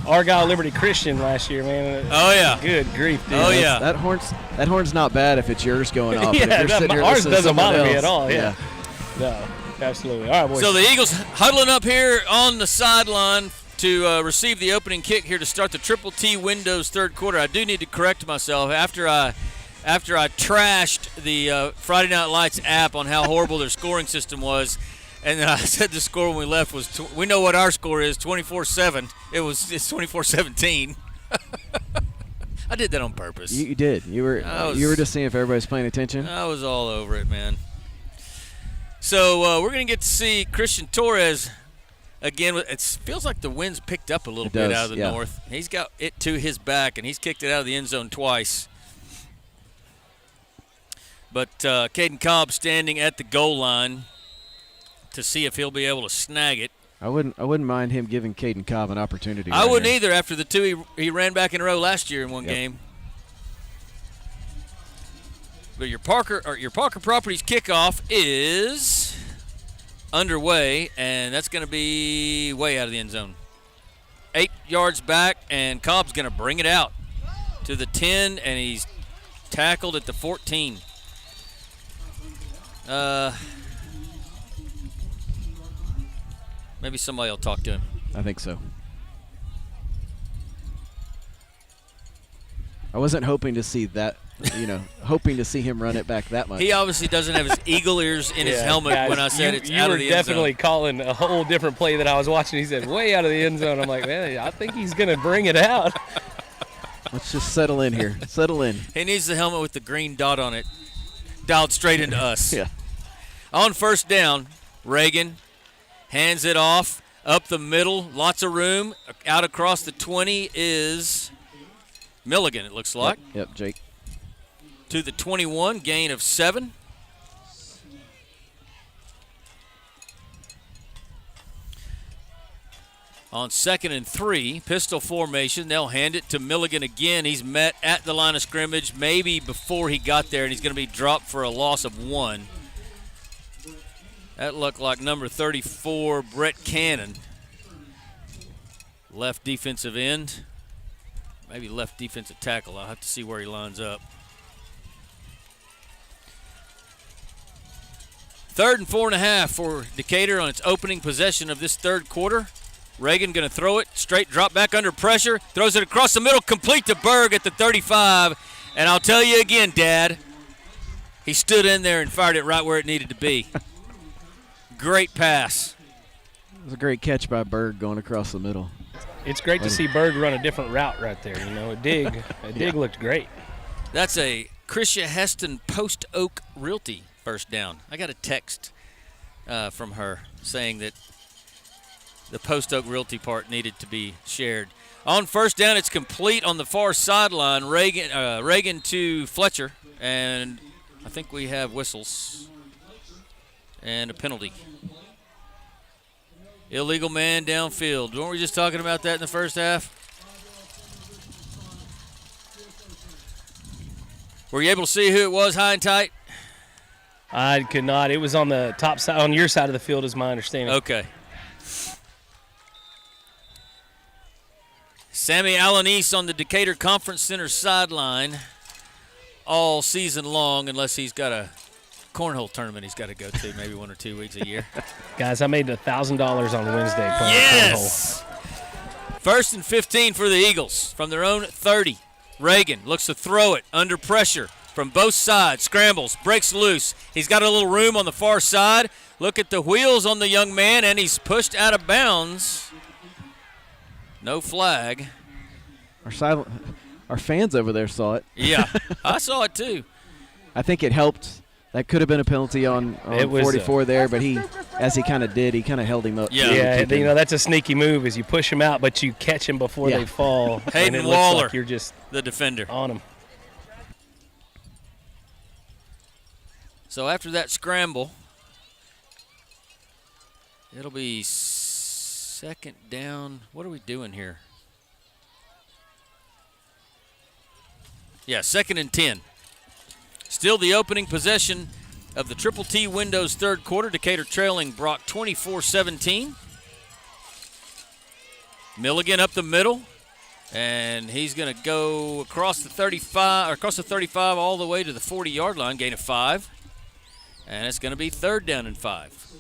Argyle Liberty Christian last year, man? Oh, yeah. Good grief, dude. Oh, yeah. That horn's not bad if it's yours going off. Yeah, if you're sitting here ours listening to doesn't bother someone me else, at all. Yeah. No, absolutely. All right, boys. So the Eagles huddling up here on the sideline to receive the opening kick here to start the Triple T Windows third quarter. I do need to correct myself. After I trashed the Friday Night Lights app on how horrible their scoring system was, and then I said the score when we left was we know what our score is, 24-7. It's 24-17. I did that on purpose. You did. You were just seeing if everybody's paying attention. I was all over it, man. So we're going to get to see Christian Torres again. It feels like the wind's picked up a little bit out of the north. He's got it to his back, and he's kicked it out of the end zone twice. But Caden Cobb standing at the goal line to see if he'll be able to snag it. I wouldn't mind him giving Caden Cobb an opportunity. I wouldn't either after the two he ran back in a row last year in one game. But your Parker Properties kickoff is underway, and that's going to be way out of the end zone. 8 yards back, and Cobb's going to bring it out to the 10, and he's tackled at the 14. Maybe somebody will talk to him. I think so. I wasn't hoping to see that, hoping to see him run it back that much. He obviously doesn't have his eagle ears in his helmet guys, when I said it's out of the end zone. You were definitely calling a whole different play that I was watching. He said, way out of the end zone. I'm like, man, I think he's going to bring it out. Let's just settle in here. Settle in. He needs the helmet with the green dot on it, dialed straight into us. Yeah. On first down, Reagan hands it off up the middle, lots of room. Out across the 20 is Milligan, it looks like. Yep, Jake. To the 21, gain of 7. On 2nd and 3, pistol formation. They'll hand it to Milligan again. He's met at the line of scrimmage, maybe before he got there, and he's going to be dropped for a loss of 1. That looked like number 34, Brett Cannon. Left defensive end. Maybe left defensive tackle. I'll have to see where he lines up. 3rd and 4.5 for Decatur on its opening possession of this third quarter. Reagan going to throw it, straight drop back under pressure, throws it across the middle, complete to Berg at the 35. And I'll tell you again, Dad, he stood in there and fired it right where it needed to be. Great pass. It was a great catch by Berg going across the middle. It's great to see Berg run a different route right there. A dig looked great. That's a Krisha Heston, Post Oak Realty, first down. I got a text from her saying that the Post Oak Realty part needed to be shared. On first down, it's complete on the far sideline. Reagan to Fletcher, and I think we have whistles and a penalty. Illegal man downfield. Weren't we just talking about that in the first half? Were you able to see who it was, high and tight? I could not. It was on the top side, on your side of the field, is my understanding. Okay. Sammy Alanis on the Decatur Conference Center sideline all season long, unless he's got a cornhole tournament he's got to go to maybe 1 or 2 weeks a year. Guys, I made $1,000 on Wednesday playing yes! cornhole. First and 15 for the Eagles from their own 30. Reagan looks to throw it under pressure from both sides. Scrambles, breaks loose. He's got a little room on the far side. Look at the wheels on the young man, and he's pushed out of bounds. No flag. Our fans over there saw it. Yeah, I saw it too. I think it helped. That could have been a penalty on 44 there, but as he kind of held him up. Yeah, that's a sneaky move is you push him out, but you catch him before they fall. Hayden and it Waller, looks like you're just the defender. On him. So after that scramble, it'll be second down. What are we doing here? Yeah, 2nd and 10. Still the opening possession of the Triple T Windows third quarter. Decatur trailing Brock 24-17. Milligan up the middle, and he's going to go across the 35 all the way to the 40-yard line, gain of 5. And it's going to be 3rd down and 5.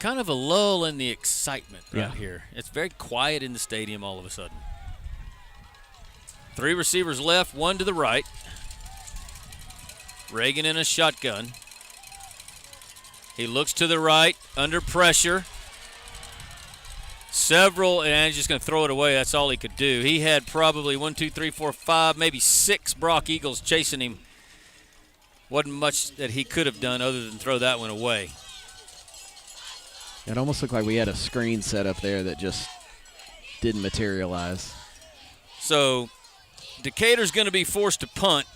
Kind of a lull in the excitement right here. It's very quiet in the stadium all of a sudden. 3 receivers left, 1 to the right. Reagan in a shotgun. He looks to the right, under pressure. And he's just going to throw it away. That's all he could do. He had probably 1, 2, 3, 4, 5, maybe 6 Brock Eagles chasing him. Wasn't much that he could have done other than throw that one away. It almost looked like we had a screen set up there that just didn't materialize. So Decatur's going to be forced to punt.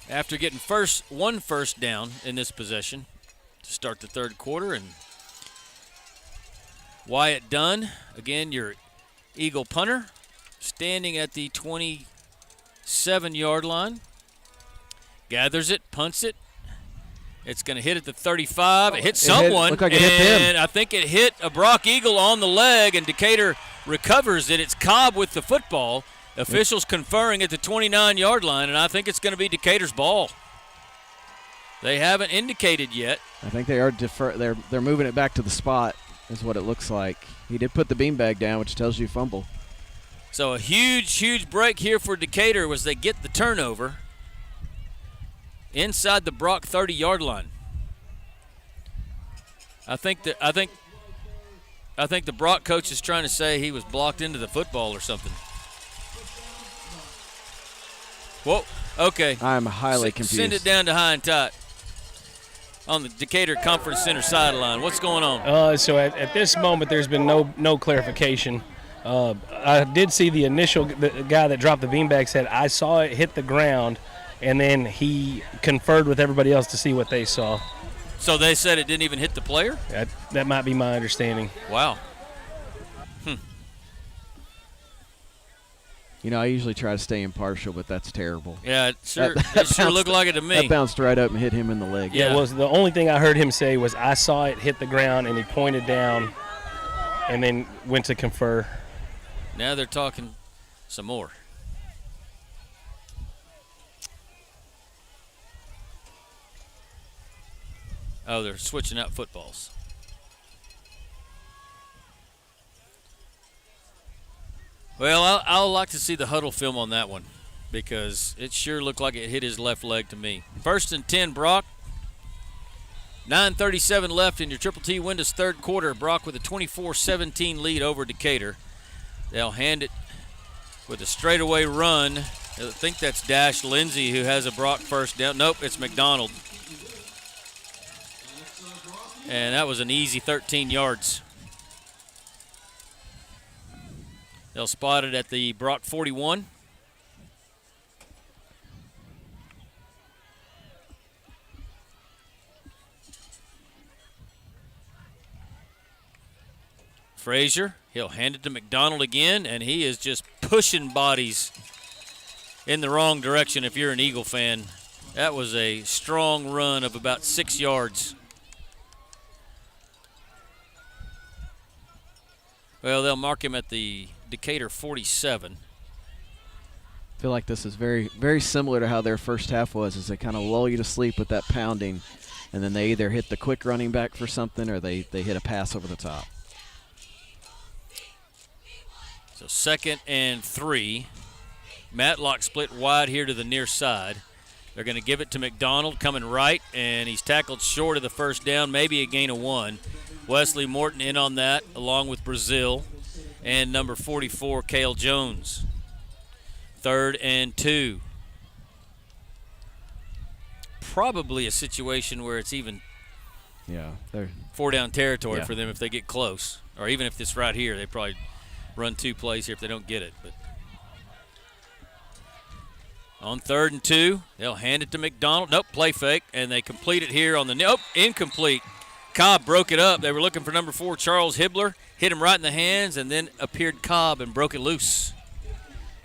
After getting one first down in this possession to start the third quarter. And Wyatt Dunn, again, your Eagle punter, standing at the 27-yard line. Gathers it, punts it. It's going to hit at the 35. It hit someone, looked like it hit him. I think it hit a Brock Eagle on the leg, and Decatur recovers it. It's Cobb with the football. Officials conferring at the 29-yard line, and I think it's going to be Decatur's ball. They haven't indicated yet. I think they are they're moving it back to the spot, is what it looks like. He did put the beanbag down, which tells you fumble. So a huge break here for Decatur as they get the turnover inside the Brock 30-yard line. I think the Brock coach is trying to say he was blocked into the football or something. Whoa, okay. I'm highly confused. Send it down to high and tight on the Decatur Conference Center sideline. What's going on? So at this moment, there's been no clarification. I did see the guy that dropped the beanbag said, I saw it hit the ground, and then he conferred with everybody else to see what they saw. So they said it didn't even hit the player? That might be my understanding. Wow. You know, I usually try to stay impartial, but that's terrible. Yeah, it sure looked like it to me. That bounced right up and hit him in the leg. Yeah, well, the only thing I heard him say was, I saw it hit the ground, and he pointed down and then went to confer. Now they're talking some more. Oh, they're switching out footballs. Well, I'll like to see the huddle film on that one because it sure looked like it hit his left leg to me. 1st and 10, Brock. 9:37 left in your Triple T Windows third quarter. Brock with a 24-17 lead over Decatur. They'll hand it with a straightaway run. I think that's Dash Lindsay who has a Brock first down. Nope, it's McDonald. And that was an easy 13 yards. They'll spot it at the Brock 41. Frazier, he'll hand it to McDonald again, and he is just pushing bodies in the wrong direction if you're an Eagle fan. That was a strong run of about 6 yards. Well, they'll mark him at the Decatur 47. I feel like this is very, very similar to how their first half was, is they kind of lull you to sleep with that pounding, and then they either hit the quick running back for something or they hit a pass over the top. So 2nd and 3. Matlock split wide here to the near side. They're going to give it to McDonald coming right, and he's tackled short of the first down, maybe a gain of 1. Wesley Morton in on that, along with Brazil and number 44, Cale Jones. 3rd and 2. Probably a situation where it's even they're 4-down territory for them if they get close. Or even if it's right here, they probably run 2 plays here if they don't get it. But on 3rd and 2, they'll hand it to McDonald. Nope, play fake, and they complete it here on the – nope, incomplete. Cobb broke it up. They were looking for number 4, Charles Hibbler. Hit him right in the hands, and then appeared Cobb and broke it loose.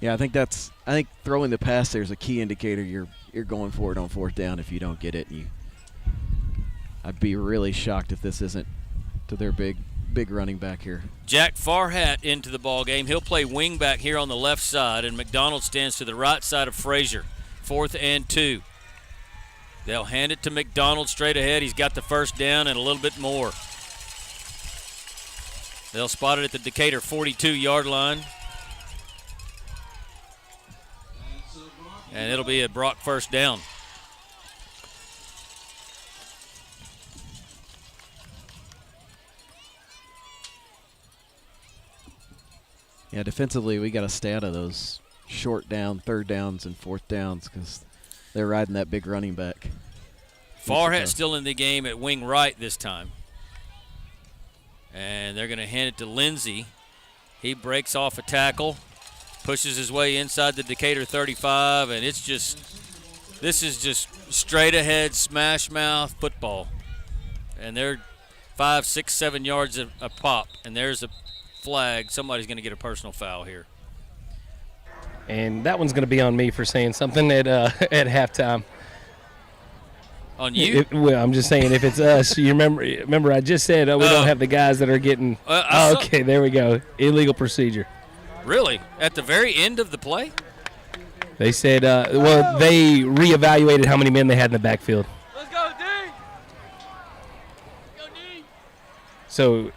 Yeah, I think throwing the pass there is a key indicator you're going for it on 4th down if you don't get it. I'd be really shocked if this isn't to their big running back here. Jack Farhat into the ball game. He'll play wing back here on the left side, and McDonald stands to the right side of Frazier. 4th and 2. They'll hand it to McDonald straight ahead. He's got the first down and a little bit more. They'll spot it at the Decatur 42-yard line. And it'll be a Brock first down. Yeah, defensively, we got to stay out of those short down, 3rd downs, and 4th downs because they're riding that big running back. Farhat still in the game at wing right this time. And they're going to hand it to Lindsey. He breaks off a tackle, pushes his way inside the Decatur 35, and this is just straight ahead smash mouth football. And they're 5, 6, 7 yards a pop, and there's a flag. Somebody's going to get a personal foul here. And that one's going to be on me for saying something at halftime. On you? Well, I'm just saying if it's us. You remember I just said we don't have the guys that are getting okay, there we go. Illegal procedure. Really? At the very end of the play? They said, they reevaluated how many men they had in the backfield. Let's go, D! Go, D! So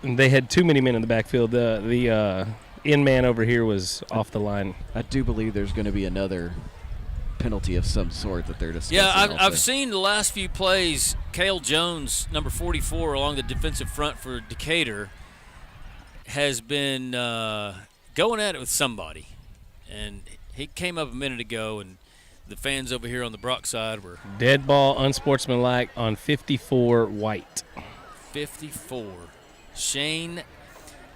they had too many men in the backfield. The in man over here was off the line. I do believe there's going to be another penalty of some sort that they're discussing. Yeah, I've seen the last few plays. Cale Jones, number 44, along the defensive front for Decatur, has been going at it with somebody. And he came up a minute ago, and the fans over here on the Brock side were... Dead ball, unsportsmanlike on 54, White. 54. Shane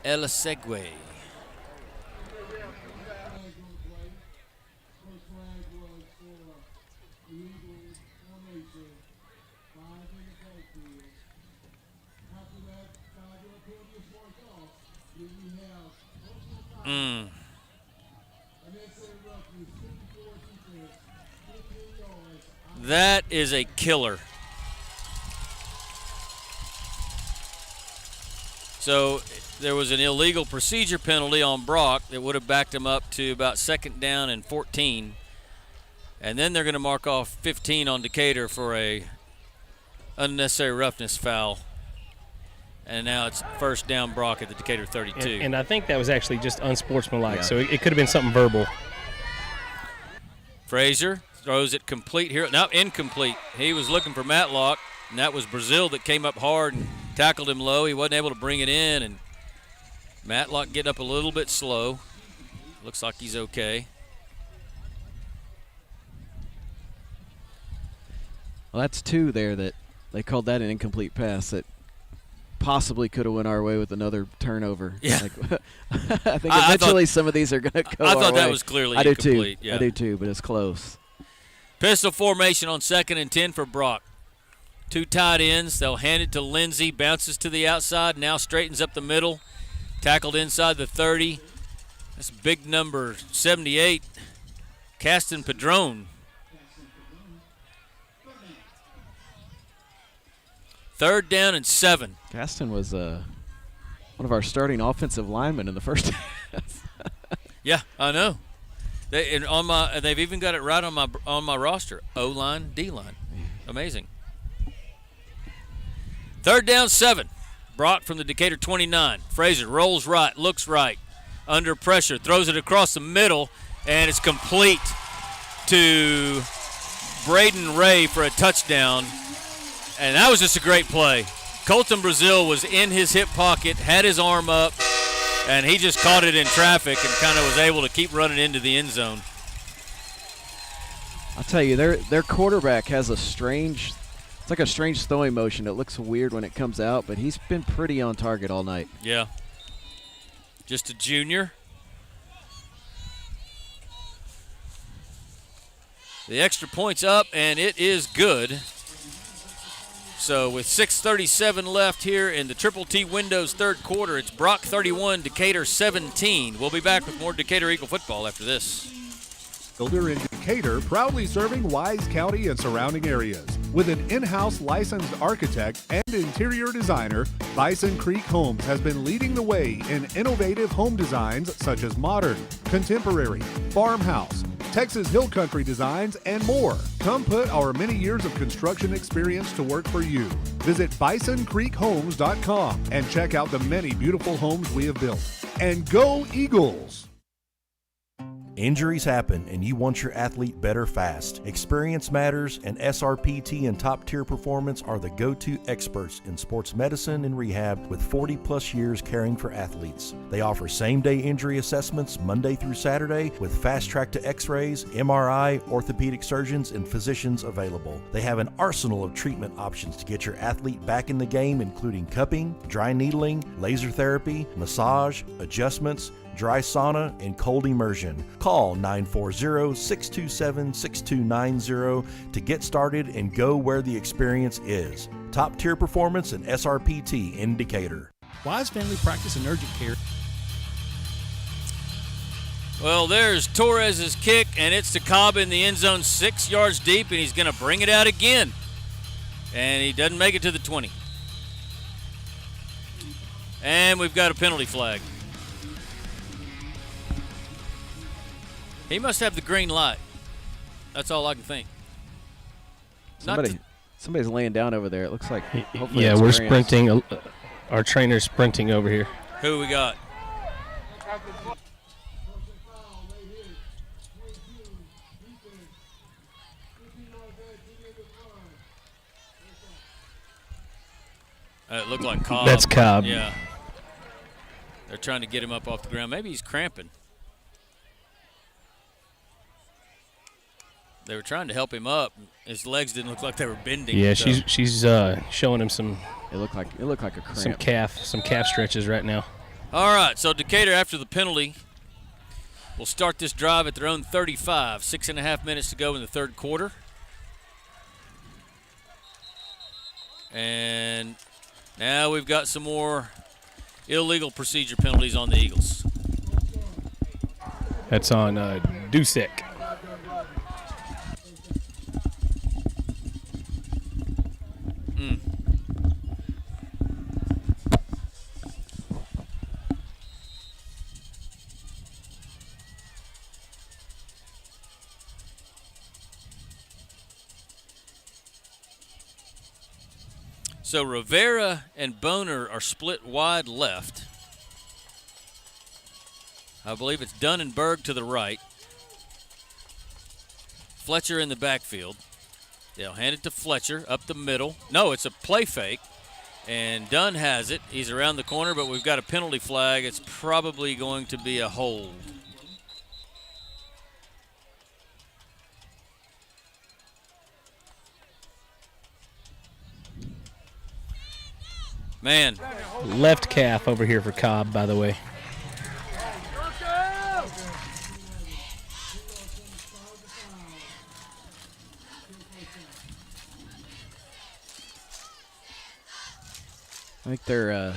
Elisegwe. That is a killer. So there was an illegal procedure penalty on Brock that would have backed him up to about 2nd down and 14. And then they're going to mark off 15 on Decatur for a unnecessary roughness foul. And now it's 1st down Brock at the Decatur 32. And I think that was actually just unsportsmanlike, so it could have been something verbal. Frazier throws it complete here. No, incomplete. He was looking for Matlock. And that was Brazil that came up hard and tackled him low. He wasn't able to bring it in, and Matlock getting up a little bit slow. Looks like he's okay. Well, that's two there that they called that an incomplete pass that possibly could have went our way with another turnover. Yeah. Like, I think eventually some of these are going to go I our thought that way. was clearly I do incomplete. too. Yeah. I do too, but it's close. Pistol formation on 2nd and 10 for Brock. 2 tight ends. They'll hand it to Lindsey. Bounces to the outside. Now straightens up the middle. Tackled inside the 30. That's big number 78. Caston Padron. 3rd down and 7. Gaston was one of our starting offensive linemen in the first half. Yeah, I know. They've even got it right on my roster. O-line, D-line. Amazing. 3rd down, 7. Brock from the Decatur 29. Fraser rolls right, looks right. Under pressure, throws it across the middle, and it's complete to Braden Ray for a touchdown. And that was just a great play. Colton Brazil was in his hip pocket, had his arm up, and he just caught it in traffic and kind of was able to keep running into the end zone. I'll tell you, their quarterback has it's like a strange throwing motion. It looks weird when it comes out, but he's been pretty on target all night. Yeah. Just a junior. The extra point's up, and it is good. So with 6:37 left here in the Triple T Windows 3rd quarter, it's Brock 31, Decatur 17. We'll be back with more Decatur Eagle football after this. Builder in Decatur, proudly serving Wise County and surrounding areas. With an in-house licensed architect and interior designer, Bison Creek Homes has been leading the way in innovative home designs such as modern, contemporary, farmhouse, Texas Hill Country designs, and more. Come put our many years of construction experience to work for you. Visit bisoncreekhomes.com and check out the many beautiful homes we have built. And go Eagles! Injuries happen and you want your athlete better fast. Experience matters, and SRPT and Top Tier Performance are the go-to experts in sports medicine and rehab with 40 plus years caring for athletes. They offer same-day injury assessments Monday through Saturday with fast track to x-rays, MRI, orthopedic surgeons, and physicians available. They have an arsenal of treatment options to get your athlete back in the game, including cupping, dry needling, laser therapy, massage, adjustments, dry sauna, and cold immersion. Call 940-627-6290 to get started and go where the experience is. Top Tier Performance and SRPT in Decatur. Wise Family Practice and Urgent Care. Well, there's Torres's kick, and it's to Cobb in the end zone 6 yards deep, and he's going to bring it out again. And he doesn't make it to the 20. And we've got a penalty flag. He must have the green light. That's all I can think. Somebody's laying down over there. It looks like. Hopefully Yeah, it's we're Grant. sprinting. Our trainer's sprinting over here. Who we got? It looked like Cobb. That's Cobb. Yeah. They're trying to get him up off the ground. Maybe he's cramping. They were trying to help him up. His legs didn't look like they were bending. Yeah, so. she's showing him some. It looked like a cramp. Some calf stretches right now. All right, so Decatur after the penalty will start this drive at their own 35. 6.5 minutes to go in the 3rd quarter. And now we've got some more illegal procedure penalties on the Eagles. That's on Dusek. So Rivera and Boner are split wide left. I believe it's Dunnenberg to the right. Fletcher in the backfield. They'll hand it to Fletcher up the middle. No, it's a play fake. And Dunn has it. He's around the corner, but we've got a penalty flag. It's probably going to be a hold. Man. Left calf over here for Cobb, by the way. I think their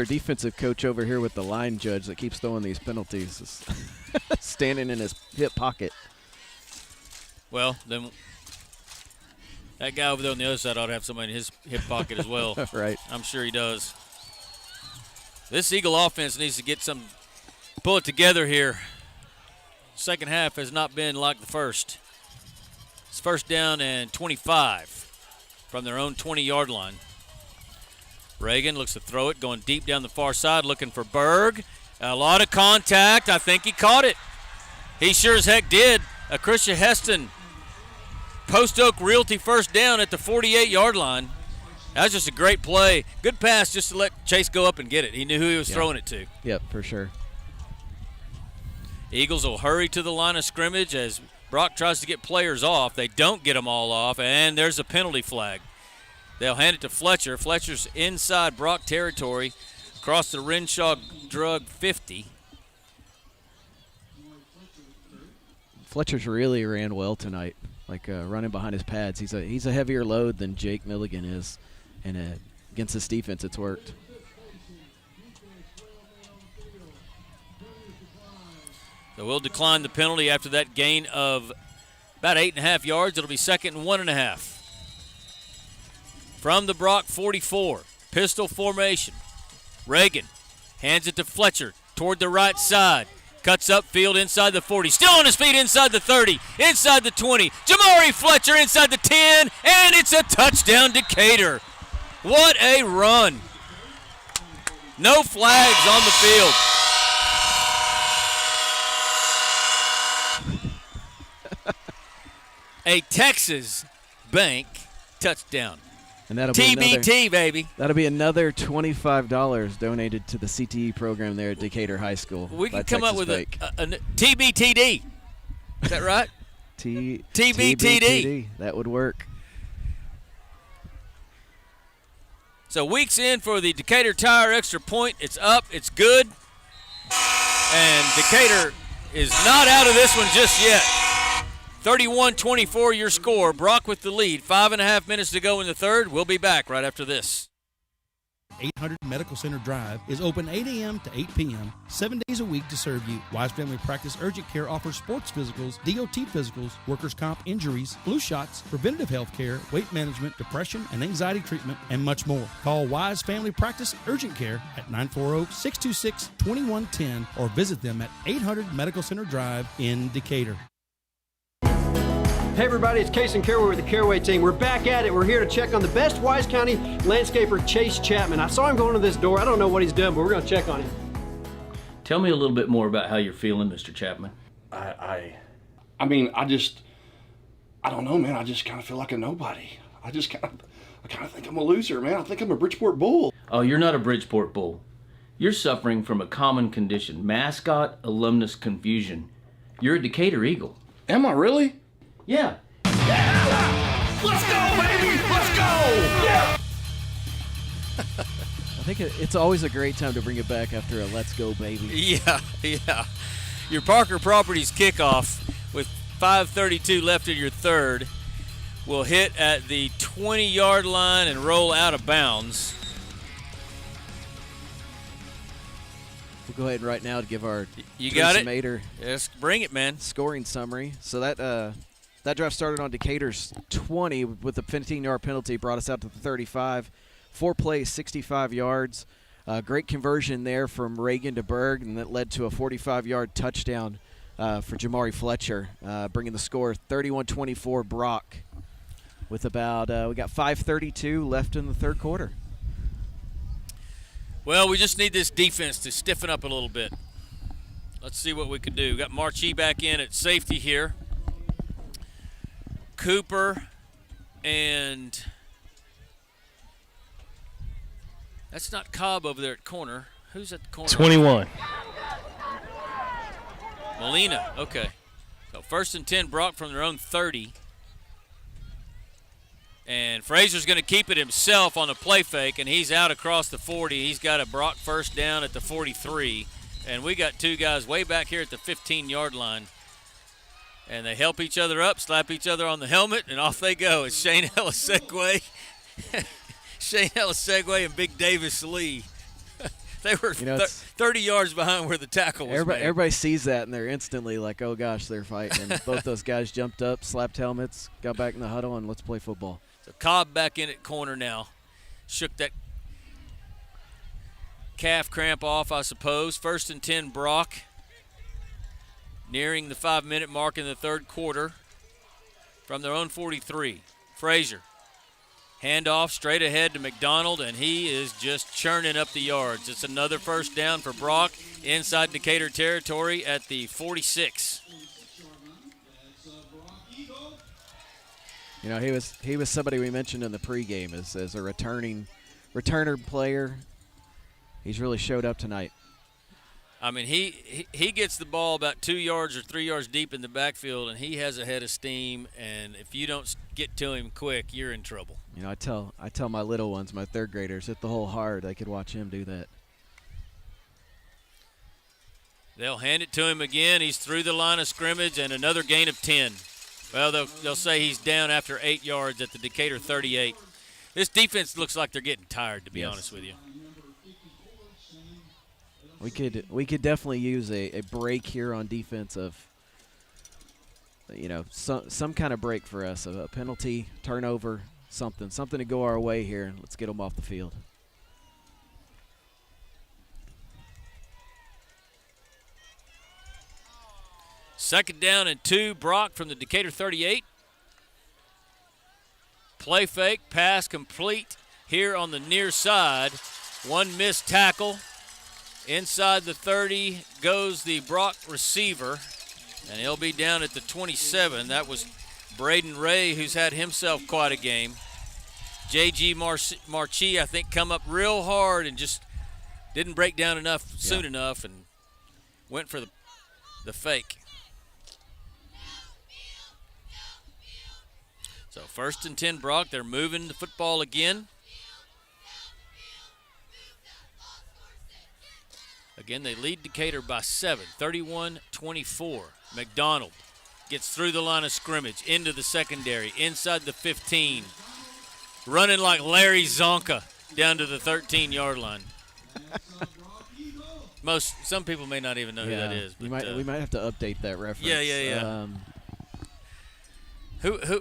defensive coach over here with the line judge that keeps throwing these penalties is standing in his hip pocket. Well, then that guy over there on the other side ought to have somebody in his hip pocket as well. Right. I'm sure he does. This Eagle offense needs to pull it together here. Second half has not been like the first. It's first down and 25 from their own 20-yard line. Reagan looks to throw it, going deep down the far side, looking for Berg. A lot of contact. I think he caught it. He sure as heck did. Acacia Heston, Post Oak Realty first down at the 48-yard line. That was just a great play. Good pass just to let Chase go up and get it. He knew who he was throwing it to. Yep, for sure. Eagles will hurry to the line of scrimmage as Brock tries to get players off. They don't get them all off, and there's a penalty flag. They'll hand it to Fletcher. Fletcher's inside Brock territory, across the Renshaw Drug 50. Fletcher's really ran well tonight, running behind his pads. He's a heavier load than Jake Milligan is, and against this defense, it's worked. So we'll decline the penalty after that gain of about 8.5 yards. It'll be second and 1.5. From the Brock 44, pistol formation. Reagan hands it to Fletcher toward the right side. Cuts upfield inside the 40. Still on his feet inside the 30, inside the 20. Jamari Fletcher inside the 10, and it's a touchdown, Decatur. What a run. No flags on the field. A Texas Bank touchdown. And that'll TBT, baby. That'll be another $25 donated to the CTE program there at Decatur High School. We can come up with a TBTD. Is that right? TBTD. That would work. So weeks in for the Decatur Tire Extra Point. It's up. It's good. And Decatur is not out of this one just yet. 31-24 your score. Brock with the lead. 5.5 minutes to go in the third. We'll be back right after this. 800 Medical Center Drive is open 8 a.m. to 8 p.m., 7 days a week to serve you. Wise Family Practice Urgent Care offers sports physicals, DOT physicals, workers' comp injuries, flu shots, preventative health care, weight management, depression and anxiety treatment, and much more. Call Wise Family Practice Urgent Care at 940-626-2110 or visit them at 800 Medical Center Drive in Decatur. Hey everybody, it's Case and Caraway with the Caraway team. We're back at it. We're here to check on the best Wise County landscaper, Chase Chapman. I saw him going to this door. I don't know what he's done, but we're going to check on him. Tell me a little bit more about how you're feeling, Mr. Chapman. I don't know, man. I just kind of feel like a nobody. I kind of think I'm a loser, man. I think I'm a Bridgeport Bull. Oh, you're not a Bridgeport Bull. You're suffering from a common condition, mascot alumnus confusion. You're a Decatur Eagle. Am I really? Yeah. Let's go, baby! Let's go! Yeah! I think it's always a great time to bring it back after a let's go, baby. Yeah. Your Parker Properties kickoff with 5:32 left in your third will hit at the 20-yard line and roll out of bounds. We'll go ahead right now to give our You got it? Mater Yes, bring it, man. Scoring summary. So that drive started on Decatur's 20 with a 15-yard penalty, brought us out to the 35. 4 plays, 65 yards. Great conversion there from Reagan to Berg, and that led to a 45-yard touchdown for Jamari Fletcher, bringing the score 31-24 Brock with about, we got 5:32 left in the third quarter. Well, we just need this defense to stiffen up a little bit. Let's see what we can do. We got Marchie back in at safety here. Cooper, And that's not Cobb over there at corner. Who's at the corner? 21. Molina, okay. So 1st and 10, Brock from their own 30. And Frazier's going to keep it himself on a play fake, and he's out across the 40. He's got a Brock first down at the 43. And we got two guys way back here at the 15-yard line. And they help each other up, slap each other on the helmet, and off they go. It's Shane Ellis-Segway. Shane Ellis-Segway and Big Davis Lee. They were 30 yards behind where the tackle was made. Everybody sees that, and they're instantly like, oh, gosh, they're fighting. And both those guys jumped up, slapped helmets, got back in the huddle, and let's play football. So Cobb back in at corner now. Shook that calf cramp off, I suppose. 1st and 10, Brock. Nearing the 5-minute mark in the third quarter from their own 43. Frazier. Handoff straight ahead to McDonald, and he is just churning up the yards. It's another first down for Brock inside Decatur territory at the 46. You know, he was somebody we mentioned in the pregame as a returner player. He's really showed up tonight. I mean, he gets the ball about 2 yards or 3 yards deep in the backfield, and he has a head of steam. And if you don't get to him quick, you're in trouble. You know, I tell my little ones, my third graders, hit the hole hard. They could watch him do that. They'll hand it to him again. He's through the line of scrimmage, and another gain of 10. Well, they'll say he's down after 8 yards at the Decatur 38. This defense looks like they're getting tired, to be honest with you. We could definitely use a break here on defense of, you know, some kind of break for us, a penalty, turnover, something to go our way here. Let's get them off the field. Second down and 2, Brock from the Decatur 38. Play fake, pass complete here on the near side. One missed tackle. Inside the 30 goes the Brock receiver, and he'll be down at the 27. That was Braden Ray, who's had himself quite a game. J.G. Marchi, I think, come up real hard and just didn't break down soon enough and went for the fake. So 1st and 10, Brock. They're moving the football again. Again, they lead Decatur by 7, 31-24. McDonald gets through the line of scrimmage, into the secondary, inside the 15. Running like Larry Zonka down to the 13-yard line. Some people may not even know who that is. But, we might have to update that reference. Yeah.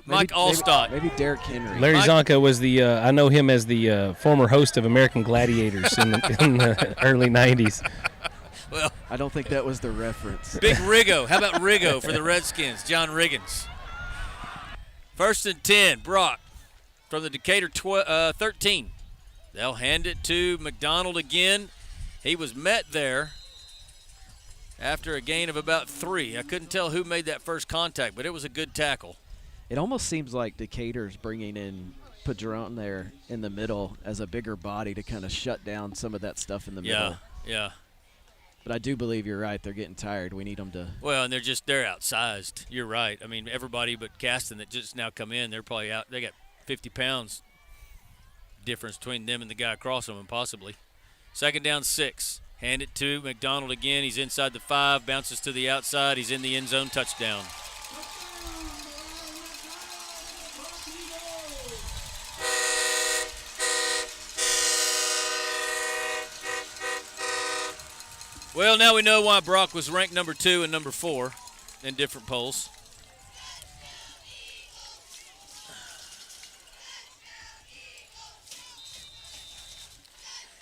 Mike Allstott. Maybe Derrick Henry. Larry Zonka was I know him as the former host of American Gladiators in the early 90s. Well, I don't think that was the reference. Big Riggo. How about Riggo for the Redskins? John Riggins. 1st and 10, Brock from the Decatur 13. They'll hand it to McDonald again. He was met there after a gain of about 3. I couldn't tell who made that first contact, but it was a good tackle. It almost seems like Decatur's bringing in Padron there in the middle as a bigger body to kind of shut down some of that stuff in the middle. Yeah. But I do believe you're right. They're getting tired. We need them to. Well, and they're outsized. You're right. I mean, everybody but Caston that just now come in, they're probably out. They got 50 pounds difference between them and the guy across from them, possibly. 2nd down, 6. Hand it to McDonald again. He's inside the 5, bounces to the outside. He's in the end zone, touchdown. Well, now we know why Brock was ranked number 2 and number 4 in different polls.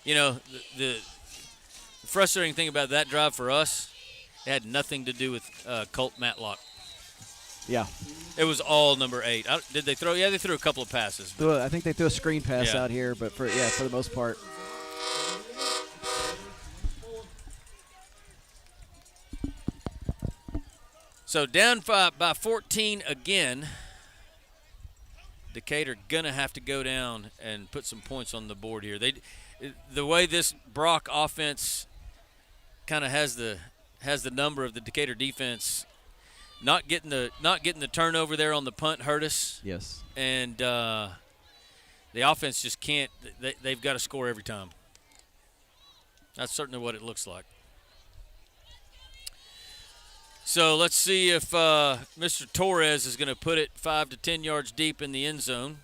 You know, the frustrating thing about that drive for us, it had nothing to do with Colt Matlock. Yeah. It was all number 8. Did they throw? Yeah, they threw a couple of passes. I think they threw a screen pass out here, but for the most part. So down by 14 again. Decatur going to have to go down and put some points on the board here. The way this Brock offense kind of has the number of the Decatur defense, not getting the turnover there on the punt hurt us. Yes. And the offense just can't. They've got to score every time. That's certainly what it looks like. So let's see if Mr. Torres is going to put it 5 to 10 yards deep in the end zone.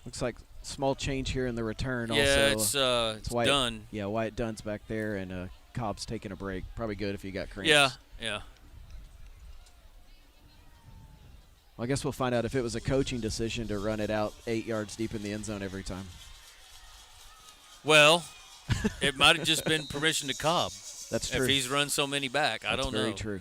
Looks like small change here in the return. Yeah, also. It's Dunn. Yeah, Wyatt Dunn's back there, and Cobb's taking a break. Probably good if you got cramps. Yeah. Well, I guess we'll find out if it was a coaching decision to run it out 8 yards deep in the end zone every time. Well, it might have just been permission to Cobb. That's true. If he's run so many back. I don't know. That's very true.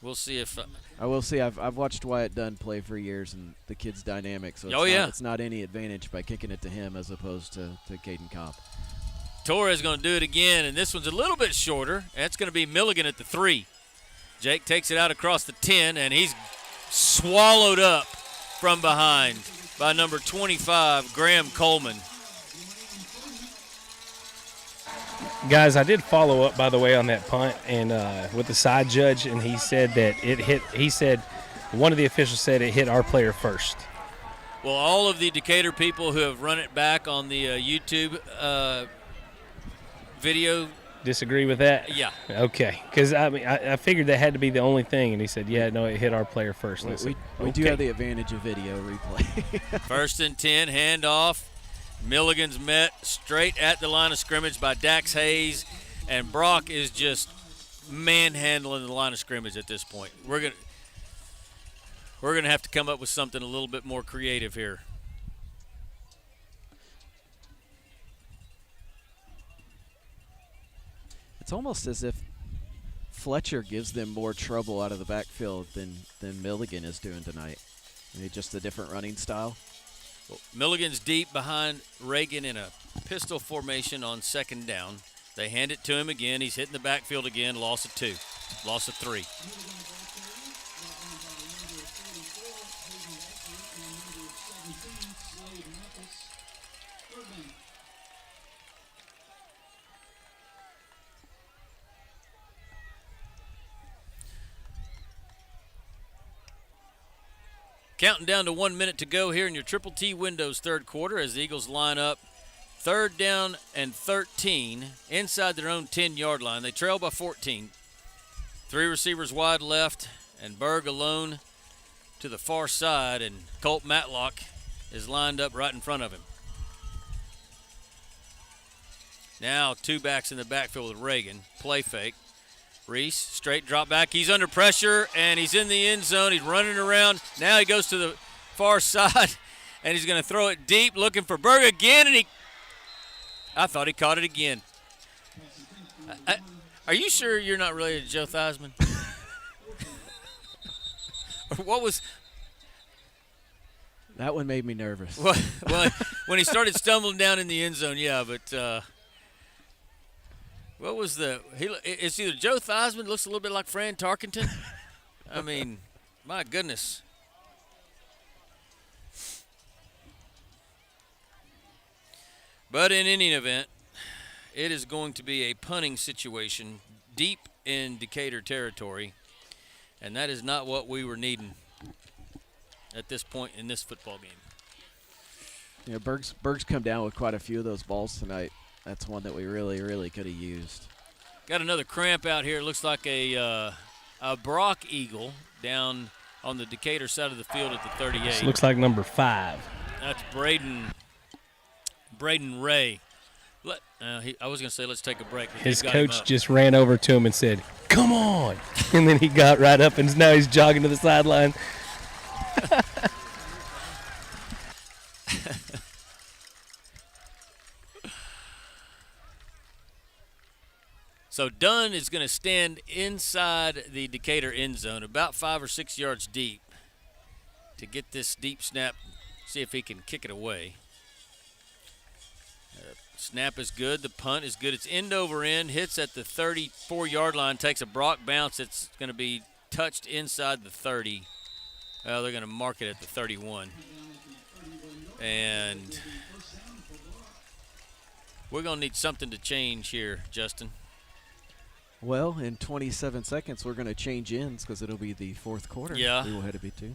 We'll see if I will see. I've watched Wyatt Dunn play for years, and the kid's dynamic. So it's not any advantage by kicking it to him as opposed to Caden Cobb. Torres going to do it again, and this one's a little bit shorter. That's going to be Milligan at the 3. Jake takes it out across the 10, and he's swallowed up from behind by number 25, Graham Coleman. Guys, I did follow up, by the way, on that punt and with the side judge, and he said that it hit. He said one of the officials said it hit our player first. Well, all of the Decatur people who have run it back on the YouTube video disagree with that. Yeah. Okay, because I figured that had to be the only thing, and he said, "Yeah, no, it hit our player first." We do have the advantage of video replay. 1st and 10, handoff. Milligan's met straight at the line of scrimmage by Dax Hayes, and Brock is just manhandling the line of scrimmage at this point. We're gonna have to come up with something a little bit more creative here. It's almost as if Fletcher gives them more trouble out of the backfield than Milligan is doing tonight. Maybe just a different running style. Well, Milligan's deep behind Reagan in a pistol formation on 2nd down. They hand it to him again. He's hitting the backfield again. Loss of 2. Loss of 3. Counting down to 1 minute to go here in your Triple T Windows 3rd quarter as the Eagles line up 3rd down and 13 inside their own 10-yard line. They trail by 14. 3 receivers wide left, and Berg alone to the far side, and Colt Matlock is lined up right in front of him. Now 2 backs in the backfield with Reagan. Play fake. Reese, straight drop back. He's under pressure, and he's in the end zone. He's running around. Now he goes to the far side, and he's going to throw it deep, looking for Berg again, and I thought he caught it again. Are you sure you're not related to Joe Theismann? What was... That one made me nervous. Well, when he started stumbling down in the end zone, yeah, but... What was it's either Joe Theismann, looks a little bit like Fran Tarkenton. I mean, my goodness. But in any event, it is going to be a punting situation deep in Decatur territory, and that is not what we were needing at this point in this football game. Yeah, Berg's come down with quite a few of those balls tonight. That's one that we really, really could have used. Got another cramp out here. It looks like a Brock Eagle down on the Decatur side of the field at the 38. This looks like number 5. That's Braden Ray. I was going to say let's take a break. His coach just ran over to him and said, "Come on." And then he got right up, and now he's jogging to the sideline. So Dunn is going to stand inside the Decatur end zone, about 5 or 6 yards deep, to get this deep snap, see if he can kick it away. Snap is good. The punt is good. It's end over end, hits at the 34-yard line, takes a Brock bounce. It's going to be touched inside the 30. Well, they're going to mark it at the 31. And we're going to need something to change here, Justin. Well, in 27 seconds, we're going to change ends because it'll be the fourth quarter. Yeah. We will head to B2.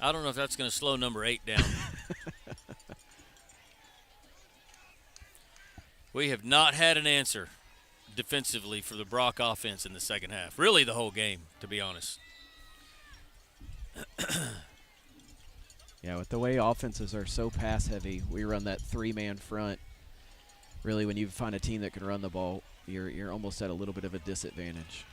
I don't know if that's going to slow number 8 down. We have not had an answer defensively for the Brock offense in the second half. Really the whole game, to be honest. Yeah, with the way offenses are so pass-heavy, we run that three-man front. Really, when you find a team that can run the ball, you're almost at a little bit of a disadvantage.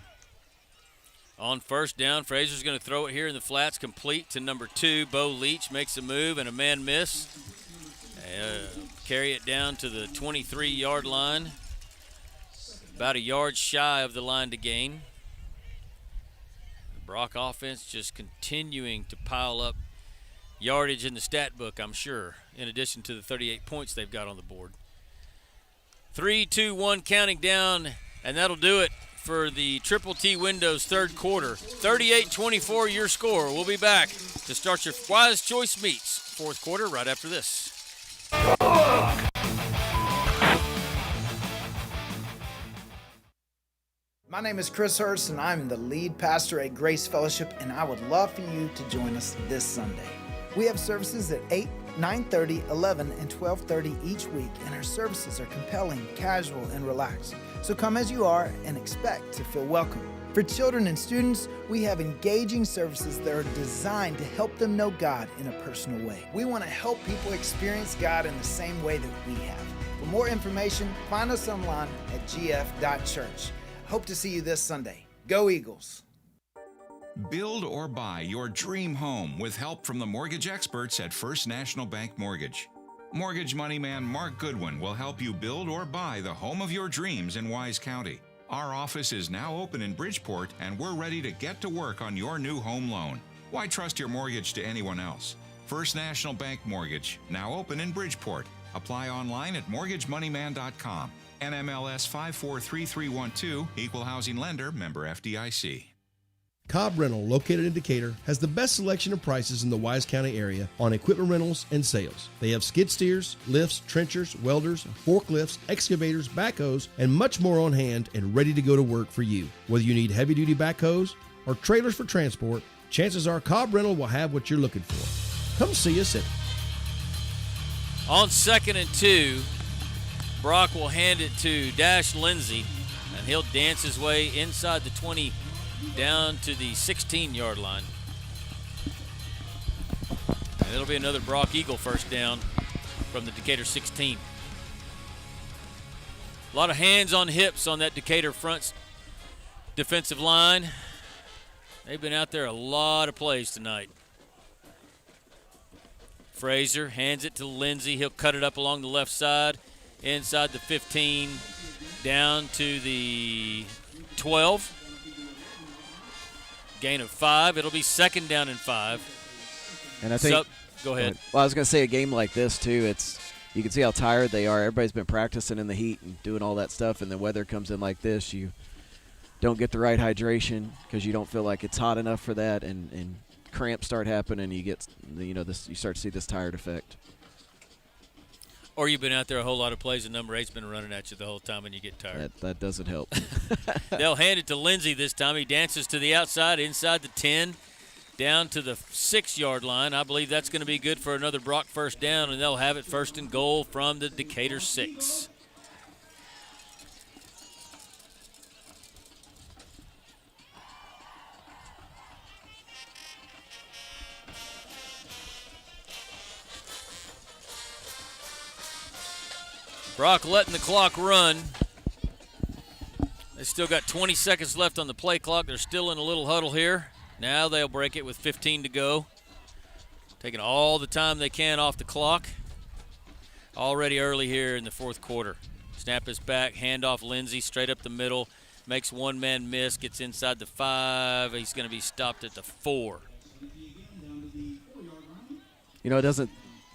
On first down, Frazier's going to throw it here in the flats, complete to number 2. Bo Leach makes a move and a man miss. Carry it down to the 23-yard line. About a yard shy of the line to gain. The Brock offense just continuing to pile up yardage in the stat book, I'm sure, in addition to the 38 points they've got on the board. 3, 2, 1, counting down, and that'll do it for the Triple T Windows third quarter. 38-24 your score. We'll be back to start your Wise Choice Meets fourth quarter right after this. My name is Chris Hurst, and I'm the lead pastor at Grace Fellowship, and I would love for you to join us this Sunday. We have services at 8, 9:30, 11, and 12:30 each week, and our services are compelling, casual, and relaxed. So come as you are and expect to feel welcome. For children and students, we have engaging services that are designed to help them know God in a personal way. We want to help people experience God in the same way that we have. For more information, find us online at gf.church. Hope to see you this Sunday. Go Eagles! Build or buy your dream home with help from the mortgage experts at First National Bank Mortgage. Mortgage money man Mark Goodwin will help you build or buy the home of your dreams in Wise County. Our office is now open in Bridgeport, and we're ready to get to work on your new home loan. Why trust your mortgage to anyone else? First National Bank Mortgage, now open in Bridgeport. Apply online at mortgagemoneyman.com. NMLS 543312, Equal Housing Lender, member FDIC. Cobb Rental, located in Decatur, has the best selection of prices in the Wise County area on equipment rentals and sales. They have skid steers, lifts, trenchers, welders, forklifts, excavators, backhoes, and much more on hand and ready to go to work for you. Whether you need heavy-duty backhoes or trailers for transport, chances are Cobb Rental will have what you're looking for. Come see us at... On 2nd and 2, Brock will hand it to Dash Lindsay, and he'll dance his way inside the 20 down to the 16-yard line. And it'll be another Brock Eagle first down from the Decatur 16. A lot of hands on hips on that Decatur front defensive line. They've been out there a lot of plays tonight. Frazier hands it to Lindsay. He'll cut it up along the left side, inside the 15, down to the 12. Gain of 5. It'll be second down and 5. And I think. Go ahead. Well, I was going to say a game like this too. You can see how tired they are. Everybody's been practicing in the heat and doing all that stuff, and the weather comes in like this. You don't get the right hydration because you don't feel like it's hot enough for that, and cramps start happening. You get, you start to see this tired effect. Or you've been out there a whole lot of plays and number 8's been running at you the whole time and you get tired. That doesn't help. They'll hand it to Lindsay this time. He dances to the outside, inside the 10, down to the 6-yard line. I believe that's going to be good for another Brock first down, and they'll have it first and goal from the Decatur 6. Brock letting the clock run. They still got 20 seconds left on the play clock. They're still in a little huddle here. Now they'll break it with 15 to go. Taking all the time they can off the clock. Already early here in the fourth quarter. Snap is back, handoff Lindsay, straight up the middle. Makes one man miss, gets inside the 5. He's going to be stopped at the 4. It doesn't.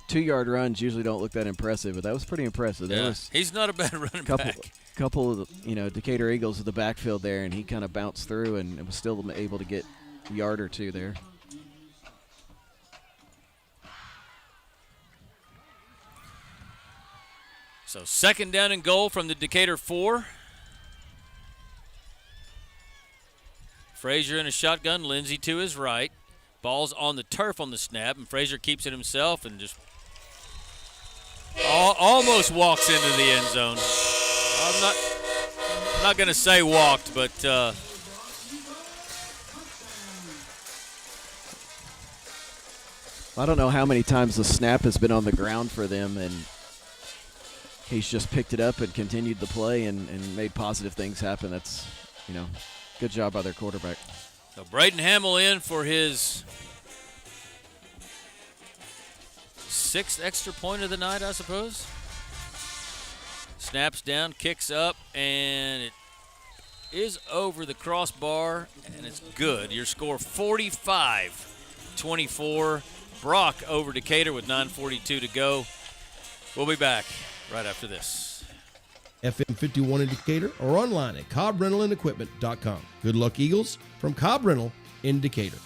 2-yard runs usually don't look that impressive, but that was pretty impressive. Yeah, he's not a bad running back. Couple of Decatur Eagles in the backfield there, and he kind of bounced through and was still able to get yard or two there. So 2nd down and goal from the Decatur 4. Frazier in a shotgun, Lindsey to his right. Ball's on the turf on the snap, and Frazier keeps it himself and just almost walks into the end zone. I'm not going to say walked, but I don't know how many times the snap has been on the ground for them, and he's just picked it up and continued the play and made positive things happen. That's, good job by their quarterback. So Braden Hamill in for his 6th extra point of the night, I suppose. Snaps down, kicks up, and it is over the crossbar, and it's good. Your score 45-24. Brock over Decatur with 9:42 to go. We'll be back right after this. FM 51 in Decatur or online at CobbRentalAndEquipment.com. Good luck, Eagles, from Cobb Rental in Decatur.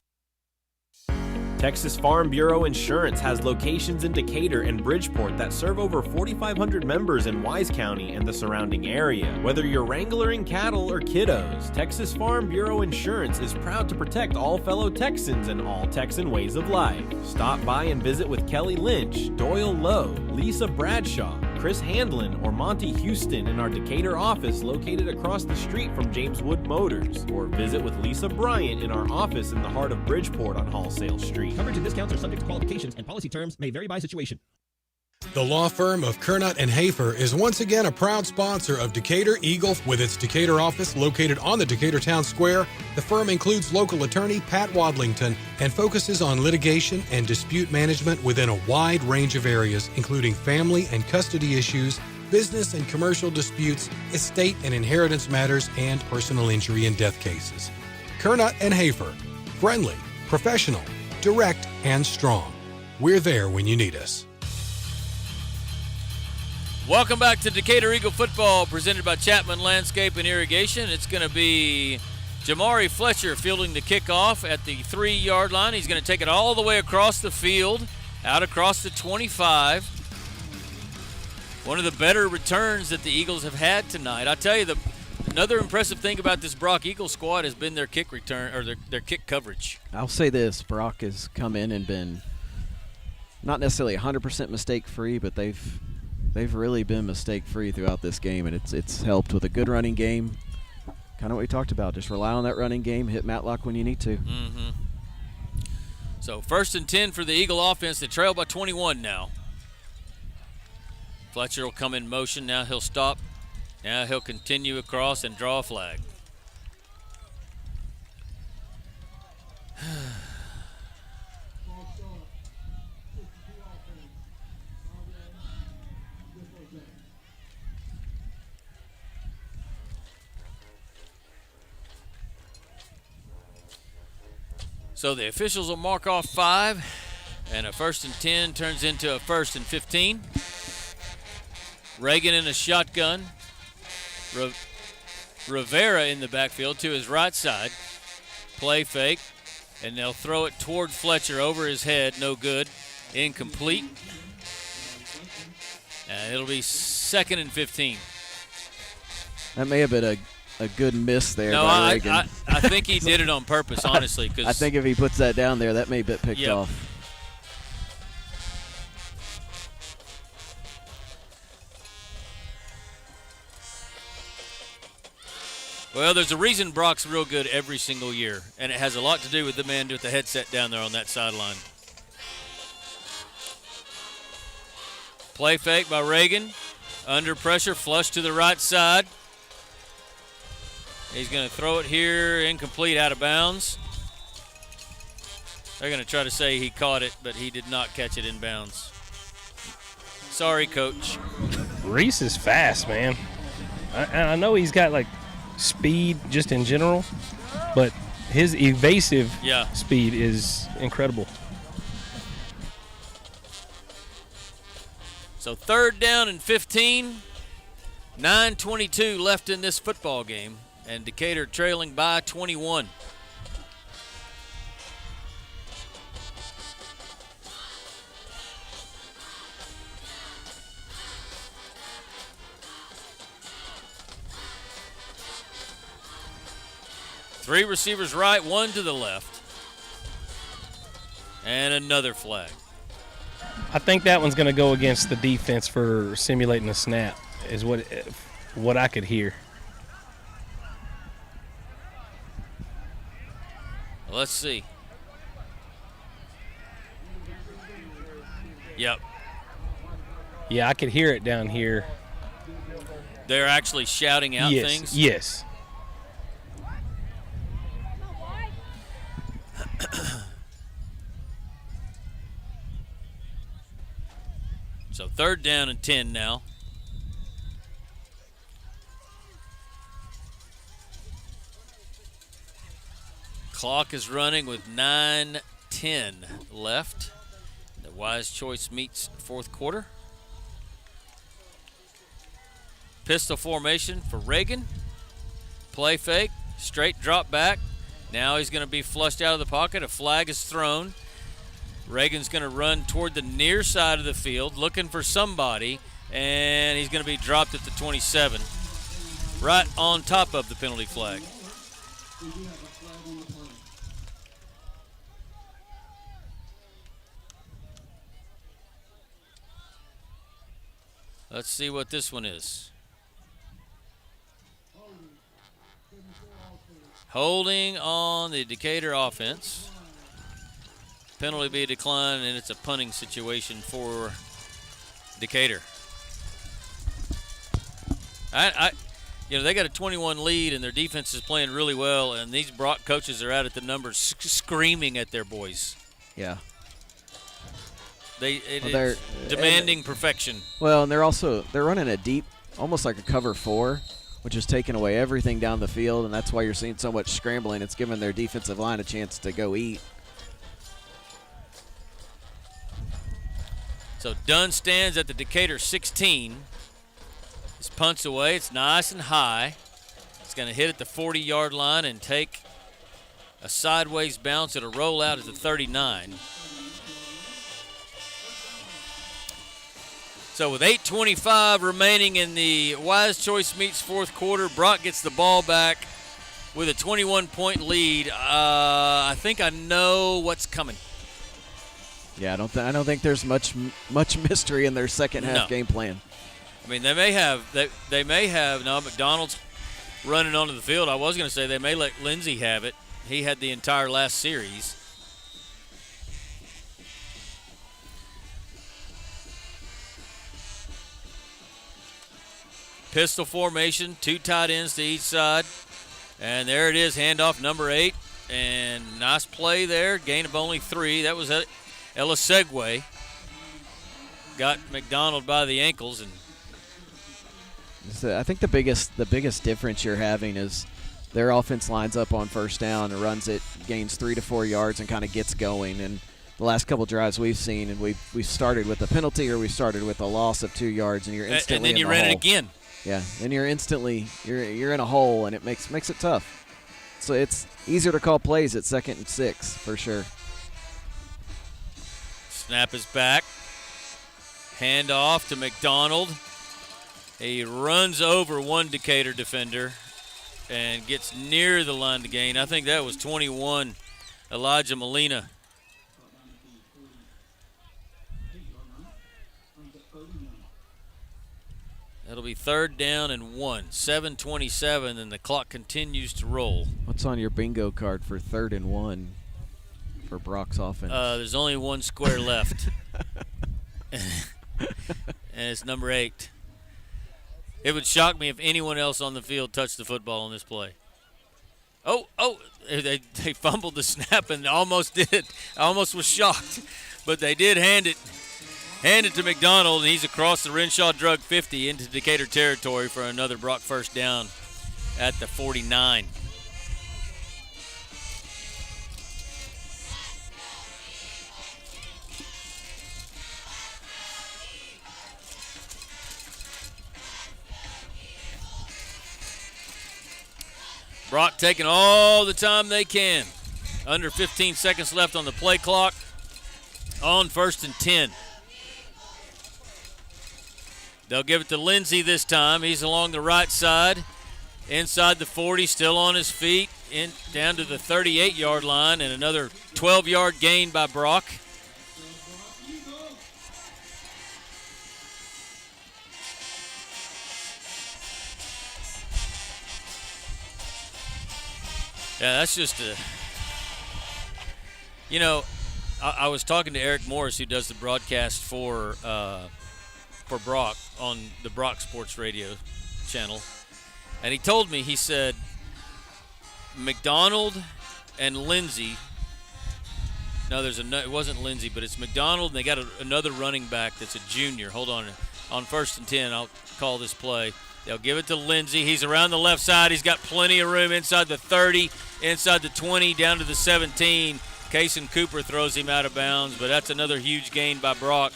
Texas Farm Bureau Insurance has locations in Decatur and Bridgeport that serve over 4,500 members in Wise County and the surrounding area. Whether you're wrangling cattle or kiddos, Texas Farm Bureau Insurance is proud to protect all fellow Texans and all Texan ways of life. Stop by and visit with Kelly Lynch, Doyle Lowe, Lisa Bradshaw, Chris Handlin, or Monty Houston in our Decatur office located across the street from James Wood Motors, or visit with Lisa Bryant in our office in the heart of Bridgeport on Wholesale Street. Coverage and discounts are subject to qualifications and policy terms may vary by situation. The law firm of Kernot and Hafer is once again a proud sponsor of Decatur Eagle with its Decatur office located on the Decatur Town Square. The firm includes local attorney Pat Wadlington and focuses on litigation and dispute management within a wide range of areas, including family and custody issues, business and commercial disputes, estate and inheritance matters, and personal injury and death cases. Kernot and Hafer, friendly, professional, direct, and strong. We're there when you need us. Welcome back to Decatur Eagle football, presented by Chapman Landscape and Irrigation. It's going to be Jamari Fletcher fielding the kickoff at the 3-yard line. He's going to take it all the way across the field, out across the 25. One of the better returns that the Eagles have had tonight. I'll tell you, another impressive thing about this Brock Eagles squad has been their kick return, or their kick coverage. I'll say this, Brock has come in and been not necessarily 100% mistake-free, but they've really been mistake-free throughout this game, and it's helped with a good running game. Kind of what we talked about, just rely on that running game, hit Matlock when you need to. Mm-hmm. So 1st and 10 for the Eagle offense. They trail by 21 now. Fletcher will come in motion. Now he'll stop. Now he'll continue across and draw a flag. So the officials will mark off 5, and a 1st and 10 turns into a 1st and 15. Reagan in a shotgun. Rivera in the backfield to his right side. Play fake, and they'll throw it toward Fletcher over his head. No good. Incomplete. And it'll be 2nd and 15. That may have been a good miss there by Reagan. I think he did it on purpose, honestly. Cause I think if he puts that down there, that may get picked off. Well, there's a reason Brock's real good every single year, and it has a lot to do with the man with the headset down there on that sideline. Play fake by Reagan. Under pressure, flush to the right side. He's going to throw it here, incomplete, out of bounds. They're going to try to say he caught it, but he did not catch it in bounds. Sorry, Coach. Reese is fast, man. I know he's got, speed just in general, but his evasive speed is incredible. So 3rd down and 15. 9:22 left in this football game, and Decatur trailing by 21. 3 receivers right, 1 to the left. And another flag. I think that one's going to go against the defense for simulating a snap, is what I could hear. Let's see. Yep. Yeah, I could hear it down here. They're actually shouting out things? Yes. So 3rd down and 10 now. Clock is running with 9:10 left. The Wise Choice meets 4th quarter. Pistol formation for Reagan. Play fake, straight drop back. Now he's going to be flushed out of the pocket. A flag is thrown. Reagan's going to run toward the near side of the field, looking for somebody, and he's going to be dropped at the 27, right on top of the penalty flag. Let's see what this one is. Holding on the Decatur offense. Penalty be declined, and it's a punting situation for Decatur. They got a 21 lead, and their defense is playing really well, and these Brock coaches are out at the numbers screaming at their boys. Yeah. They're demanding perfection. Well, and they're running a deep, almost like a cover 4, which is taking away everything down the field, and that's why you're seeing so much scrambling. It's giving their defensive line a chance to go eat. So Dunn stands at the Decatur 16. His punts away. It's nice and high. It's going to hit at the 40-yard line and take a sideways bounce. It'll roll out at the 39. So with 8:25 remaining in the Wise Choice meets 4th quarter, Brock gets the ball back with a 21-point lead. I think I know what's coming. Yeah, I don't think there's much mystery in their second half game plan. I mean, they may have. No, McDonald's running onto the field. I was going to say they may let Lindsey have it. He had the entire last series. Pistol formation, 2 tight ends to each side. And there it is, handoff number 8. And nice play there, gain of only 3. That was Ella Segway. Got McDonald by the ankles. And so I think the biggest difference you're having is their offense lines up on 1st down and runs it, gains 3 to 4 yards, and kind of gets going. And the last couple drives we've seen, and we started with a penalty or we started with a loss of 2 yards, and you're instantly and then you in the ran hole. it again. Yeah, then you're in a hole, and it makes it tough. So it's easier to call plays at 2nd and 6 for sure. Snap is back. Hand off to McDonald. He runs over one Decatur defender and gets near the line to gain. I think that was 21, Elijah Molina. That'll be 3rd down and 1, 7:27, and the clock continues to roll. What's on your bingo card for 3rd and 1 for Brock's offense? There's only one square left, and it's number 8. It would shock me if anyone else on the field touched the football on this play. Oh, they fumbled the snap and almost did. I almost was shocked, but they did hand it to McDonald, and he's across the Renshaw Drug 50 into Decatur territory for another Brock 1st down at the 49. Brock taking all the time they can. Under 15 seconds left on the play clock. On 1st and 10. They'll give it to Lindsey this time. He's along the right side. inside the 40, still on his feet, down to the 38-yard line, and another 12-yard gain by Brock. Yeah, that's just I was talking to Eric Morris, who does the broadcast for Brock on the Brock Sports Radio channel, and he told me, he said, McDonald and Lindsey. No, it wasn't Lindsey, but it's McDonald, and they got another running back that's a junior. Hold on. On 1st and 10, I'll call this play. They'll give it to Lindsey. He's around the left side. He's got plenty of room inside the 30, inside the 20, down to the 17. Kason Cooper throws him out of bounds, but that's another huge gain by Brock.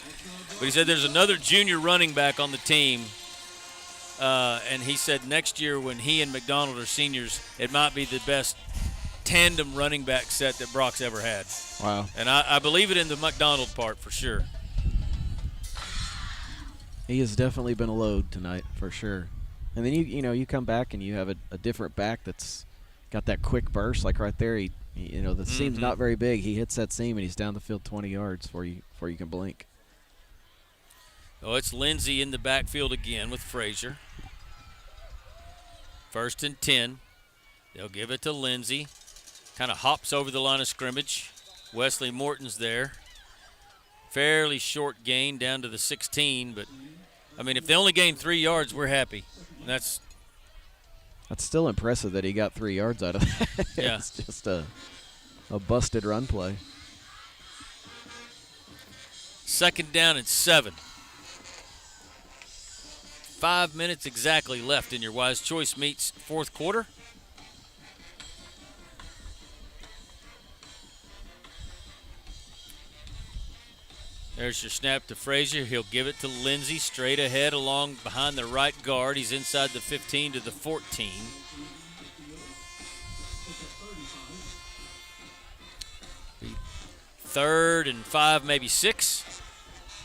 But he said there's another junior running back on the team, and he said next year when he and McDonald are seniors, it might be the best tandem running back set that Brock's ever had. Wow. And I believe it in the McDonald part for sure. He has definitely been a load tonight for sure. And then you come back and you have a different back that's got that quick burst, like right there. The seam's not very big. He hits that seam and he's down the field 20 yards before you can blink. Oh, it's Lindsey in the backfield again with Frazier. 1st and 10. They'll give it to Lindsey. Kind of hops over the line of scrimmage. Wesley Morton's there. Fairly short gain down to the 16, but I mean, if they only gain 3 yards, we're happy. And that's still impressive that he got 3 yards out of that. Yeah. It's just a busted run play. 2nd down and 7. 5 minutes exactly left in your Wise Choice Meats 4th quarter. There's your snap to Frazier. He'll give it to Lindsey straight ahead along behind the right guard. He's inside the 15 to the 14. Third and 5, maybe 6.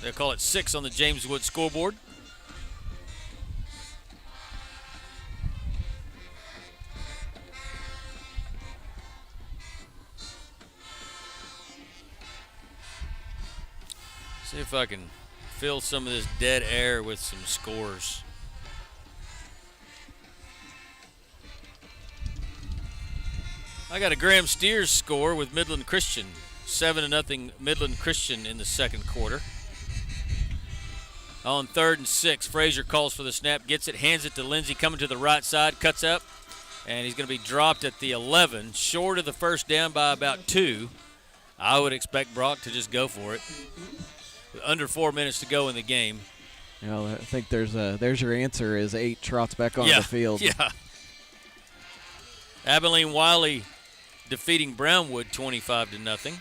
They'll call it 6 on the James Wood scoreboard. See if I can fill some of this dead air with some scores. I got a Graham Steers score with Midland Christian. 7-0 Midland Christian in the 2nd quarter. On 3rd and 6, Frazier calls for the snap, gets it, hands it to Lindsey, coming to the right side, cuts up, and he's going to be dropped at the 11, short of the 1st down by about 2. I would expect Brock to just go for it. Under 4 minutes to go in the game. I think there's your answer is 8 trots back on the field. Yeah. Abilene Wiley defeating Brownwood 25-0.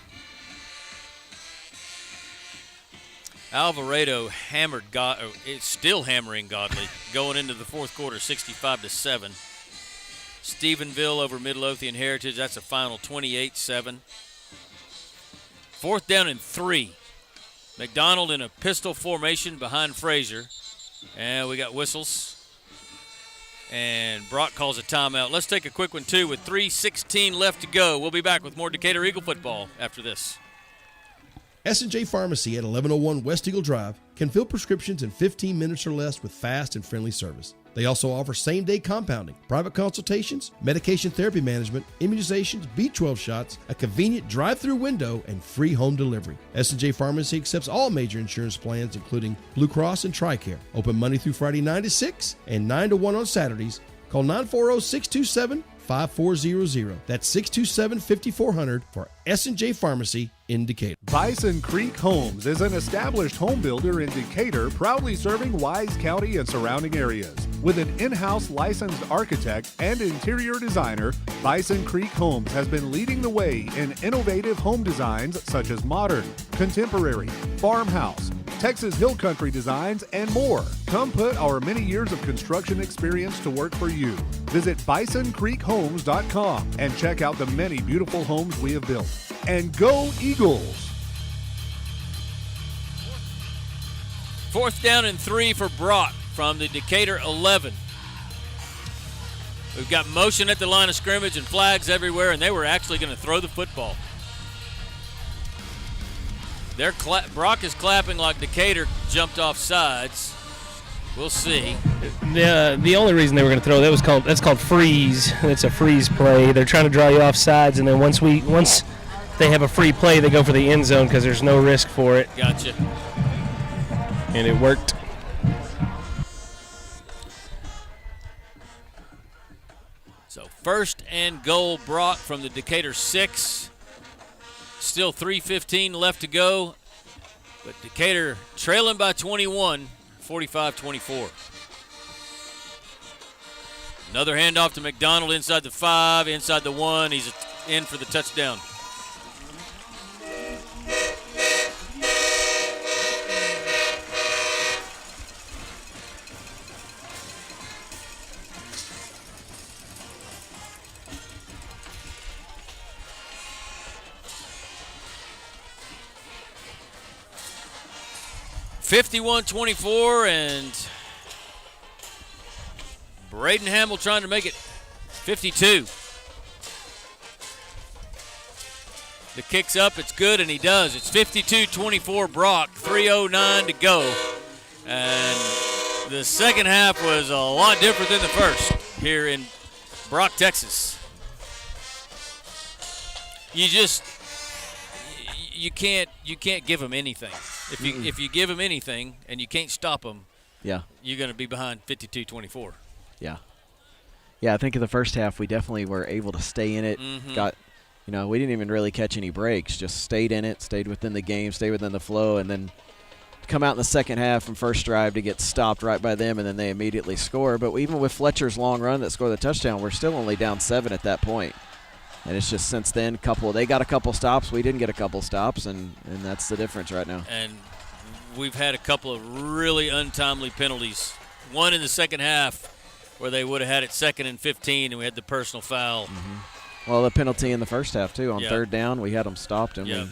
Alvarado it's still hammering Godley going into the 4th quarter, 65-7. Stephenville over Midlothian Heritage, that's a final 28-7. 4th down and 3. McDonald in a pistol formation behind Frazier. And we got whistles. And Brock calls a timeout. Let's take a quick one, too, with 3:16 left to go. We'll be back with more Decatur Eagle football after this. S&J Pharmacy at 1101 West Eagle Drive can fill prescriptions in 15 minutes or less with fast and friendly service. They also offer same-day compounding, private consultations, medication therapy management, immunizations, B12 shots, a convenient drive-through window, and free home delivery. S&J Pharmacy accepts all major insurance plans, including Blue Cross and TRICARE. Open Monday through Friday 9 to 6 and 9 to 1 on Saturdays. Call 940-627-5400. That's 627-5400 for S&J Pharmacy in Decatur. Bison Creek Homes is an established home builder in Decatur, proudly serving Wise County and surrounding areas. With an in-house licensed architect and interior designer, Bison Creek Homes has been leading the way in innovative home designs such as modern, contemporary, farmhouse, Texas Hill Country designs, and more. Come put our many years of construction experience to work for you. Visit bisoncreekhomes.com and check out the many beautiful homes we have built. And go Eagles! 4th down and 3 for Brock from the Decatur 11. We've got motion at the line of scrimmage and flags everywhere, and they were actually going to throw the football. Brock is clapping like Decatur jumped off sides. We'll see. The only reason they were going to throw that's called freeze. It's a freeze play. They're trying to draw you off sides, and then once they have a free play, they go for the end zone because there's no risk for it. Gotcha. And it worked. So 1st and goal, Brock from the Decatur 6. Still 3:15 left to go, but Decatur trailing by 21, 45-24. Another handoff to McDonald inside the 5, inside the 1. He's in for the touchdown. (51-24) and Braden Hamill trying to make it 52. The kick's up, it's good, and he does. It's 52-24 Brock, 3:09 to go. And the second half was a lot different than the first here in Brock, Texas. You can't give them anything. If you give them anything and you can't stop them, yeah, you're going to be behind 52-24. Yeah. Yeah, I think in the first half we definitely were able to stay in it. We didn't even really catch any breaks, just stayed in it, stayed within the game, stayed within the flow, and then come out in the second half and first drive to get stopped right by them, and then they immediately score. But even with Fletcher's long run that scored the touchdown, we're still only down 7 at that point. And it's just since then, they got a couple stops, we didn't get a couple stops, and that's the difference right now. And we've had a couple of really untimely penalties. One in the second half where they would have had it 2nd and 15, and we had the personal foul. Well, the penalty in the first half, too. On 3rd down, we had them stopped. And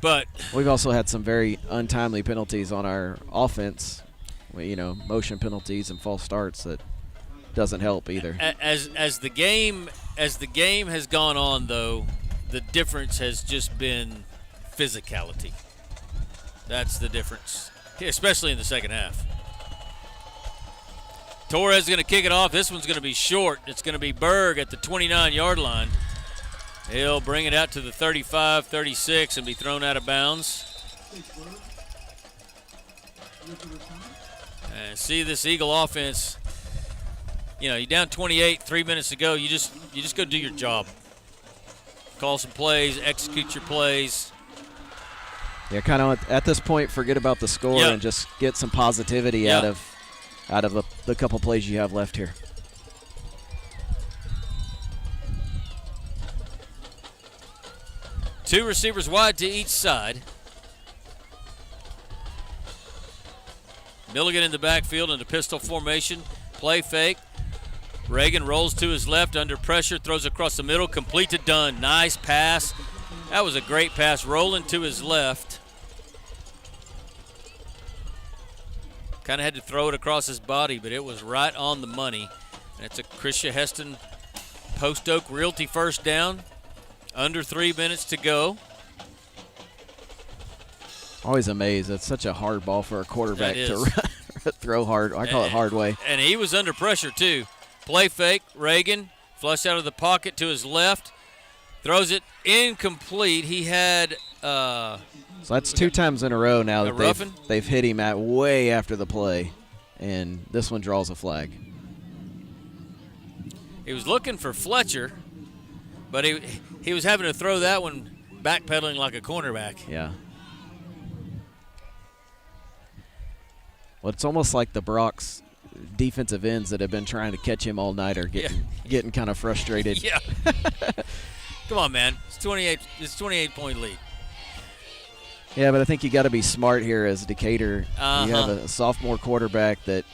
but we've also had some very untimely penalties on our offense, motion penalties and false starts that doesn't help either. As the game has gone on, though, the difference has just been physicality. That's the difference, especially in the second half. Torres is going to kick it off. This one's going to be short. It's going to be Berg at the 29-yard line. He'll bring it out to the 35, 36, and be thrown out of bounds. And see this Eagle offense. You're down 28, 3 minutes to go. You just go do your job. Call some plays, execute your plays. Yeah, kind of at this point, forget about the score and just get some positivity out of the couple plays you have left here. Two receivers wide to each side. Milligan in the backfield in a pistol formation. Play fake. Reagan rolls to his left under pressure, throws across the middle, complete to Dunn. Nice pass. That was a great pass, rolling to his left. Kind of had to throw it across his body, but it was right on the money. And it's a Krisha Heston Post Oak Realty first down. Under 3 minutes to go. Always amazed. That's such a hard ball for a quarterback to throw hard. I call it hard way. And he was under pressure, too. Play fake. Reagan flush out of the pocket to his left. Throws it incomplete. He had so that's 2 times in a row now that they've hit him at way after the play. And this one draws a flag. He was looking for Fletcher, but he was having to throw that one backpedaling like a cornerback. Yeah. Well, it's almost like the Brock's defensive ends that have been trying to catch him all night are getting kind of frustrated. Yeah. Come on, man. It's 28-point lead. Yeah, but I think you got to be smart here as Decatur. You have a sophomore quarterback that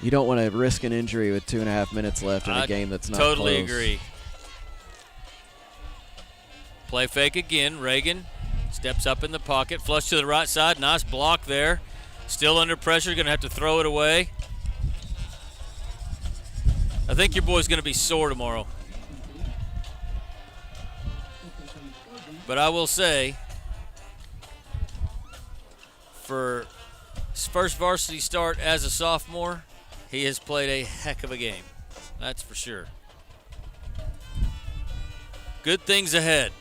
you don't want to risk an injury with 2.5 minutes left in a game that's not totally close. Agree. Play fake again. Reagan steps up in the pocket, flush to the right side. Nice block there. Still under pressure. Going to have to throw it away. think your boy's going to be sore tomorrow. But I will say, for his first varsity start as a sophomore, he has played a heck of a game. That's for sure. Good things ahead.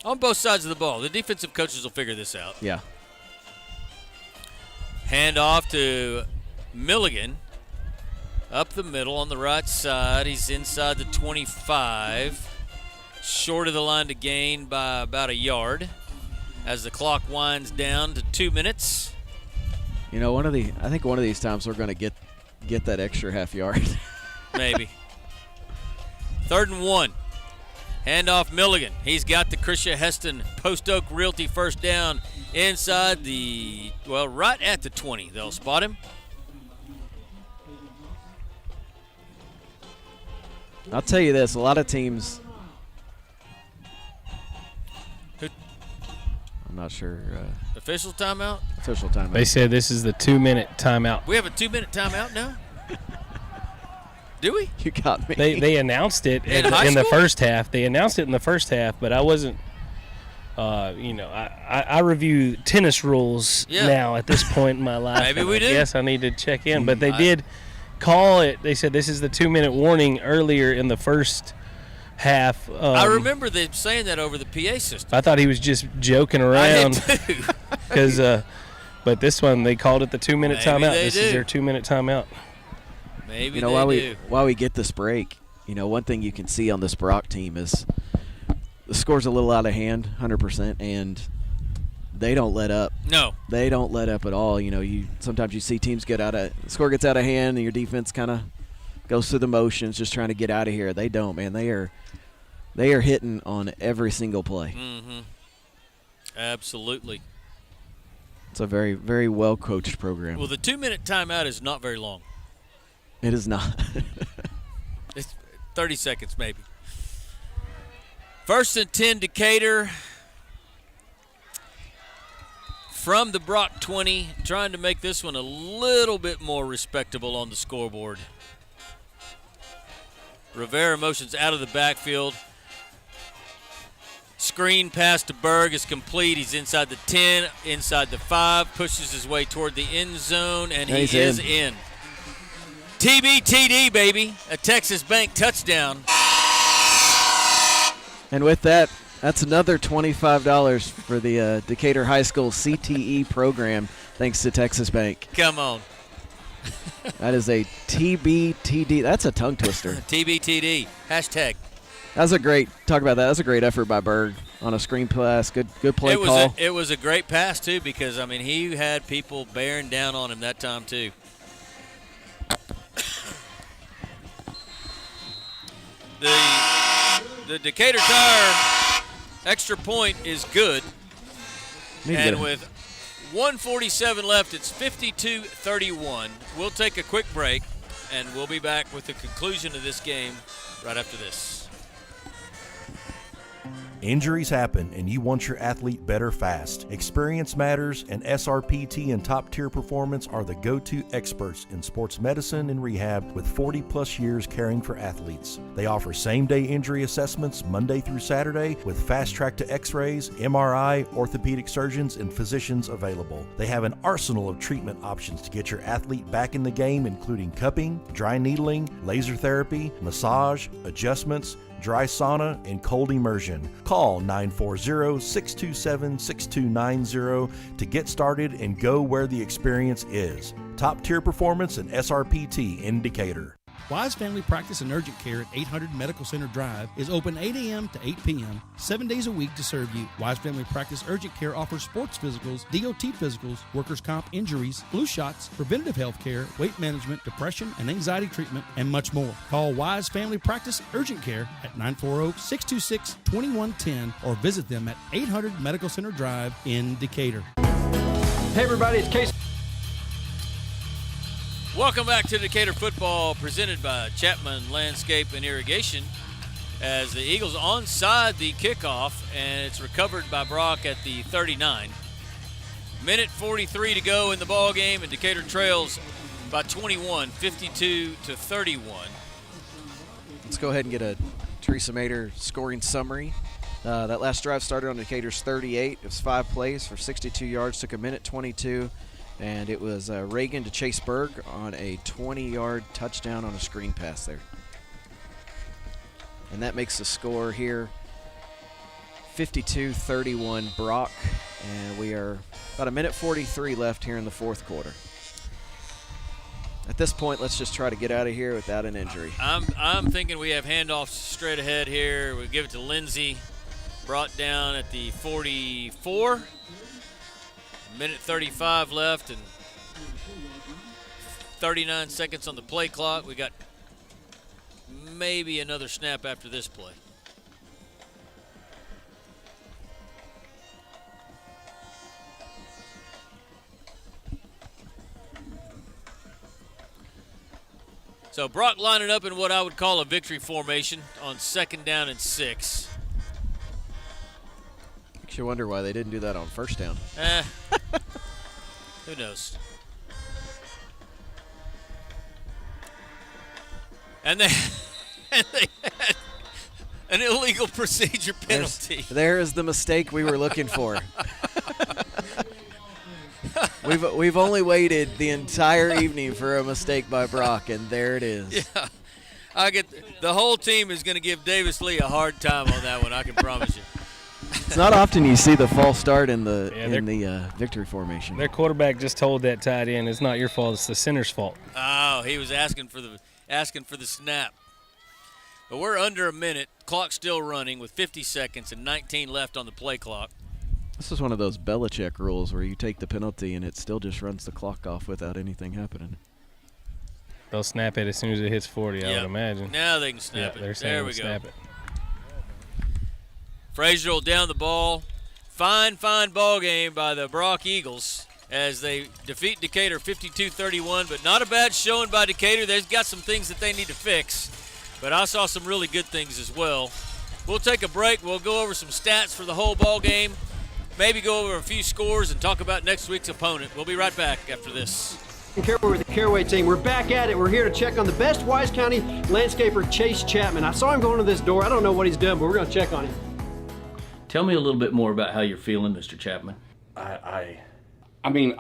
On both sides of the ball. The defensive coaches will figure this out. Yeah. Hand off to Milligan. Up the middle on the right side. He's inside the 25. Short of the line to gain by about a yard as the clock winds down to 2 minutes. You know, I think one of these times we're going to get that extra half yard. Maybe. 3rd and 1. Handoff Milligan. He's got the Krisha Heston Post Oak Realty first down inside right at the 20. They'll spot him. I'll tell you this, a lot of teams, I'm not sure. Official timeout? Official timeout. They said this is the 2-minute timeout. We have a 2-minute timeout now? Do we? You got me. They announced it in the first half. They announced it in the first half, but I wasn't. I review tennis rules now at this point in my life. Maybe we do. Yes, I need to check in, but they did call it. They said this is the 2-minute warning earlier in the first half. I remember them saying that over the PA system. I thought he was just joking around. I did too. Because, but this one they called it the 2-minute timeout. This do. is their 2-minute timeout. Maybe while we get this break, one thing you can see on this Brock team is the score's a little out of hand, 100%, and they don't let up. No, they don't let up at all. Sometimes you see teams the score gets out of hand, and your defense kind of goes through the motions, just trying to get out of here. They don't, man. They are hitting on every single play. Mm-hmm. Absolutely. It's a very, very well coached program. Well, the 2-minute timeout is not very long. It is not. It's 30 seconds maybe. 1st and 10 Decatur from the Brock 20, trying to make this one a little bit more respectable on the scoreboard. Rivera motions out of the backfield. Screen pass to Berg is complete. He's inside the 10, inside the 5, pushes his way toward the end zone, and he is in. TBTD, baby. A Texas Bank touchdown. And with that, that's another $25 for the Decatur High School CTE program, thanks to Texas Bank. Come on. That is a TBTD. That's a tongue twister. TBTD. Hashtag. That's a great effort by Berg on a screen pass. Good play call. It was a great pass, too, because, he had people bearing down on him that time, too. The Decatur Tire extra point is good. And with 1:47 left, it's 52-31. We'll take a quick break, and we'll be back with the conclusion of this game right after this. Injuries happen, and you want your athlete better fast. Experience matters, and SRPT and Top Tier Performance are the go-to experts in sports medicine and rehab with 40-plus years caring for athletes. They offer same-day injury assessments Monday through Saturday with fast-track to X-rays, MRI, orthopedic surgeons, and physicians available. They have an arsenal of treatment options to get your athlete back in the game, including cupping, dry needling, laser therapy, massage, adjustments, dry sauna, and cold immersion. Call 940-627-6290 to get started and go where the experience is. Top Tier Performance and SRPT in Decatur. Wise Family Practice and Urgent Care at 800 Medical Center Drive is open 8 a.m. to 8 p.m., 7 days a week to serve you. Wise Family Practice Urgent Care offers sports physicals, DOT physicals, workers' comp injuries, flu shots, preventative health care, weight management, depression and anxiety treatment, and much more. Call Wise Family Practice Urgent Care at 940-626-2110 or visit them at 800 Medical Center Drive in Decatur. Hey everybody, it's Casey. Welcome back to Decatur football, presented by Chapman Landscape and Irrigation, as the Eagles onside the kickoff, and it's recovered by Brock at the 39. Minute 43 to go in the ball game, and Decatur trails by 21, 52-31. Let's go ahead and get a Teresa Mater scoring summary. That last drive started on Decatur's 38. It was 5 plays for 62 yards, took a minute 22, and it was Reagan to Chase Berg on a 20-yard touchdown on a screen pass there. And that makes the score here 52-31 Brock, and we are about a minute 43 left here in the fourth quarter. At this point, let's just try to get out of here without an injury. I'm thinking we have handoffs straight ahead here. We give it to Lindsay, brought down at the 44. Minute 35 left and 39 seconds on the play clock. We got maybe another snap after this play. So Brock lining up in what I would call a victory formation on 2nd down and 6. Makes you wonder why they didn't do that on 1st down. Who knows? And they had an illegal procedure penalty. There is the mistake we were looking for. We've only waited the entire evening for a mistake by Brock, and there it is. Yeah, the whole team is going to give Davis Lee a hard time on that one. I can promise you. It's not often you see the false start in the victory formation. Their quarterback just told that tight end, "It's not your fault; it's the center's fault." Oh, he was asking for the snap. But we're under a minute. Clock still running with 50 seconds and 19 left on the play clock. This is one of those Belichick rules where you take the penalty and it still just runs the clock off without anything happening. They'll snap it as soon as it hits 40, I would imagine. Now they can snap it. They're saying there we go. Snap it. Frazier will down the ball. Fine ball game by the Brock Eagles as they defeat Decatur 52-31, but not a bad showing by Decatur. They've got some things that they need to fix, but I saw some really good things as well. We'll take a break. We'll go over some stats for the whole ball game, maybe go over a few scores and talk about next week's opponent. We'll be right back after this. With the Caraway team. We're back at it. We're here to check on the best Wise County landscaper, Chase Chapman. I saw him going to this door. I don't know what he's done, but we're going to check on him. Tell me a little bit more about how you're feeling, Mr. Chapman. I don't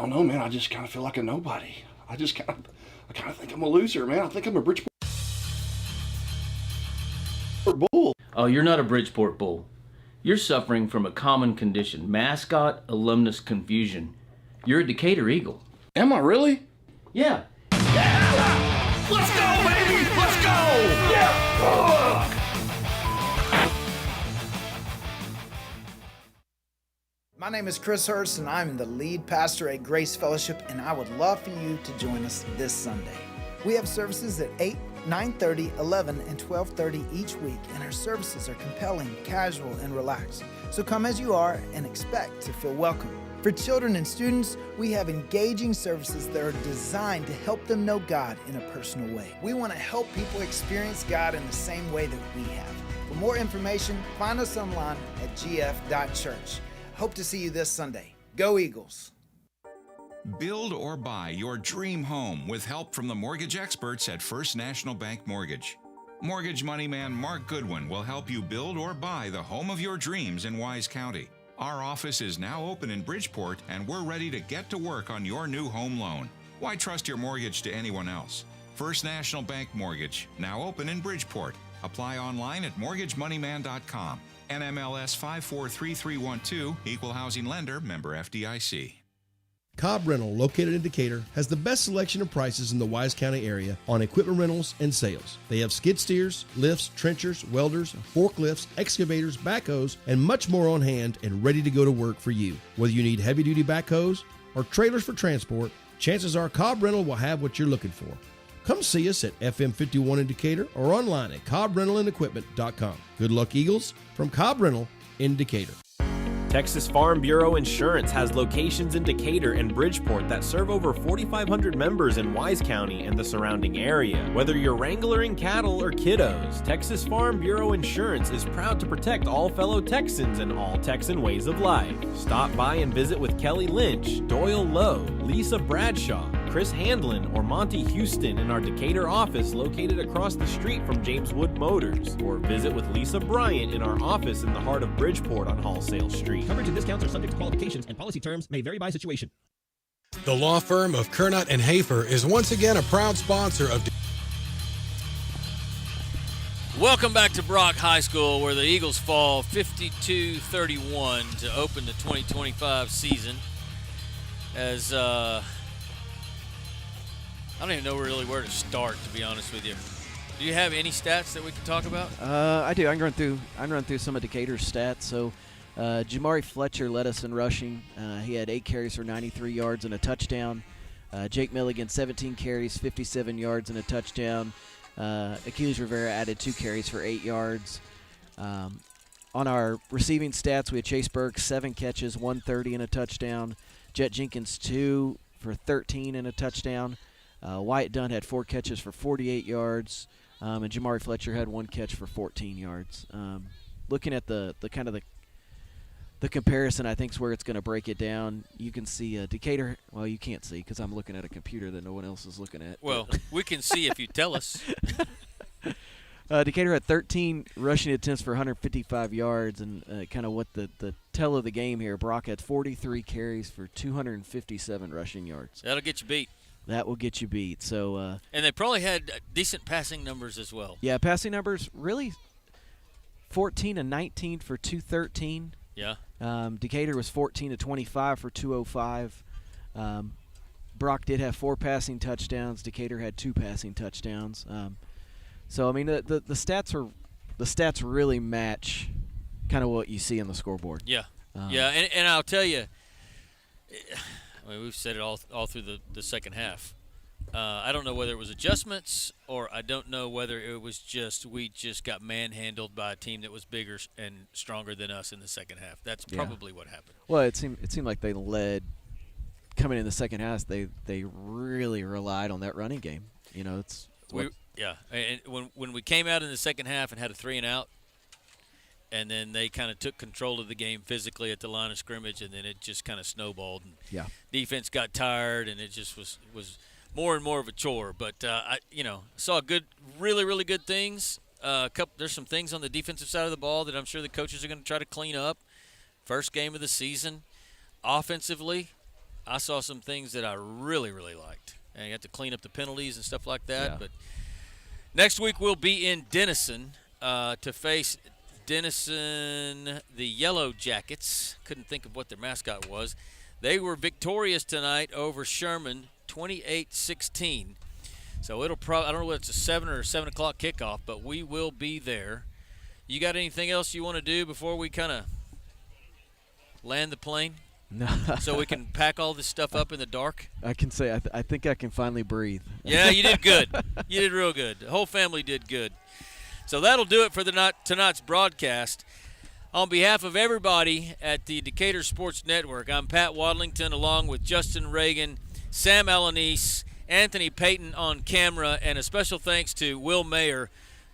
know, man. I just kind of feel like a nobody. I kind of think I'm a loser, man. I think I'm a Bridgeport Bull. Oh, you're not a Bridgeport Bull. You're suffering from a common condition, mascot alumnus confusion. You're a Decatur Eagle. Am I really? Yeah. Let's go, baby! Let's go! Yeah! My name is Chris Hurst, and I'm the lead pastor at Grace Fellowship, and I would love for you to join us this Sunday. We have services at 8, 9:30, 11, and 12:30 each week, and our services are compelling, casual, and relaxed. So come as you are and expect to feel welcome. For children and students, we have engaging services that are designed to help them know God in a personal way. We want to help people experience God in the same way that we have. For more information, find us online at gf.church. Hope to see you this Sunday. Go Eagles! Build or buy your dream home with help from the mortgage experts at First National Bank Mortgage. Mortgage money man Mark Goodwin will help you build or buy the home of your dreams in Wise County. Our office is now open in Bridgeport, and we're ready to get to work on your new home loan. Why trust your mortgage to anyone else? First National Bank Mortgage, now open in Bridgeport. Apply online at mortgagemoneyman.com. NMLS 543312, Equal Housing Lender, member FDIC. Cobb Rental, located in Decatur, has the best selection of prices in the Wise County area on equipment rentals and sales. They have skid steers, lifts, trenchers, welders, forklifts, excavators, backhoes, and much more on hand and ready to go to work for you. Whether you need heavy-duty backhoes or trailers for transport, chances are Cobb Rental will have what you're looking for. Come see us at FM 51 in Decatur or online at CobbRentalAndEquipment.com. Good luck, Eagles, from Cobb Rental in Decatur. Texas Farm Bureau Insurance has locations in Decatur and Bridgeport that serve over 4,500 members in Wise County and the surrounding area. Whether you're wranglering cattle or kiddos, Texas Farm Bureau Insurance is proud to protect all fellow Texans and all Texan ways of life. Stop by and visit with Kelly Lynch, Doyle Lowe, Lisa Bradshaw, Chris Handlin, or Monty Houston in our Decatur office located across the street from James Wood Motors, or visit with Lisa Bryant in our office in the heart of Bridgeport on Wholesale Street. Coverage and discounts are subject to qualifications and policy terms may vary by situation. The law firm of Kernot and Hafer is once again a proud sponsor of Welcome back to Brock High School, where the Eagles fall 52-31 to open the 2025 season. As I don't even know really where to start, to be honest with you. Do you have any stats that we can talk about? I do. I can run through some of Decatur's stats. So, Jamari Fletcher led us in rushing. He had 8 carries for 93 yards and a touchdown. Jake Milligan, 17 carries, 57 yards and a touchdown. Achilles Rivera added 2 carries for 8 yards. On our receiving stats, we had Chase Burke, 7 catches, 130 and a touchdown. Jet Jenkins, 2 for 13 and a touchdown. Wyatt Dunn had 4 catches for 48 yards. And Jamari Fletcher had 1 catch for 14 yards. Looking at the comparison, I think is where it's going to break it down. You can see Decatur. Well, you can't see because I'm looking at a computer that no one else is looking at. Well, we can see if you tell us. Decatur had 13 rushing attempts for 155 yards, and kind of what the tell of the game here. Brock had 43 carries for 257 rushing yards. That'll get you beat. That will get you beat. So. And they probably had decent passing numbers as well. Yeah, passing numbers really 14 and 19 for 213. Yeah. Decatur was 14 to 25 for 205. Brock did have 4 passing touchdowns. Decatur had 2 passing touchdowns. So I mean the stats really match kind of what you see on the scoreboard. Yeah. Yeah, and I'll tell you, I mean, we've said it all through the second half. I don't know whether it was adjustments or I don't know whether it was we just got manhandled by a team that was bigger and stronger than us in the second half. That's probably what happened. Well, it seemed like they led coming in the second half. They really relied on that running game. You know, and when we came out in the second half and had a 3-and-out, and then they kind of took control of the game physically at the line of scrimmage, and then it just kind of snowballed. And defense got tired, and it just was more and more of a chore. But I saw really, really good things. There's some things on the defensive side of the ball that I'm sure the coaches are going to try to clean up. First game of the season. Offensively, I saw some things that I really, really liked. And you have to clean up the penalties and stuff like that. Yeah. But next week we'll be in Denison to face Denison, the Yellow Jackets. Couldn't think of what their mascot was. They were victorious tonight over Sherman, 28-16. So it'll probably, I don't know whether it's a 7 or 7 o'clock kickoff, but we will be there. You got anything else you want to do before we kind of land the plane? No. So we can pack all this stuff up in the dark? I can say I think I can finally breathe. Yeah, you did good. You did real good. The whole family did good. So that'll do it for tonight's broadcast. On behalf of everybody at the Decatur Sports Network, I'm Pat Wadlington along with Justin Reagan, Sam Alanis, Anthony Payton on camera, and a special thanks to Will Mayer,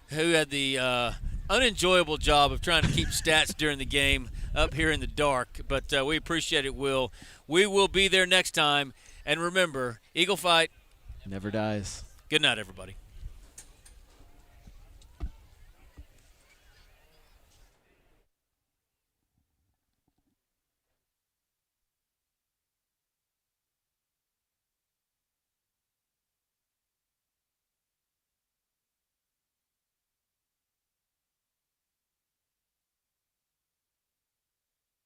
who had the unenjoyable job of trying to keep stats during the game up here in the dark. But we appreciate it, Will. We will be there next time. And remember, Eagle Fight never dies. Good night, everybody.